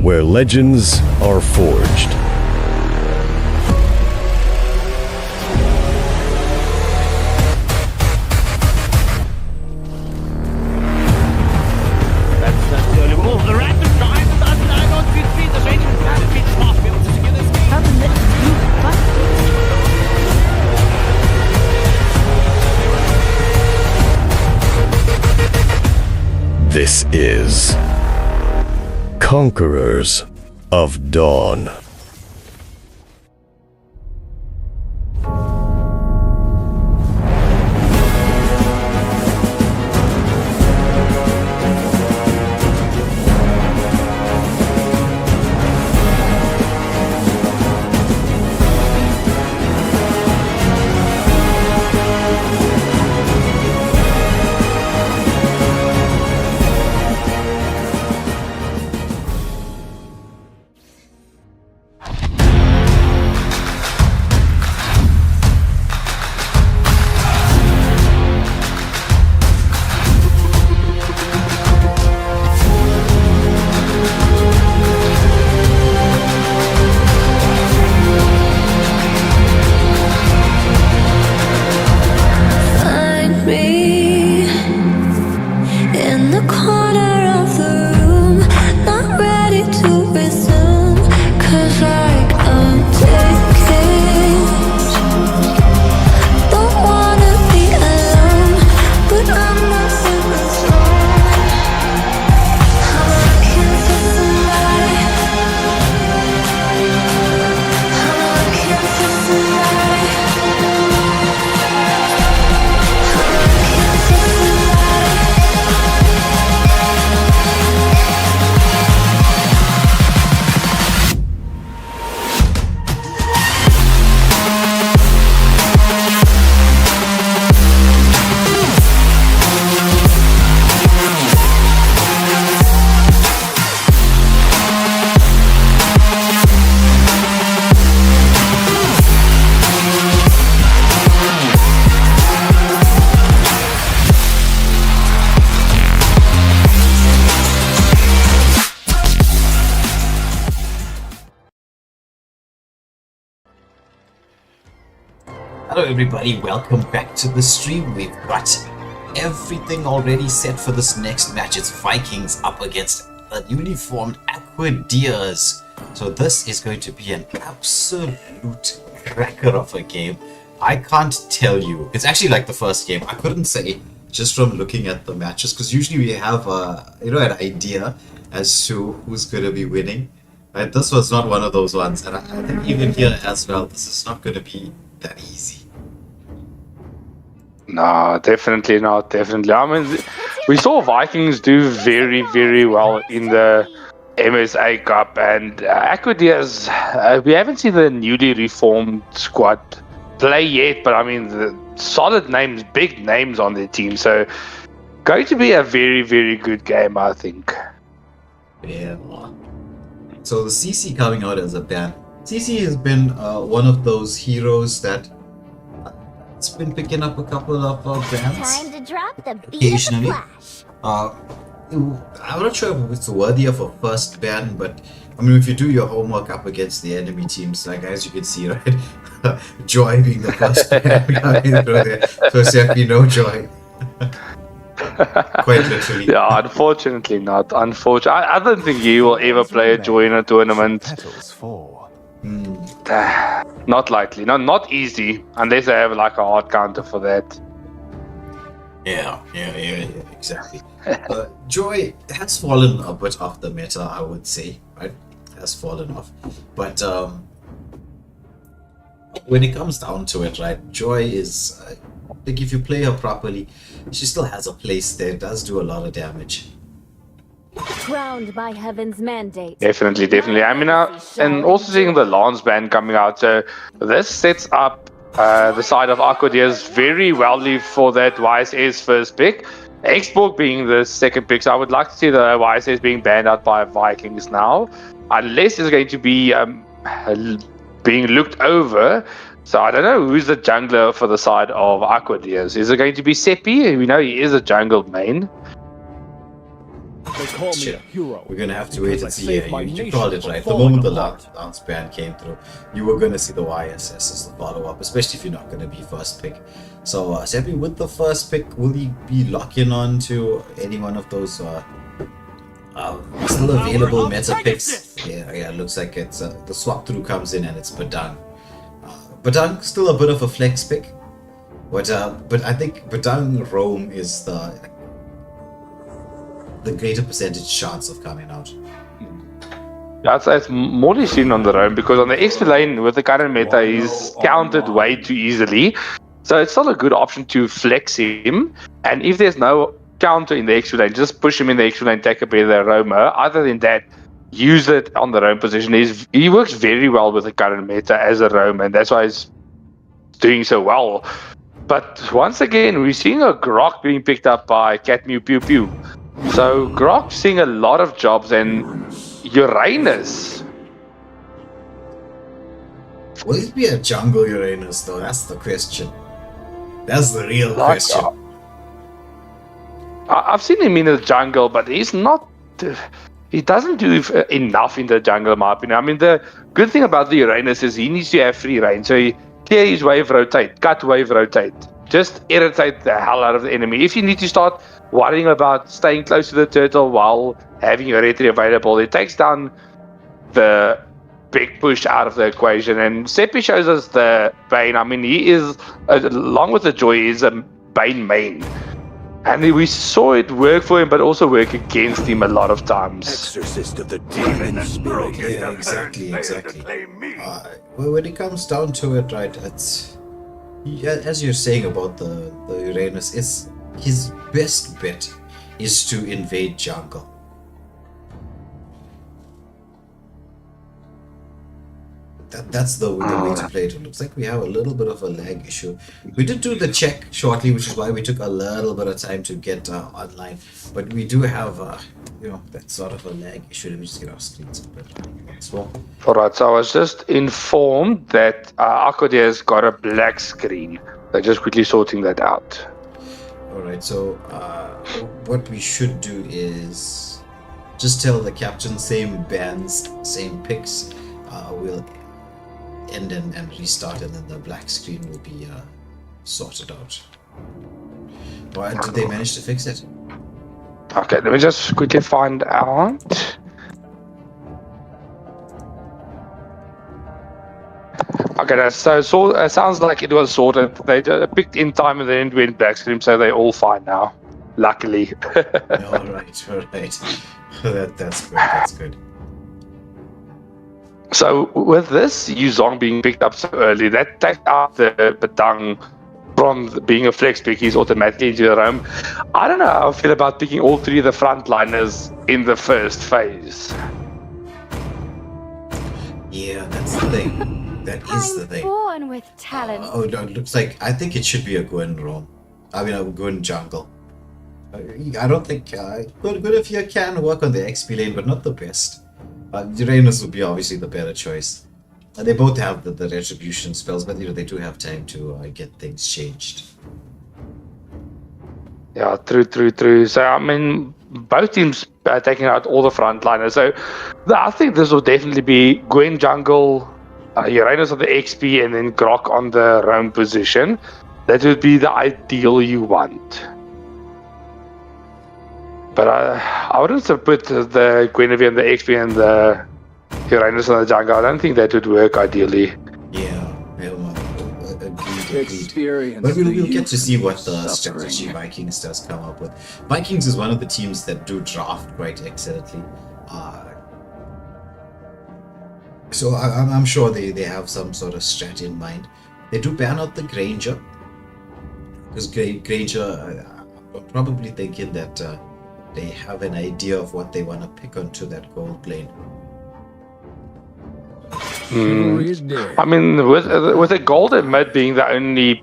where legends are forged. That's the early ball. The random drive does 9 on 15. The Vikings can beat Smart to be able to secure this game. Haven't let you This is Conquerors of Dawn. Hello everybody, welcome back to the stream. We've got everything already set for this next match. It's Vikings up against the newly formed Aquaders. So this is going to be an absolute cracker of a game. I can't tell you. It's actually like the first game. I couldn't say just from looking at the matches, because usually we have an idea as to who's going to be winning. Right? This was not one of those ones, and I think even here as well, this is not going to be that easy. No, definitely not. Definitely. I mean, we saw Vikings do very, very well in the MSA Cup, and Aquaders, we haven't seen the newly reformed squad play yet, but I mean, the solid names, big names on their team. So, going to be a very, very good game, I think. Yeah. So the CC coming out as a ban. CC has been one of those heroes that it's been picking up a couple of bans Time to drop the beat occasionally. of the flash. I'm not sure if it's worthy of a first ban, but I mean, if you do your homework up against the enemy teams, like as you can see, right, Joy being the first ban coming through there, first FP no Joy. Quite literally. Yeah, unfortunately not. Unfortunately, I don't think he will ever play a Joy in a tournament. Petals fall. Not likely. Not easy, unless they have like a hard counter for that. Yeah, exactly. Joy has fallen a bit off the meta, I would say, right? Has fallen off. But when it comes down to it, right, Joy is, like, if you play her properly, she still has a place there. It does do a lot of damage. Crowned by heaven's mandate. Definitely. I mean, and also seeing the Lance ban coming out, so this sets up the side of Aquaders very well for that YSS first pick. Xborg being the second pick, so I would like to see the YSS being banned out by Vikings now, unless it's going to be being looked over. So I don't know who's the jungler for the side of Aquaders. Is it going to be Seppi? We know he is a jungle main. They call me a Shit. hero. We're gonna have to wait and see. Saved Yeah, my you nation called it from right. The falling moment the apart. lance ban came through, you were gonna see the YSS as the follow-up, especially if you're not gonna be first pick. So, Seppi, with the first pick, will you be locking on to any one of those still available meta picks? Yeah, looks like it's the swap through comes in and it's Badang. Badang still a bit of a flex pick, but I think Badang Rome is the greater percentage chance of coming out. It's more seen on the roam because on the XP lane with the current meta he's counted way too easily. So it's not a good option to flex him. And if there's no counter in the XP lane, just push him in the XP lane, take a better roamer. Other than that, use it on the roam position. He works very well with the current meta as a roam, and that's why he's doing so well. But once again, we're seeing a Grok being picked up by Catmew Pew Pew. So Grok's seeing a lot of jobs, and Uranus. Will it be a jungle Uranus though? That's the question. That's the real question. I've seen him in the jungle, but he's not. He doesn't do enough in the jungle, in my opinion. I mean, the good thing about the Uranus is he needs to have free reign. So he clear his wave, rotate, cut wave, rotate. Just irritate the hell out of the enemy. If you need to start worrying about staying close to the turtle while having your retry available, it takes down the big push out of the equation. And Seppi shows us the Bane. I mean, he is, along with the Joy, is a Bane main. And we saw it work for him, but also work against him a lot of times. Exorcist of the demon spirit. Yeah, exactly. Well, when it comes down to it, right, it's as you're saying about the Uranus, it's his best bet is to invade jungle. That's the way to play it. It looks like we have a little bit of a lag issue. We did do the check shortly, which is why we took a little bit of time to get online. But we do have, that sort of a lag issue. Let me just get our screens up as well. Alright, so I was just informed that Aquaders got a black screen. They're just quickly sorting that out. Alright, so what we should do is just tell the captain same bands, same picks. We'll end and restart, and then the black screen will be sorted out. Why did they manage to fix it? Okay, let me just quickly find out. Okay, so sounds like it was sorted. They picked in time and then it went black screen, so they're all fine now. Luckily. Alright. That's good. So with this Yuzong being picked up so early, that takes out the Badang from being a flex pick. He's automatically into the roam. I don't know how I feel about picking all three of the frontliners in the first phase. Yeah, that's the thing. That is the thing. Born with talent. Oh no, it looks like I think it should be a Gwen roam. I mean, a Gwen jungle. I don't think good if you can work on the XP lane, but not the best. Uranus would be obviously the better choice. They both have the retribution spells, but they do have time to get things changed. Yeah, true. So I mean, both teams are taking out all the frontliners. So I think this will definitely be Gwen jungle, Uranus on the XP, and then Grok on the roam position. That would be the ideal you want. But I wouldn't have put the Guinevere and the XP and the Uranus on the jungle. I don't think that would work ideally. Yeah, agreed. But we'll get to see what the strategy Vikings does come up with. Vikings is one of the teams that do draft quite excellently. So I'm sure they have some sort of strat in mind. They do ban out the Granger. Because Granger, I'm probably thinking that they have an idea of what they want to pick onto that gold lane. I mean, with the golden mid being the only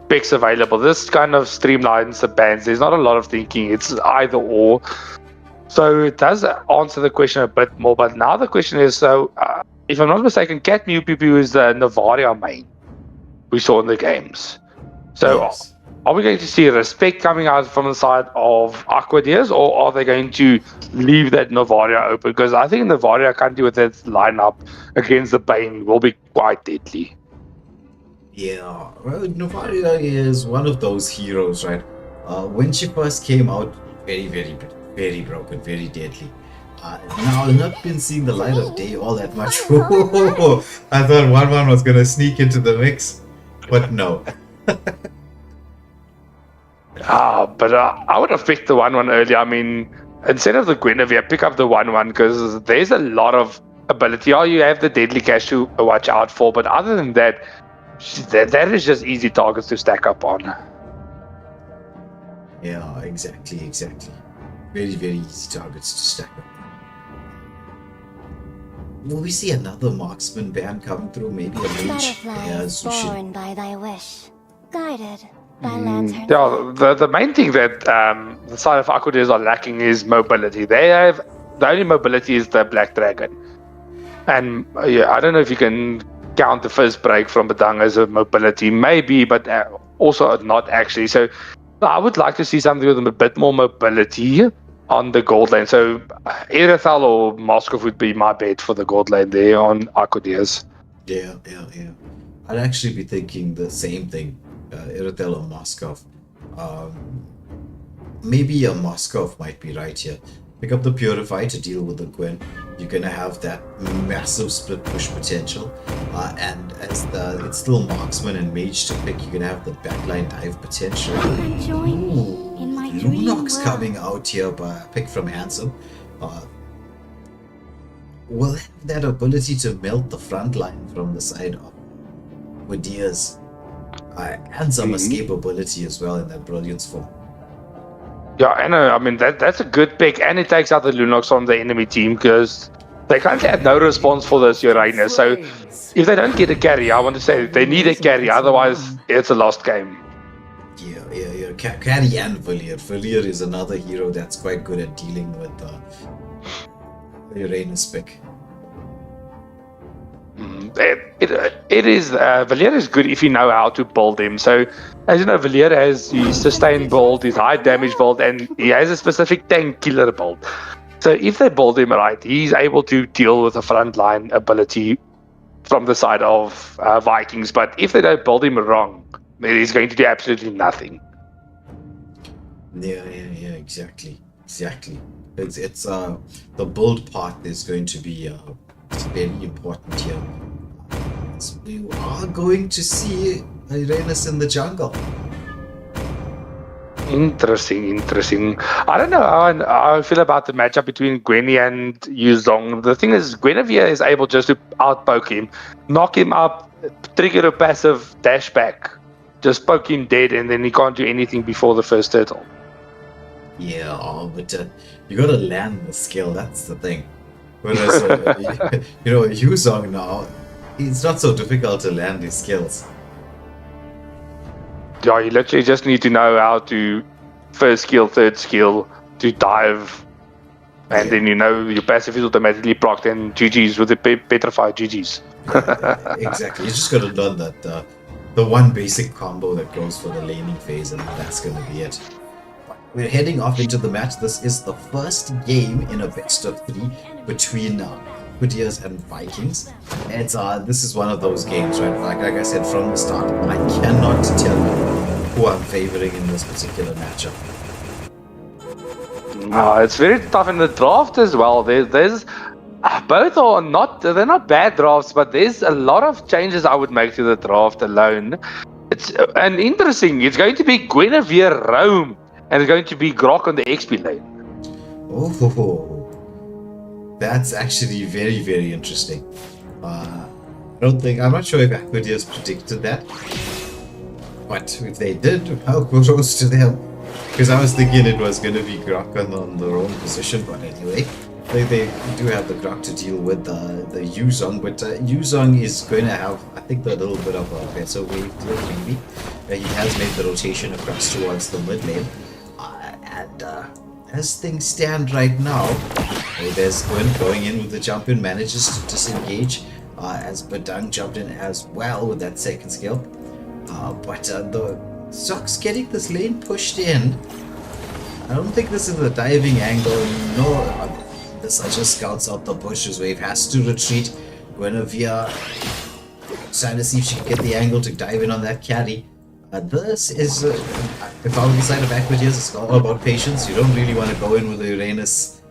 picks available, this kind of streamlines the bans. There's not a lot of thinking. It's either or. So it does answer the question a bit more. But now the question is, so if I'm not mistaken, Catmew Pew Pew is the Navaria main we saw in the games. So yes. are we going to see respect coming out from the side of Aquaders, or are they going to leave that Novaria open? Because I think Novaria currently with its lineup against the Bane will be quite deadly. Yeah, well, Novaria is one of those heroes, right? When she first came out, very broken, very deadly. Now I've not been seeing the light of day all that much. I thought 1-1 was gonna sneak into the mix, but no. But I would have picked the 1-1 earlier. I mean, instead of the Guinevere, pick up the 1-1 because there's a lot of ability. You have the deadly cash to watch out for, but other than that, that is just easy targets to stack up on. Yeah, exactly. Very easy targets to stack up. Will we see another marksman ban come through? Maybe a mage? Butterflies born by thy wish, guided by lantern. Yeah, the main thing that the side of Aquaders are lacking is mobility. They have the only mobility is the Black Dragon, and I don't know if you can count the first break from Badang as a mobility, maybe, but also not actually. So I would like to see something with a bit more mobility on the gold lane. So Irithal or Moskov would be my bet for the gold lane there on Aquaders. Yeah. I'd actually be thinking the same thing. Irithal or Moskov. Maybe a Moskov might be right here. Pick up the Purify to deal with the Gwen. You're gonna have that massive split push potential, and as it's still marksman and mage to pick, you're gonna have the backline dive potential. Lunox coming out here by a pick from Handsome. Will have that ability to melt the front line from the side of Wadiers, and some escape ability as well in that brilliance form. Yeah, I mean that's a good pick, and it takes out the Lunox from the enemy team because they currently have no response for this Uranus. So if they don't get a carry, I want to say they need a carry, otherwise it's a lost game. Yeah. Carry and Villiers. Villiers is another hero that's quite good at dealing with the Uranus pick. It is Villiers is good if you know how to build him. So as you know, Villiers has his sustain build, his high damage build, and he has a specific tank killer build. So if they build him right, he's able to deal with the frontline ability from the side of Vikings. But if they don't build him wrong, he's going to do absolutely nothing. Yeah, exactly. It's the build part is going to be very important here. So we are going to see Uranus in the jungle. Interesting. I don't know how I feel about the matchup between Gwenny and Yuzong. The thing is, Guinevere is able just to outpoke him, knock him up, trigger a passive dash back, just poke him dead, and then he can't do anything before the first turtle. Yeah, but you gotta land the skill, that's the thing. Whereas, Yuzong now, it's not so difficult to land his skills. Yeah, you literally just need to know how to first skill, third skill, to dive, and then your passive is automatically procced, and GG's with the petrified GG's. Exactly, you just gotta learn that the one basic combo that goes for the laning phase, and that's gonna be it. We're heading off into the match. This is the first game in a best of 3 between Aquaders and Vikings. And this is one of those games, right? Like I said from the start, I cannot tell you who I'm favoring in this particular matchup. It's very tough in the draft as well. There's both are they're not bad drafts, but there's a lot of changes I would make to the draft alone. It's interesting. It's going to be Guinevere Rome, and it's going to be Grok on the XP lane. Oh, that's actually very, very interesting. I'm not sure if Aquaders predicted that, but if they did, how kudos to them. Because I was thinking it was going to be Grok on their own position, but anyway, they do have the Grok to deal with the Yuzong, but Yuzong is going to have, I think, a little bit of a better wave deal, maybe. He has made the rotation across towards the mid lane. And as things stand right now, there's Gwen going in with the jump in, manages to disengage as Badang jumped in as well with that second skill. But the Zox getting this lane pushed in. I don't think this is a diving angle. No, this just scouts out the bushes. Wave has to retreat. Guinevere trying to see if she can get the angle to dive in on that carry. This is, if I was the side of Aquaders, it's all about patience. You don't really want to go in with the Uranus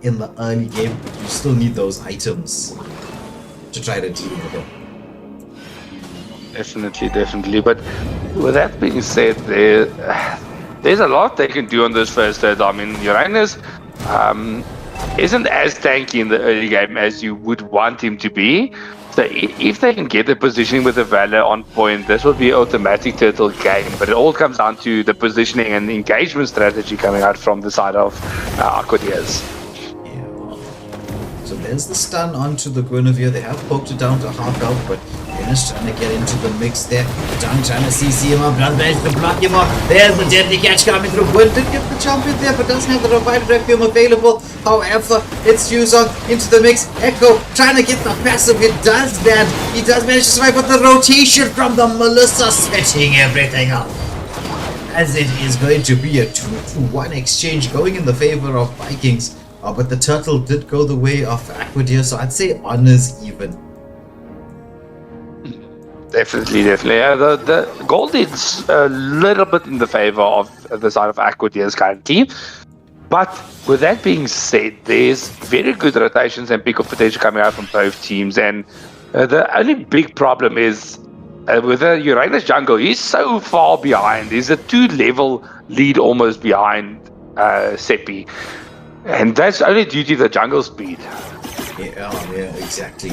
in the early game. You still need those items to try to deal with it. Definitely. But with that being said, there's a lot they can do on this first turtle. I mean, Uranus isn't as tanky in the early game as you would want him to be. So if they can get the positioning with the Valor on point, this will be an automatic turtle game. But it all comes down to the positioning and the engagement strategy coming out from the side of Aquaders. Yeah, well, so there's the stun onto the Guinevere. They have poked it down to half health, but Venus trying to get into the mix there. Dunk trying to CC him up. Blood managed to block him up. There's the deadly catch coming through. Gwyn did get the jump in there, but doesn't have the revived Requiem available. However, it's Yuzong into the mix. Echo trying to get the passive. It does that. He does manage to survive, but the rotation from the Melissa setting everything up. As it is going to be a 2-1 exchange going in the favor of Vikings. But the turtle did go the way of Aquaders, so I'd say honors even. Definitely. Yeah, the gold is a little bit in the favor of the side of Aquaders currently. But with that being said, there's very good rotations and pick-up potential coming out from both teams. And the only big problem is with the Uranus jungle, he's so far behind. He's a 2-level lead almost behind Seppi. And that's only due to the jungle speed. Yeah, exactly.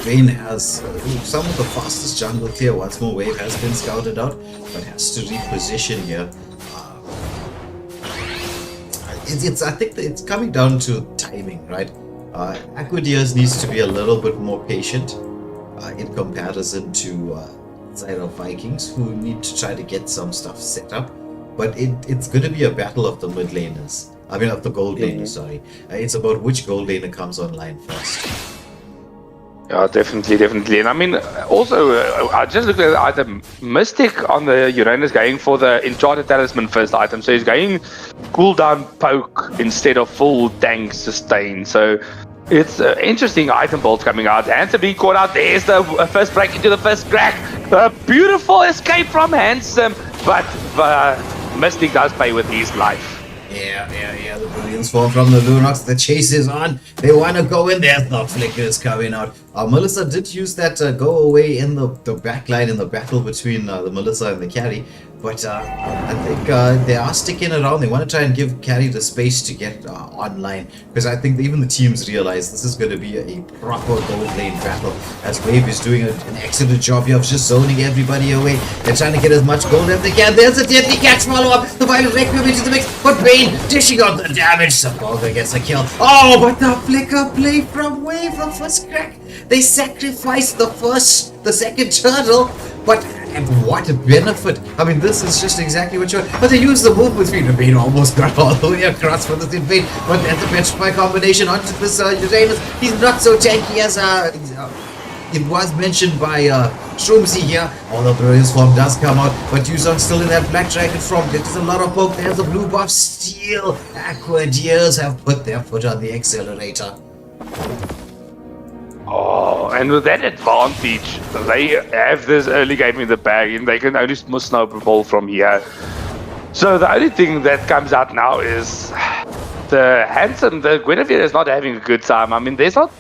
Bane has some of the fastest jungle clear. Once more, Wave has been scouted out, but has to reposition here. I think that it's coming down to timing, right? Aquaders needs to be a little bit more patient in comparison to side of Vikings, who need to try to get some stuff set up. But it's going to be a battle of the mid laners. I mean, of the gold laners, sorry. It's about which gold laner comes online first. Yeah, definitely. And I mean, also, I just looked at the item. Mystic on the Uranus going for the Enchanted Talisman first item. So he's going cooldown poke instead of full tank sustain. So it's an interesting item build coming out. Handsome being caught out. There's the first break into the first crack. A beautiful escape from Handsome. But Mystic does pay with his life. Yeah, the brilliance form from the Lunox. The chase is on. They want to go in there. The flickers coming out. Melissa did use that go away in the backline in the battle between the Melissa and the carry. But I think they are sticking around. They want to try and give carry the space to get online. Because I think even the teams realize this is going to be a proper gold lane battle. As Wave is doing an excellent job here of just zoning everybody away. They're trying to get as much gold as they can. There's a deadly catch follow-up. The Violet Requiem into the mix. But Bane dishing out the damage. Sepulchre gets a kill. Oh, but the flicker play from Wave from first crack. They sacrificed the second turtle. But what a benefit. I mean, this is just exactly what you want. But they use the movement speed. The Bane almost got all the way across for this invade. But there's a petrify combination onto this Uranus. He's not so tanky as it was mentioned by Shroomsy here. Although Brilliance form does come out. But Yuzong's still in that Black Dragon form. There's a lot of poke. There's a blue buff steal. Aquaders have put their foot on the accelerator. Oh, and with that advantage, they have this early game in the bag, and they can only snowball from here. So the only thing that comes out now is the Guinevere is not having a good time. I mean, there's not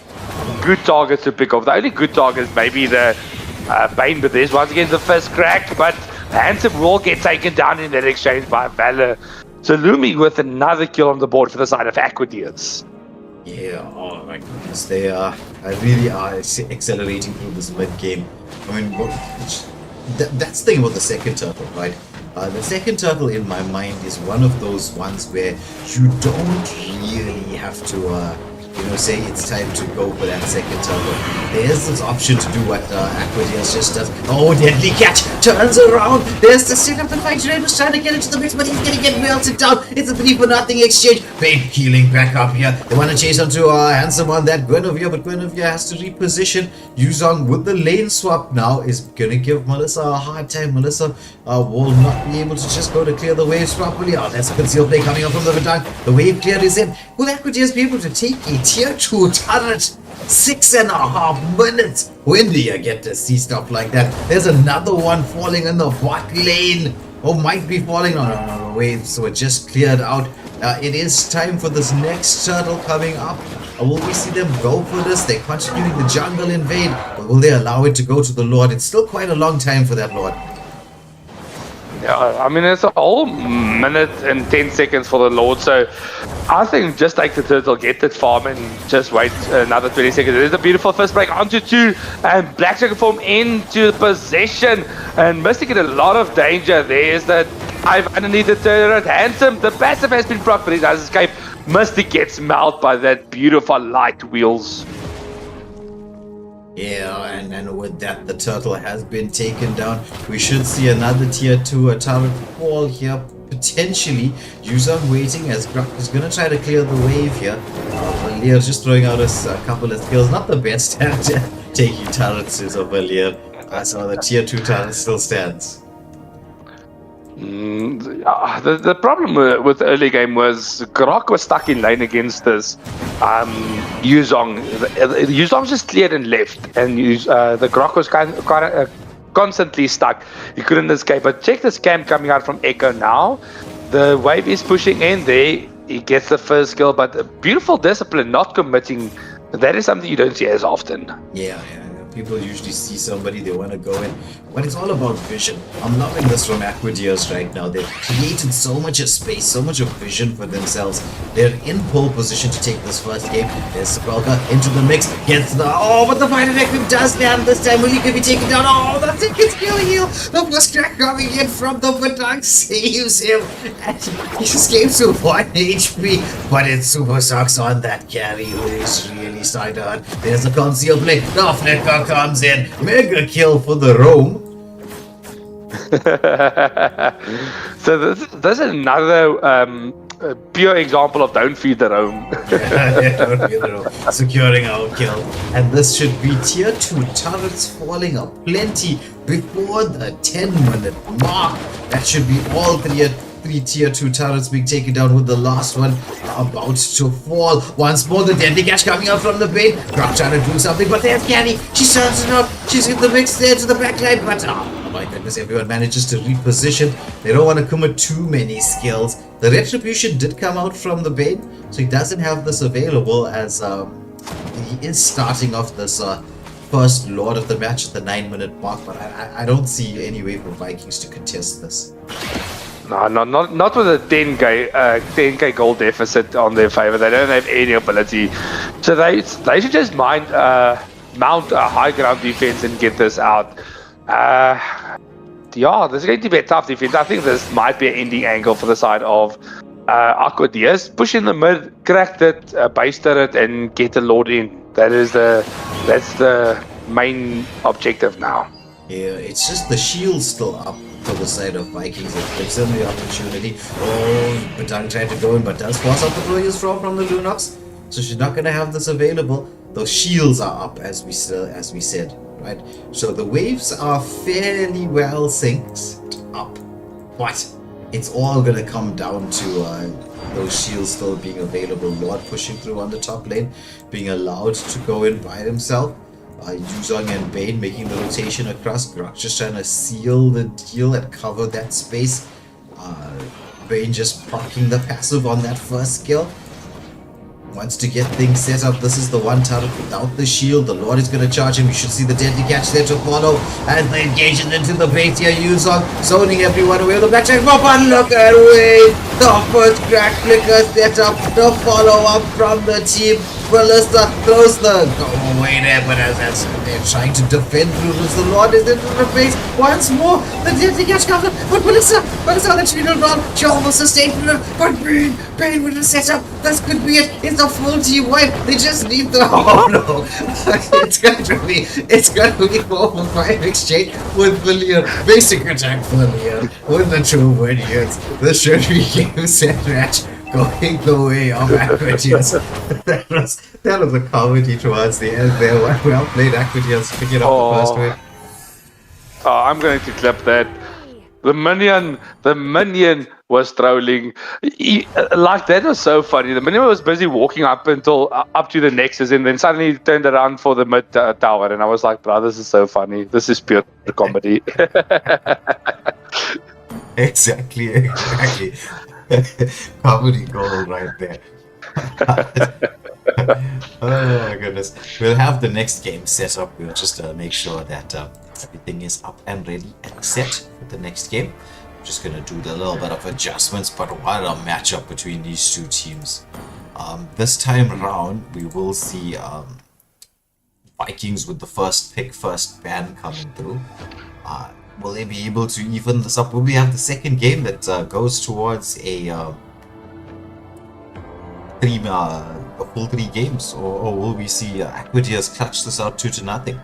good targets to pick off. The only good targets maybe the Bane, but there's once again the first crack, but Handsome will get taken down in that exchange by Valor. So Lumi with another kill on the board for the side of Aquaders. Yeah, oh my goodness, they really are accelerating through this mid-game. I mean, that's the thing about the second turtle, right? The second turtle, in my mind, is one of those ones where you don't really have to say it's time to go for that second turtle. There's this option to do what Aquaders just does. Oh, deadly catch! Turns around! There's the setup, and Vikings was trying to get into the mix, but he's gonna get melted down. It's a 3-for-nothing exchange. Bane healing back up here. They want to chase onto Handsome on that Guinevere, but Guinevere has to reposition. Yuzong with the lane swap now is gonna give Melissa a hard time. Melissa will not be able to just go to clear the waves properly. Oh, that's a concealed play coming up from the Vidang. The wave clear is in. Will Aquaders be able to take a tier 2 turret? 6.5 minutes. When do you get to see stuff like that? There's another one falling in the bot lane. Oh, might be falling on a wave, so it just cleared out. It is time for this next turtle coming up. Will we see them go for this? They're continuing the jungle invade, but will they allow it to go to the Lord? It's still quite a long time for that Lord. Yeah, I mean, it's a whole minute and 10 seconds for the Lord, so I think just take the turtle, get that farm, and just wait another 20 seconds. There's a beautiful first break onto 2, and Black Dragon form into possession, and Mystic in a lot of danger. There's that 5 underneath the turret. Handsome, the passive has been proc, but he does escape. Mystic gets mauled by that beautiful light wheels. Yeah, and with that, the turtle has been taken down. We should see another tier 2 turret fall here, potentially. Yuzong waiting as Gruck is going to try to clear the wave here. Valir just throwing out a couple of skills. Not the best at taking turrets is of Valir. So the tier 2 turret still stands. The problem with the early game was Grok was stuck in lane against this Yuzong. Yuzong just cleared and left, and the Grok was constantly stuck. He couldn't escape. But check the scam coming out from Echo now. The wave is pushing in there. He gets the first kill, but beautiful discipline, not committing. That is something you don't see as often. Yeah. People usually see somebody, they want to go in, but it's all about vision. I'm loving this from Aquaders right now. They've created so much of space, so much of vision for themselves. They're in pole position to take this first game. There's Sepulka into the mix, gets the... Oh, but the Fire Detective does land this time. Will he be taken down? Oh, that's it, gets kill heal. The first crack coming in from the Vidang saves him. And he escapes with 1 HP, but it's Super Socks on that carry who is really starting to hurt. There's a concealed play. The Flicker comes in. Mega kill for the roam. So this is another pure example of don't feed the roam. Don't feed the roam. Securing our kill. And this should be tier 2 turrets falling up plenty before the 10-minute mark. That should be all 3 tier 2 turrets being taken down, with the last one about to fall. Once more, the deadly catch coming out from the bait. Grok trying to do something, but there's Canny. She turns it up. She's in the mix there to the backline, but oh my goodness, everyone manages to reposition. They don't want to commit too many skills. The Retribution did come out from the bait, so he doesn't have this available, as he is starting off this first Lord of the match at the 9-minute mark, but I don't see any way for Vikings to contest this. No, not with a 10k gold deficit on their favor. They don't have any ability, so they should just mount a high ground defense and get this out. Yeah, this is going to be a tough defense. I think this might be an ending angle for the side of Aquaders. Push in the mid, crack that base turret, and get the Lord in. That's the main objective now. Yeah, it's just the shield's still up for the side of Vikings. It gives them the opportunity. Oh, Vidang tried to go in, but does force out the Glorious Throw from the Lunox. So she's not going to have this available. Those shields are up, as we said, right? So the waves are fairly well synced up, but it's all going to come down to those shields still being available. Lord pushing through on the top lane, being allowed to go in by himself. Yuzong and Bane making the rotation across. Grok just trying to seal the deal and cover that space. Bane just parking the passive on that first skill. Wants to get things set up. This is the one turret without the shield. The Lord is going to charge him. You should see the deadly catch there to follow. And they engage into the base here. Yuzong zoning everyone away with the backside pop, and look away. The first crack flicker set up. The follow up from the team. Ballista throws the go away there, but as they're trying to defend through the Lord is into the base once more. The catch cover, but Ballista the shield round. She almost sustained it, but Bane with the setup. That could be it. It's a full team wipe. They just leave the no. It's gonna be 4 for 5 exchange with Villiers. Basic attack for Villiers with the true Villiers. This should be game set match. Going the way of Aquaders. that was a comedy towards the end there. Well played, Aquaders, picking up the first win. Oh, I'm going to clip that. The minion was trolling. Like, that was so funny. The minion was busy walking up to the Nexus, and then suddenly he turned around for the mid tower, and I was like, bro, this is so funny. This is pure comedy. Exactly. Comedy gold right there. Oh my goodness. We'll have the next game set up. We'll just make sure that everything is up and ready and set for the next game. I'm just gonna do the little bit of adjustments, but what a matchup between these two teams. This time around, we will see Vikings with the first pick, first ban coming through. Will they be able to even this up? Will we have the second game that goes towards a full 3 games, or will we see Aquaders clutch this out 2-0?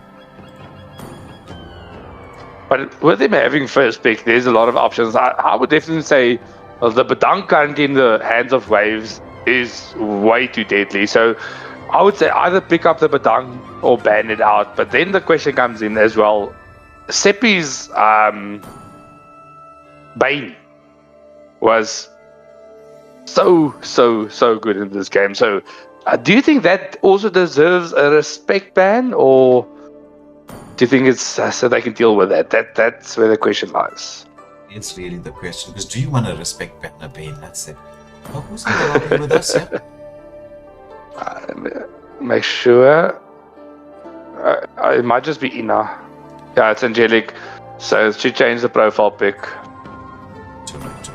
But with them having first pick, there's a lot of options. I would definitely say the Badang currently in the hands of Waves is way too deadly. So I would say either pick up the Badang or ban it out. But then the question comes in as well. Seppi's Bane was so good in this game. So do you think that also deserves a respect ban, or do you think it's so they can deal with that? That's where the question lies. It's really the question, because do you want to respect ban or Bane? That's it. Oh, who's going to with us? Yeah? Make sure. It might just be Ina. Yeah, it's Angelic. So she changed the profile pic.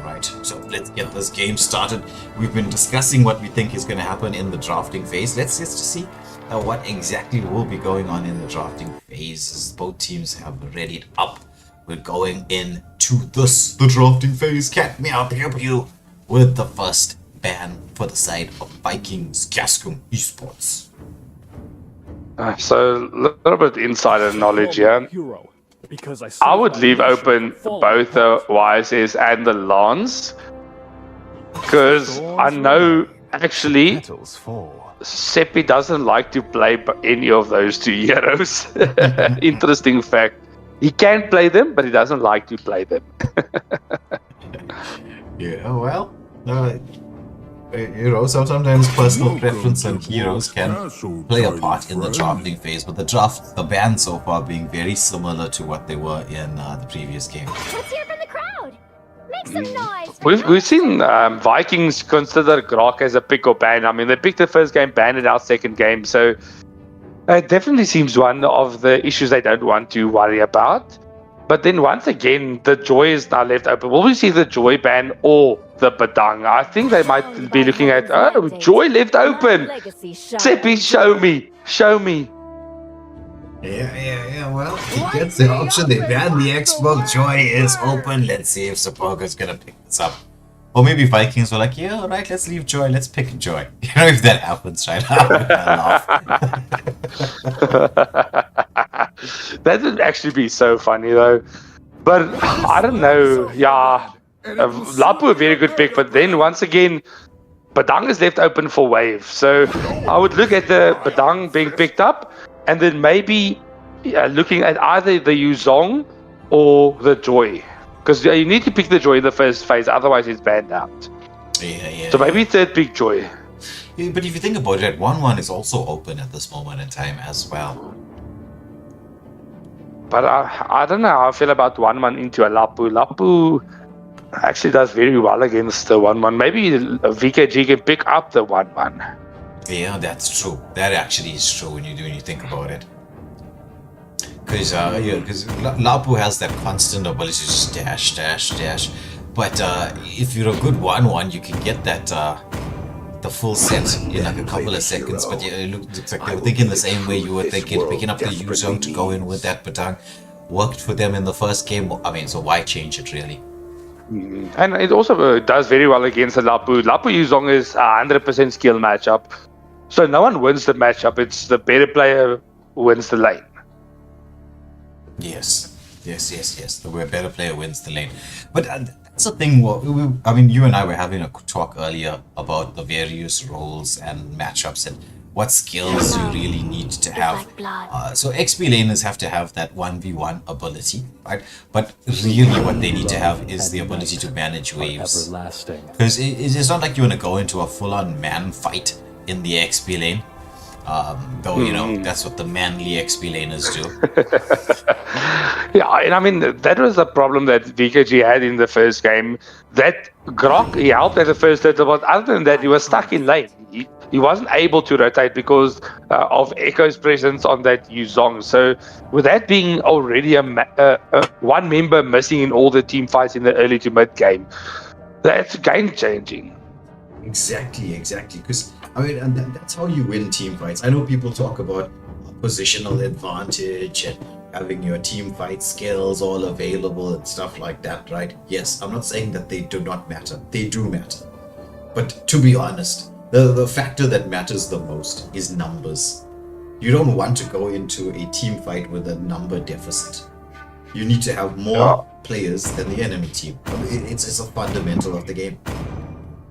Right. So let's get this game started. We've been discussing what we think is going to happen in the drafting phase. Let's just see what exactly will be going on in the drafting phase. Both teams have readied up. We're going into the drafting phase. Cat meow pew pew with the first ban for the side of Vikings Gascon Esports. So a little bit insider knowledge here. I would leave open both the YSS and the Lance, because I know actually Seppi doesn't like to play any of those 2 heroes. Interesting fact. He can play them, but he doesn't like to play them. Yeah, well, sometimes personal preference and heroes can play a part in the drafting phase, but the bans so far being very similar to what they were in the previous game. Let's hear from the crowd. Make some noise. We've seen Vikings consider Grok as a pick or ban. I mean, they picked the first game, banned it out second game, so it definitely seems one of the issues they don't want to worry about. But then once again, the Joy is now left open. Will we see the Joy ban or the Badang? I think they might be looking at, oh, Joy left open. Seppi, show me. Yeah. Well, he gets the option. They ban the Xbox. Joy is open. Let's see if Sapoga's gonna pick this up. Or maybe Vikings were like, yeah, all right, let's leave Joy. Let's pick Joy. You know, if that happens, right? That would actually be so funny, though. But I don't know. Yeah, Lapu a very good pick, but then once again, Badang is left open for Wave. So I would look at the Badang being picked up, and then maybe looking at either the Yuzong or the Joy. Because you need to pick the Joy in the first phase, otherwise it's banned out. Yeah. So maybe third pick Joy. Yeah, but if you think about it, 1-1 is also open at this moment in time as well. But I don't know how I feel about 1-1 into a Lapu. Lapu actually does very well against the 1-1. Maybe VKG can pick up the 1-1. Yeah, that's true. That actually is true when you think about it. Because Lapu has that constant ability to just dash. But if you're a good 1-1, you can get that the full set in like a couple of seconds, but yeah, it looks like they were thinking the same way you were thinking, picking up the U-Zone to go in with that Batang. Worked for them in the first game. I mean, so why change it really? And it also does very well against the Lapu. Lapu Yuzong is a 100% skill matchup. So no one wins the matchup. It's the better player who wins the lane. Yes. The better player wins the lane. But that's the thing. I mean, you and I were having a talk earlier about the various roles and matchups and what skills you really need to have. So XP laners have to have that 1v1 ability, right? But really what they need to have is the ability to manage waves. Because it's not like you want to go into a full-on man fight in the XP lane. Though, you know, that's what the manly XP laners do. Yeah, and I mean, that was the problem that VKG had in the first game. That Grok, he helped at the first little, but other than that, he was stuck in lane. He wasn't able to rotate because of Echo's presence on that Yuzong. So with that being already one member missing in all the team fights in the early to mid game, that's game changing. Exactly. Because I mean, and that's how you win team fights. I know people talk about positional advantage and having your team fight skills all available and stuff like that, right? Yes, I'm not saying that they do not matter. They do matter. But to be honest, the factor that matters the most is numbers. You don't want to go into a team fight with a number deficit. You need to have more players than the enemy team. It's a fundamental of the game.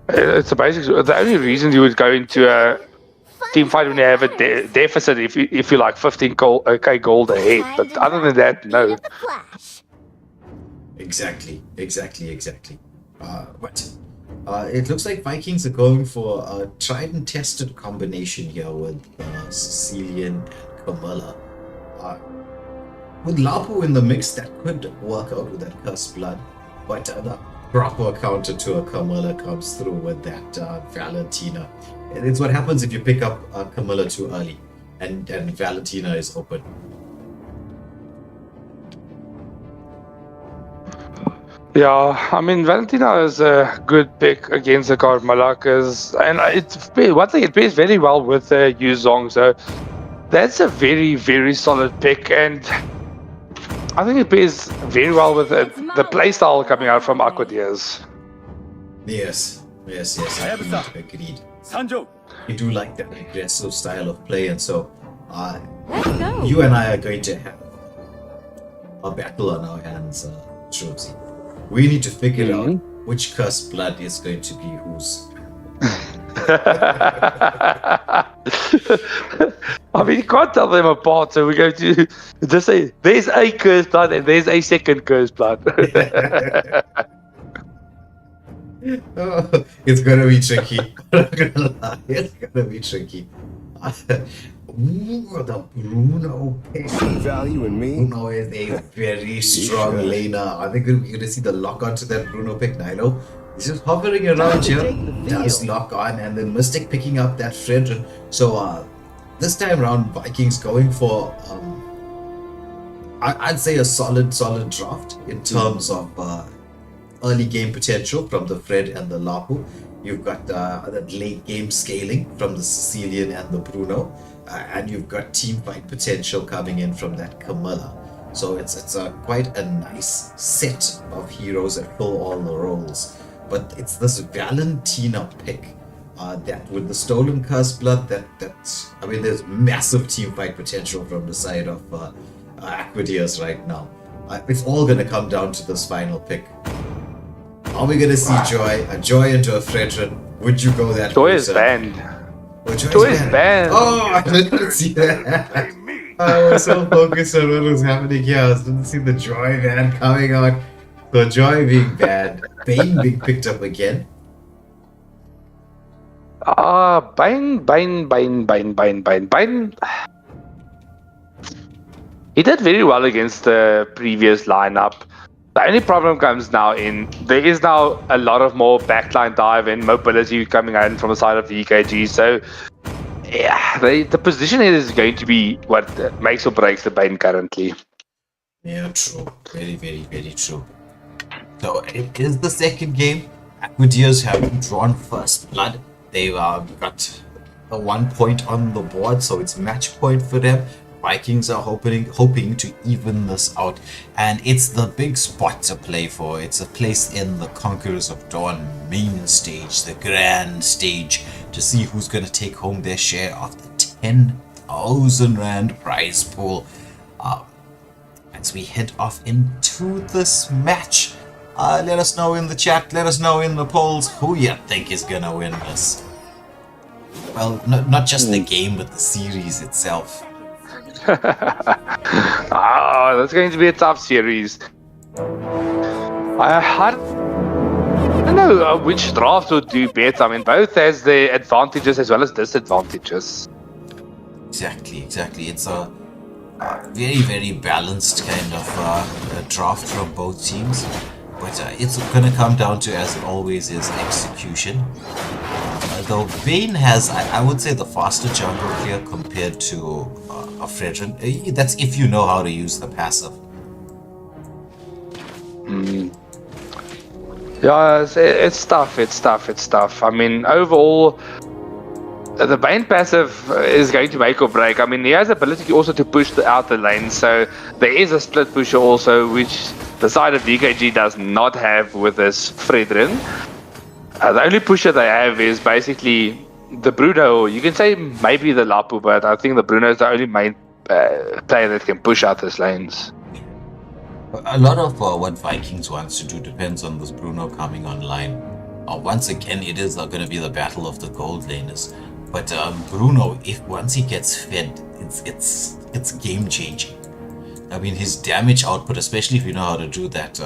It's a basic. The only reason you would go into a team fight when you have a deficit if you're like 15k gold ahead. But other than that, no. Exactly. But it looks like Vikings are going for a tried and tested combination here with Sicilian and Camilla. With Lapu in the mix, that could work out with that Cursed Blood. But the proper counter to a Camilla comes through with that Valentina. It's what happens if you pick up Camilla too early and Valentina is open. Yeah, I mean, Valentina is a good pick against the Carmilla, and it plays very well with Yuzong, so that's a very, very solid pick, and I think it plays very well with the playstyle coming out from Aquaders. Yes, I agreed. You do like that aggressive style of play, and so you and I are going to have a battle on our hands, Shropsy. We need to figure out which Cursed Blood is going to be whose. I mean, you can't tell them apart, so we're going to just say there's a Cursed Blood and there's a second Cursed Blood. Oh, it's gonna be tricky. I'm not gonna lie, it's gonna be tricky. Ooh, the Bruno pick. Value in me. Bruno is a very strong laner. I think we're gonna see the lock onto that Bruno pick. Nilo, he's just hovering around here. Does lock on, and then Mystic picking up that Fredrin. So this time around, Vikings going for I'd say a solid draft in terms of early game potential from the Fred and the Lapu. You've got that late game scaling from the Sicilian and the Bruno, and you've got team fight potential coming in from that Camilla. So it's quite a nice set of heroes that fill all the roles. But it's this Valentina pick that with the stolen Cursed Blood, that's I mean, there's massive team fight potential from the side of Aquaders right now. It's all gonna come down to this final pick. Are we gonna see Joy? A Joy into a Fredrin? Would you go that Joy is banned. Oh, Joy is banned. Oh, I didn't see that. I was so focused on what was happening here. I didn't see the Joy ban coming out. So Joy being banned. Bane being picked up again. Bane. He did very well against the previous lineup. The only problem comes now in there is now a lot of more backline dive and mobility coming in from the side of the EKG. So yeah, the position is going to be what makes or breaks the Bane currently. Yeah, true. Very, very, very true. So it is the second game. Aquaders have drawn first blood. They've got a 1 point on the board, so it's match point for them. Vikings are hoping to even this out, and it's the big spot to play for. It's a place in the Conquerors of Dawn main stage, the grand stage, to see who's going to take home their share of the 10,000 Rand prize pool. As we head off into this match, let us know in the chat, let us know in the polls who you think is going to win this. Well, not just the game, but the series itself. That's going to be a tough series. I don't know which draft would do better. I mean, both has their advantages as well as disadvantages. Exactly. It's a very, very balanced kind of draft from both teams. But it's going to come down to, as it always is, execution. Though Vayne has, I would say, the faster jungle here compared to a Fredrin. That's if you know how to use the passive. Yeah, it's tough. I mean, overall, the Vayne passive is going to make or break. I mean, he has the ability also to push out the lane, so there is a split pusher also, which the side of DKG does not have with this Fredrin. The only pusher they have is basically the Bruno. You can say maybe the Lapu, but I think the Bruno is the only main player that can push out these lanes. A lot of what Vikings wants to do depends on this Bruno coming online. Once again, it is going to be the battle of the gold laners. But Bruno, if once he gets fed, it's game changing. I mean, his damage output, especially if you know how to do that,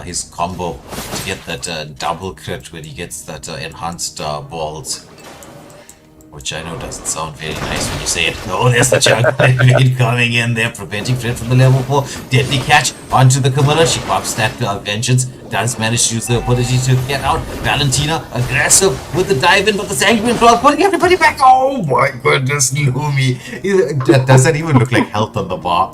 his combo to get that double crit when he gets that enhanced balls, which I know doesn't sound very nice when you say it. Oh, there's the jungle blade coming in there, preventing Fred from the level 4. Deadly catch onto the Camilla. She pops that vengeance. Does manage to use the ability to get out. Valentina aggressive with the dive in, but the Sanguine Claw putting everybody back. Oh my goodness, Lumi. Does that even look like health on the bar?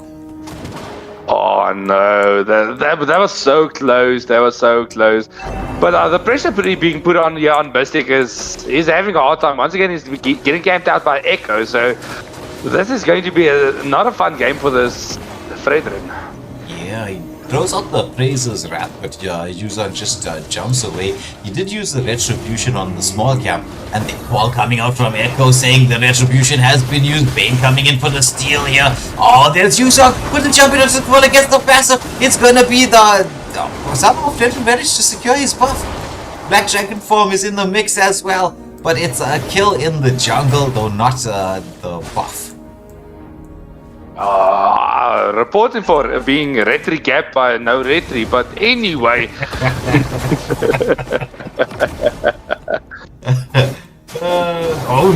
Oh no, that was so close. But the pressure being put on here on Mystic he's having a hard time. Once again, he's getting camped out by Echo. So this is going to be not a fun game for this Fredrin. Yeah, he throws out the Praise's Wrath, but Yuzan just jumps away. He did use the Retribution on the small camp, and the call coming out from Echo saying the Retribution has been used. Bane coming in for the steal here. Oh, there's Yuzan with the jump into the wall against the passive. It's gonna be somehow Fredrin managed to secure his buff. Black Dragon form is in the mix as well, but it's a kill in the jungle, though not the buff. Reporting for being retry gap by no retry, but anyway.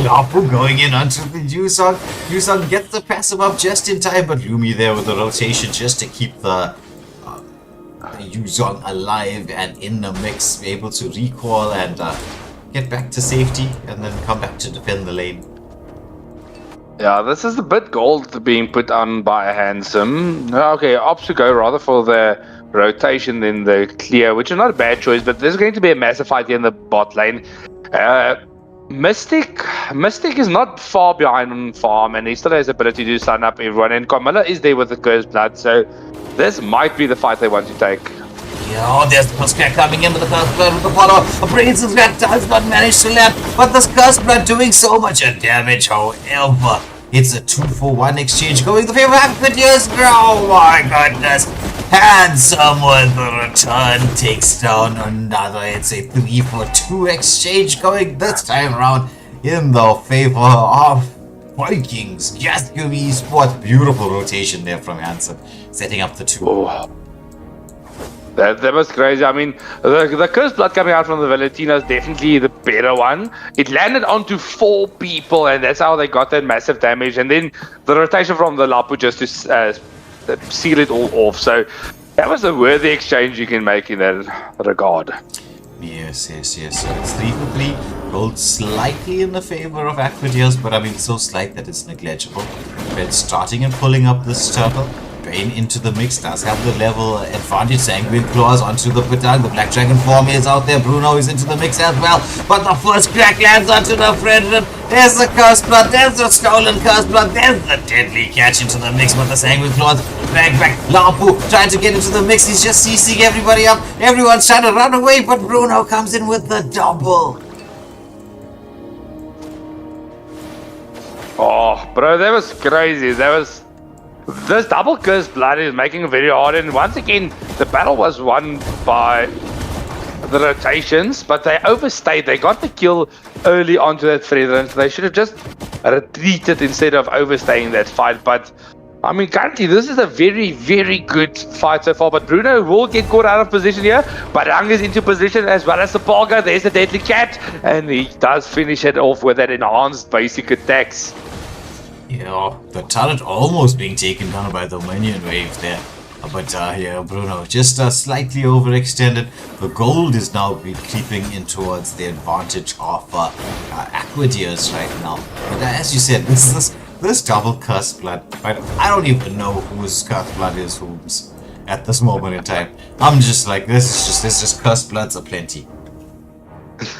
Lapu going in onto the Yuzan. Yuzan gets the passive up just in time, but Lumi there with the rotation just to keep the Yuzan alive and in the mix, be able to recoil and get back to safety and then come back to defend the lane. Yeah, this is a bit gold being put on by Handsome. Okay, opts to go rather for the rotation than the clear, which is not a bad choice, but there's going to be a massive fight here in the bot lane. Mystic is not far behind on farm, and he still has the ability to stun up everyone, and Carmilla is there with the Cursed Blood, so this might be the fight they want to take. Oh, there's the Cursed Blood coming in with the Cursed Blood with the follow. Praise's Wrath does not manage to land, but this Cursed Blood doing so much damage, however. It's a 2-for-1 exchange going the favor of Aquaders. Oh my goodness. Handsome with the return takes down another. It's a 3-for-2 exchange going this time around in the favor of Vikings. Gascue Esports. Beautiful rotation there from Handsome, setting up the 2. Oh. That was crazy. I mean, the Cursed Blood coming out from the Valentina is definitely the better one. It landed onto 4 people, and that's how they got that massive damage. And then the rotation from the Lapu just to seal it all off. So that was a worthy exchange you can make in that regard. Yes. So it's 3-for-3. Rolled slightly in the favor of Aquaders, but I mean, so slight that it's negligible. Red starting and pulling up this turtle. Bane into the mix, does have the level advantage. Sanguine Claws onto the Petang. The Black Dragon form is out there. Bruno is into the mix as well. But the first crack lands onto the Fredrin. There's the Cursed Blood. There's the stolen Cursed Blood. There's the deadly catch into the mix. But the Sanguine Claws back. Lampu trying to get into the mix. He's just CCing everybody up. Everyone's trying to run away. But Bruno comes in with the double. Oh, bro, that was crazy. This double Cursed Blood is making it very hard. And once again, the battle was won by the rotations, but they overstayed. They got the kill early onto that Fredrin. They should have just retreated instead of overstaying that fight. But I mean, currently, this is a very, very good fight so far. But Bruno will get caught out of position here. Badang is into position as well as the Polga. There's the deadly catch. And he does finish it off with that enhanced basic attacks. Yeah, the turret almost being taken down by the minion wave there. But yeah, Bruno just slightly overextended. The gold is now creeping in towards the advantage of Aquaders right now. But as you said, this double Cursed Blood, right? I don't even know whose Cursed Blood is whose at this moment in time. I'm just like, there's just Cursed Bloods aplenty.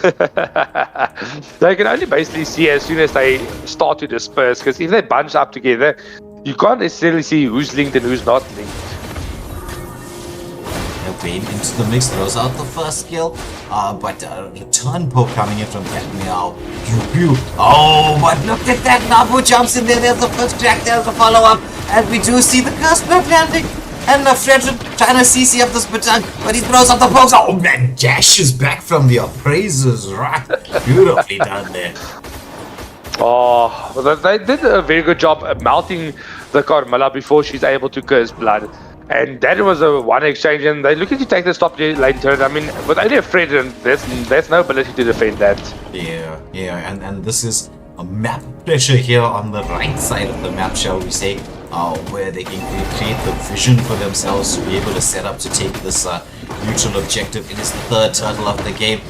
They can only basically see as soon as they start to disperse, because if they bunch up together, you can't necessarily see who's linked and who's not linked. Bane into the mix, throws out the first kill, but return poke coming in from that meow. Pew. Oh, but look at that, Nabu jumps in there, there's the first crack, there's the follow-up, and we do see the Cursed Blood landing. And Fredrin trying to CC up this Batang, but he throws up the pokes. Oh man, dashes back from the appraisers, right? Beautifully done there. Oh, they did a very good job at melting the Carmilla before she's able to Curse Blood. And that was a one exchange, and they're looking to take the top lane turret. I mean, with only a Fredrin, there's no ability to defend that. Yeah, and this is a map pressure here on the right side of the map, shall we say. Where they can create the vision for themselves to be able to set up to take this neutral objective. It is the third turtle of the game.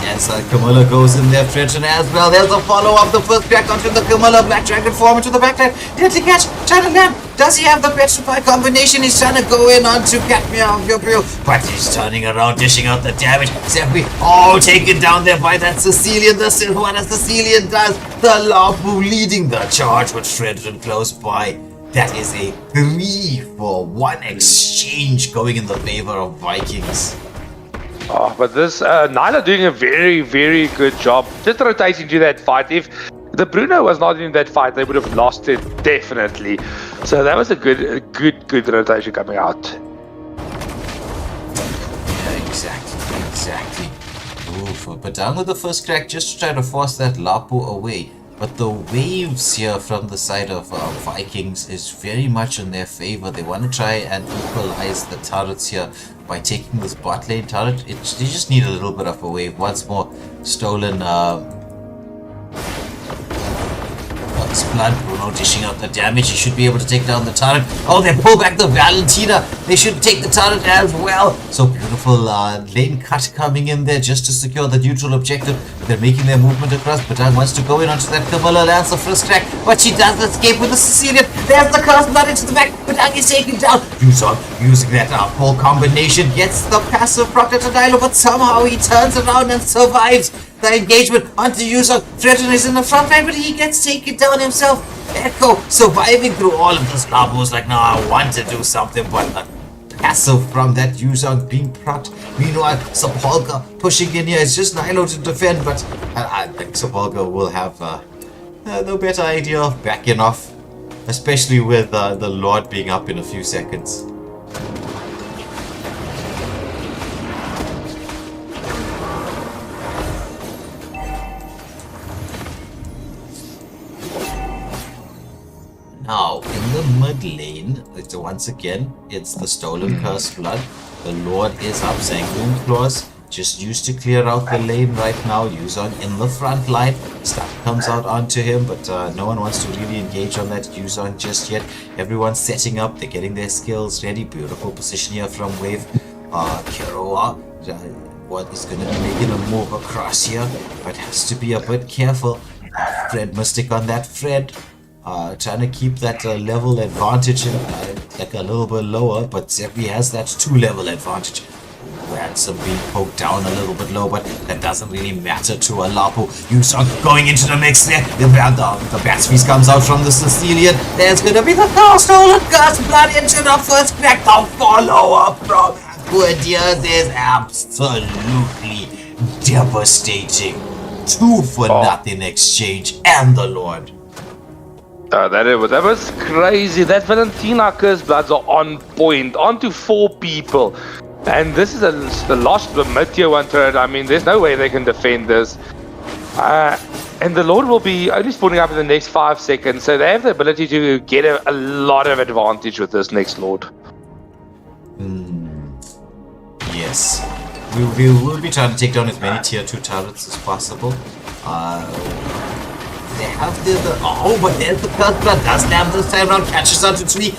Yes, Camilla goes in there, Fredrin as well. There's a follow-up, the first crack onto the Camilla, Black Dragon form into the backline. Deadly catch, trying to land. Does he have the petrify combination? He's trying to go in onto Catmeow, but he's turning around, dishing out the damage. Zepi, taken down there by that Sicilian. This is what a Sicilian does. The Lampu leading the charge with Fredrin close by. That is a 3-for-1 exchange going in the favor of Vikings. Oh, but this Nyla doing a very, very good job just rotating to that fight. If the Bruno was not in that fight, they would have lost it definitely. So that was a good rotation coming out. Yeah, exactly. Oof, but down with the first crack just to try to force that Lapu away. But the waves here from the side of Vikings is very much in their favor. They want to try and equalize the turrets here by taking this bot lane turret. They just need a little bit of a wave. Once more, stolen blood. Bruno dishing out the damage. He should be able to take down the turret. Oh, they pull back the Valentina. They should take the turret as well. So beautiful lane cut coming in there just to secure the neutral objective. They're making their movement across. Badang wants to go in onto that Camilla, lands the first crack, but she does escape with the Sicilian. There's the Cursed Blood into the back. Badang is taken down. Yuzon using that full combination gets the passive proc to Dilo, but somehow he turns around and survives the engagement onto Yuzon. Fredrin is in the front line, but he gets taken down himself. Echo surviving through all of this. Labu was like, no, I want to do something, but the passive from that Yuzon being procced. Meanwhile, Sapolka pushing in here. It's just Nilo to defend, but I think Sapolka will have no better idea of backing off, especially with the Lord being up in a few seconds. Now, in the mid lane, once again, it's the stolen Cursed Blood. The Lord is up, Sanguine Claws, just used to clear out the lane right now. Yuzon in the front line. Stuff comes out onto him, but no one wants to really engage on that Yuzon just yet. Everyone's setting up, they're getting their skills ready. Beautiful position here from Wave. Kiroa, what is going to be making a move across here, but has to be a bit careful. Fred Mystic on that Fred. trying to keep that level advantage like a little bit lower, but Zeppi has that 2-level advantage. Ransom being poked down a little bit low, but that doesn't really matter to a Lapu. Yusong going into the mix there. The Bat's Feast comes out from the Sicilian. There's gonna be the stolen Curse Blood into the first crack. The follow-up from Aquaders is absolutely devastating. 2 for nothing exchange and the Lord. That was crazy. That Valentina Curse Bloods are on point, onto 4 people. And this is the lost mid tier 1 turret. I mean, there's no way they can defend this. And the Lord will be only spawning up in the next 5 seconds, so they have the ability to get a lot of advantage with this next Lord. Yes. We will be trying to take down as many tier 2 turrets as possible. They have but there's the Curse Blood. Doesn't have this time around. Catches on to 3.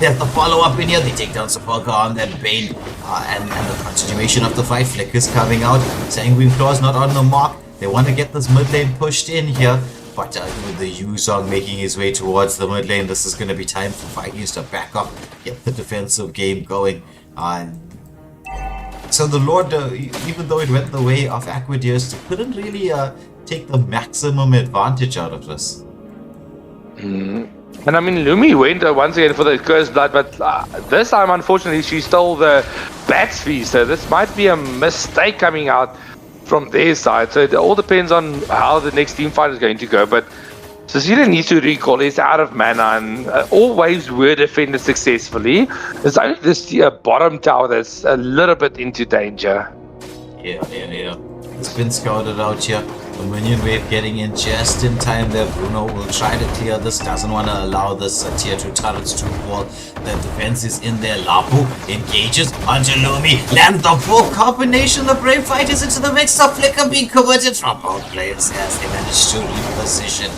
There's the follow-up in here. They take down Sepulchre on that Bane. And the continuation of the fight. Flicker's coming out. Sanguine Claw's not on the mark. They want to get this mid lane pushed in here. But with the Yuzong making his way towards the mid lane, this is going to be time for Vikings to back up. Get the defensive game going. So the Lord, even though it went the way of Aquaders, couldn't really take the maximum advantage out of this. And I mean, Lumi went once again for the Cursed Blood, but this time, unfortunately, she stole the Bat's Feast. So this might be a mistake coming out from their side. So it all depends on how the next team fight is going to go. But Cecilia needs to recall. He's out of mana, and all waves were defended successfully. There's only this bottom tower that's a little bit into danger. Yeah. It's been scouted out here. The minion wave getting in just in time there. Bruno will try to clear this. Doesn't want to allow this tier 2 turrets to fall. The defense is in there. Lapu engages onto Lumi. Lands the full combination. The Brave Fighters into the mix. The Flicker being converted from both players as they manage to reposition.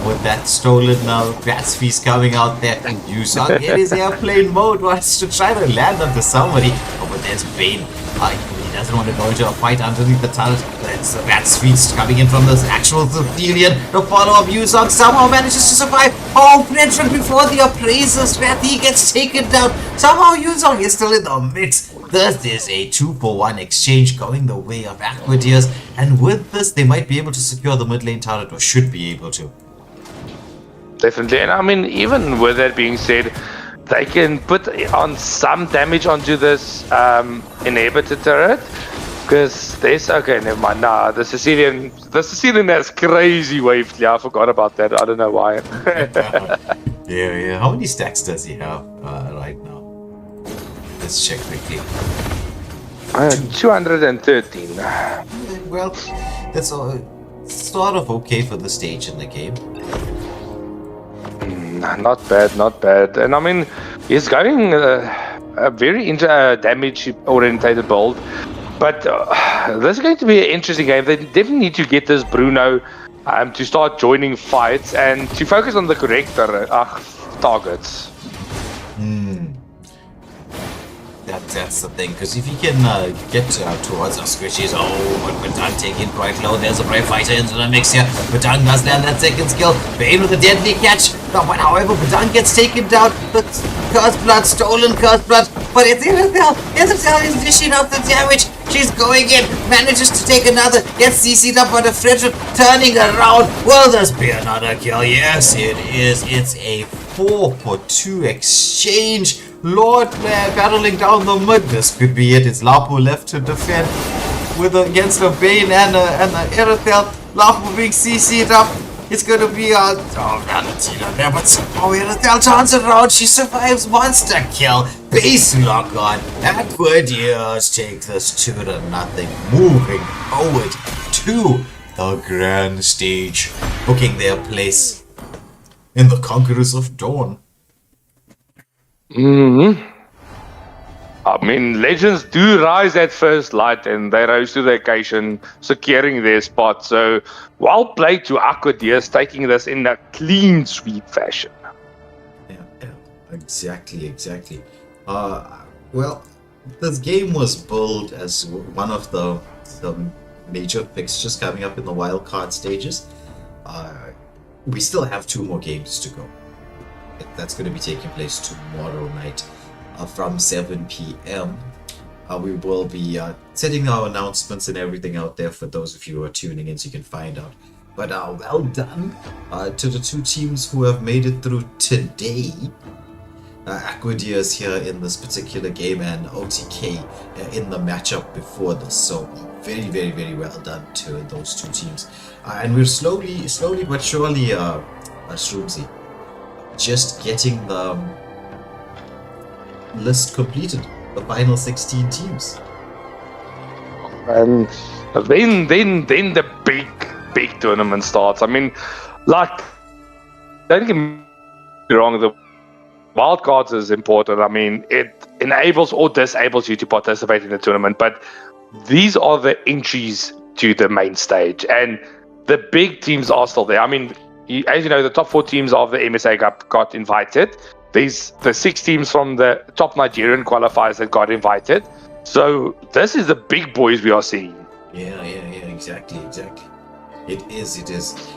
With that stolen Bat's Feast coming out there. Yusong in his airplane mode wants to try to land onto somebody. Oh, but there's Bane. He doesn't want to go into a fight underneath the turret. That's the Bat's Feast coming in from this actual Sicilian. The follow-up Yusong somehow manages to survive. Oh, Brentford before the appraisers. He gets taken down. Somehow Yusong is still in the mix. This is a 2-for-1 exchange going the way of Aquaders, and with this they might be able to secure the mid lane turret, or should be able to. Definitely, and I mean, even with that being said, they can put on some damage onto this inhibitor turret, because there's never mind. Nah, the Sicilian has crazy waves. Yeah, I forgot about that. I don't know why. Yeah. How many stacks does he have right now? Let's check quickly. 213. Well, that's sort of okay for the stage in the game. Not bad. And I mean, he's going a very damage-orientated build. But this is going to be an interesting game. They definitely need to get this Bruno to start joining fights and to focus on the correct targets. That's the thing, because if he can get towards our squishies, but Badang taking quite low. There's a Brave Fighter into the mix here. Badang does land that second skill. Bane with a deadly catch. But however, Badang gets taken down. The Cursed Blood, stolen Cursed Blood. But it's Isabel. Isabel is dishing out the damage. She's going in, manages to take another, gets CC'd up on the Frederick, turning around. Will this be another kill? Yes, it is. It's a 4-for-2 exchange. Lord battling down the mid. This could be it. It's Lapu left to defend against a Bane and a Erythel. Lapu being CC'd up. It's going to be Valentina there, but somehow Erythel turns around. She survives monster kill. Base lock on. Aquaders take this 2-0. Moving forward to the grand stage, booking their place in the Conquerors of Dawn. I mean, legends do rise at first light, and they rose to the occasion, securing their spot. So, well played to Aquaders, taking this in a clean sweep fashion. Yeah, exactly. Well, this game was billed as one of the major fixtures coming up in the Wildcard stages. we still have 2 more games to go. That's going to be taking place tomorrow night from 7 p.m. We will be setting our announcements and everything out there for those of you who are tuning in so you can find out. But well done to the 2 teams who have made it through today. Aquaders here in this particular game and OTK in the matchup before this. So very, very, very well done to those 2 teams. And we're slowly but surely, Shroomsy, just getting the list completed. The final 16 teams. And then the big tournament starts. I mean, like, don't get me wrong, the Wildcards is important. I mean, it enables or disables you to participate in the tournament, but these are the entries to the main stage, and the big teams are still there. I mean, as you know, the top 4 teams of the MSA Cup got invited. There's the 6 teams from the top Nigerian qualifiers that got invited. So this is the big boys we are seeing. Yeah, exactly. It is.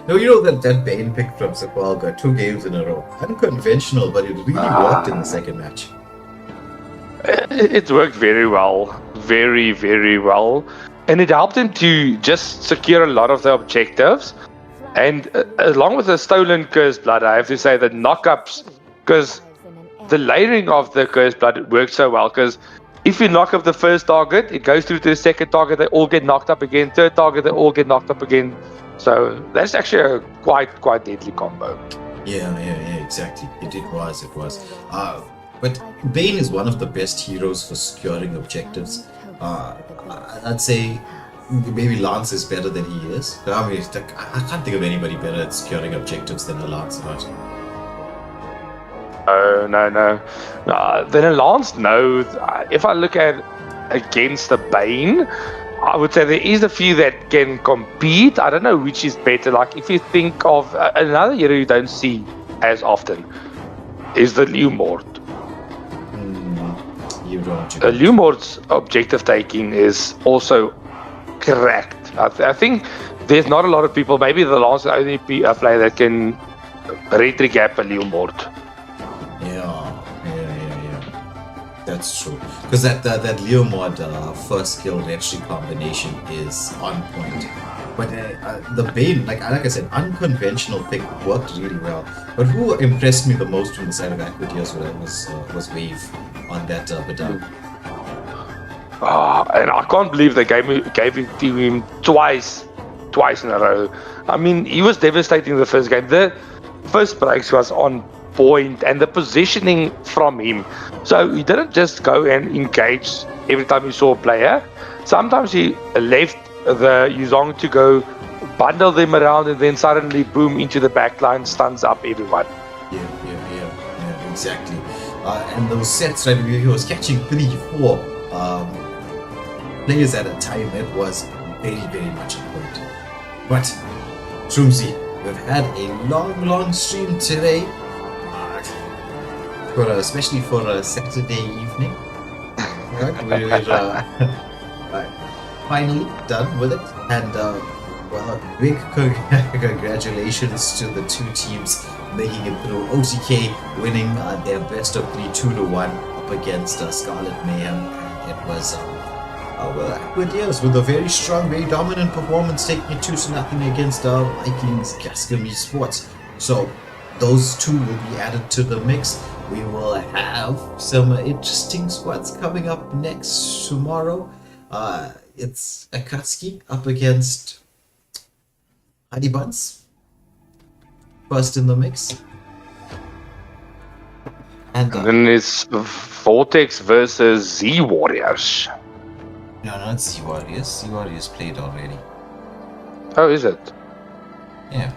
No, you know that Bane pick from Sequal got 2 games in a row. Unconventional, but it really worked in the second match. It worked very well. Very, very well. And it helped him to just secure a lot of the objectives. And along with the stolen Cursed Blood, I have to say that knockups, because the layering of the Cursed Blood works so well, because if you knock up the first target, it goes through to the second target, they all get knocked up again, third target, they all get knocked up again. So that's actually a quite deadly combo. Yeah, exactly. It was. But Bane is one of the best heroes for securing objectives. I'd say maybe Lance is better than he is. I mean, I can't think of anybody better at securing objectives than a Lancelot. No. Then a Lance, no. If I look at against the Bane, I would say there is a few that can compete. I don't know which is better. Like, if you think of another hero you don't see as often, is the Leomord. Leomord's objective taking is also correct. I think there's not a lot of people, maybe the Lance will only be a player that can retry gap a Leomord. Yeah. That's true. Because that Leomord first skill retry combination is on point. But the Bane, like I said, unconventional pick worked really well. But who impressed me the most from the side of Aquaders was Wave on that Badam. And I can't believe they gave it to him twice in a row. I mean, he was devastating the first game. The first breaks was on point, and the positioning from him. So he didn't just go and engage every time he saw a player. Sometimes he left the Yuzong to go bundle them around, and then suddenly boom into the backline, stuns up everyone. Yeah, exactly. And those sets, right, he was catching 3-4 players at a time. It was very, very much on point. But Shroomsy, we've had a long stream today, especially for a Saturday evening. Right, we're finally done with it, and big congratulations to the 2 teams making it through. OTK winning their best of 3 2-1 up against Scarlet Mayhem, and it was Aquaders with a very strong, very dominant performance, taking it 2-0 against Vikings Gascon Esports. So those 2 will be added to the mix. We will have some interesting squads coming up next tomorrow. It's Akatsuki up against Honey Buns, first in the mix. And then it's Vortex versus Z Warriors. No, not Z Warriors. Z Warriors played already. Oh, is it? Yeah.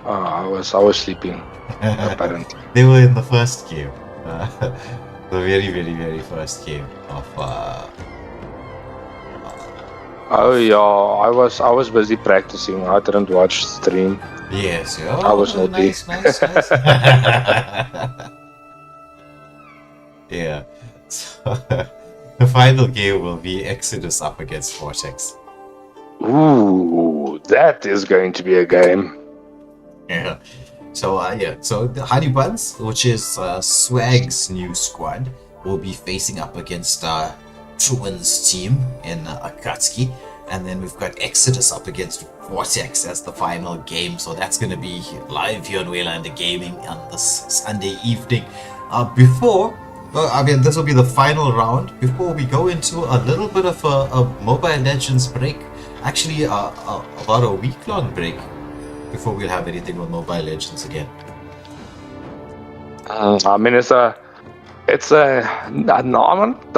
Oh, I was sleeping. Apparently. They were in the first game. The very, very, very first game of. Oh yeah, I was busy practicing. I didn't watch stream. Yes, yeah. I was naughty. Nice. Yeah. So, the final game will be Exodus up against Vortex. Ooh, that is going to be a game. Yeah. So so the Honey Buns, which is Swag's new squad, will be facing up against Truan's team in Akatsuki, and then we've got Exodus up against Vortex as the final game. So that's going to be live here on Waylander Gaming on this Sunday evening. This will be the final round before we go into a little bit of a Mobile Legends break. Actually, about a week-long break before we'll have anything with Mobile Legends again. I mean, I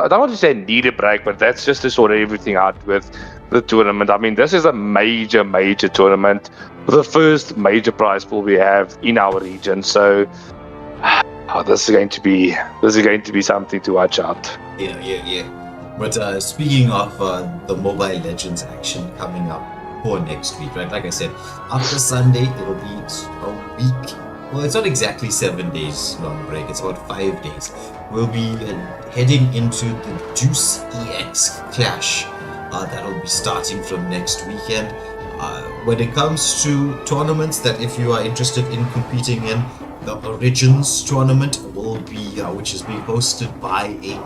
don't want to say need a break, but that's just to sort everything out with the tournament. I mean, this is a major tournament, the first major prize pool we have in our region. So this is going to be something to watch out. Yeah. But speaking of the Mobile Legends action coming up for next week, right? Like I said, after Sunday, it'll be a week. Well, it's not exactly 7 days long break. It's about 5 days. We'll be heading into the Juice EX Clash. That'll be starting from next weekend. When it comes to tournaments that if you are interested in competing in, the Origins tournament will be, which is being hosted by a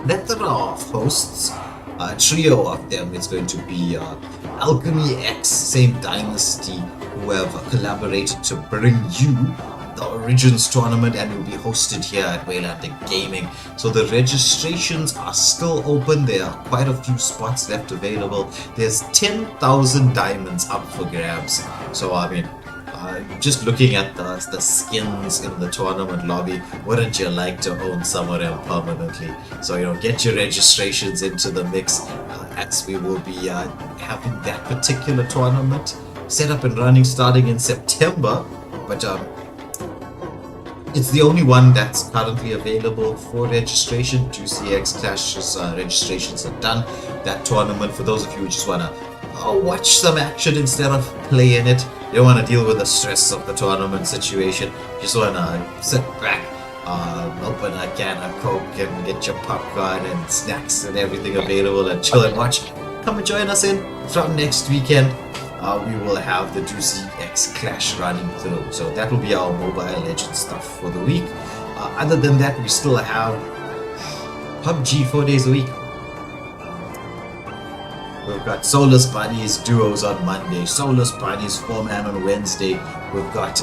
plethora of hosts. A trio of them. It's going to be Alchemy X, same dynasty, who have collaborated to bring you the Origins tournament, and it will be hosted here at Waylander Gaming. So the registrations are still open. There are quite a few spots left available. There's 10,000 diamonds up for grabs. So I mean, just looking at the skins in the tournament lobby, wouldn't you like to own some of them permanently? So get your registrations into the mix, as we will be having that particular tournament set up and running starting in September. But it's the only one that's currently available for registration. Juicy X Clash's registrations are done. That tournament, for those of you who just want to watch some action instead of play in it, you don't want to deal with the stress of the tournament situation, you just want to sit back, open a can of Coke and get your popcorn and snacks and everything available and chill and watch, come and join us in from next weekend. We will have the Juicy X Clash running through. So that will be our Mobile Legends stuff for the week. Other than that, we still have PUBG 4 days a week. We've got Soulless Bunnies duos on Monday, Soulless Bunnies 4-man on Wednesday. We've got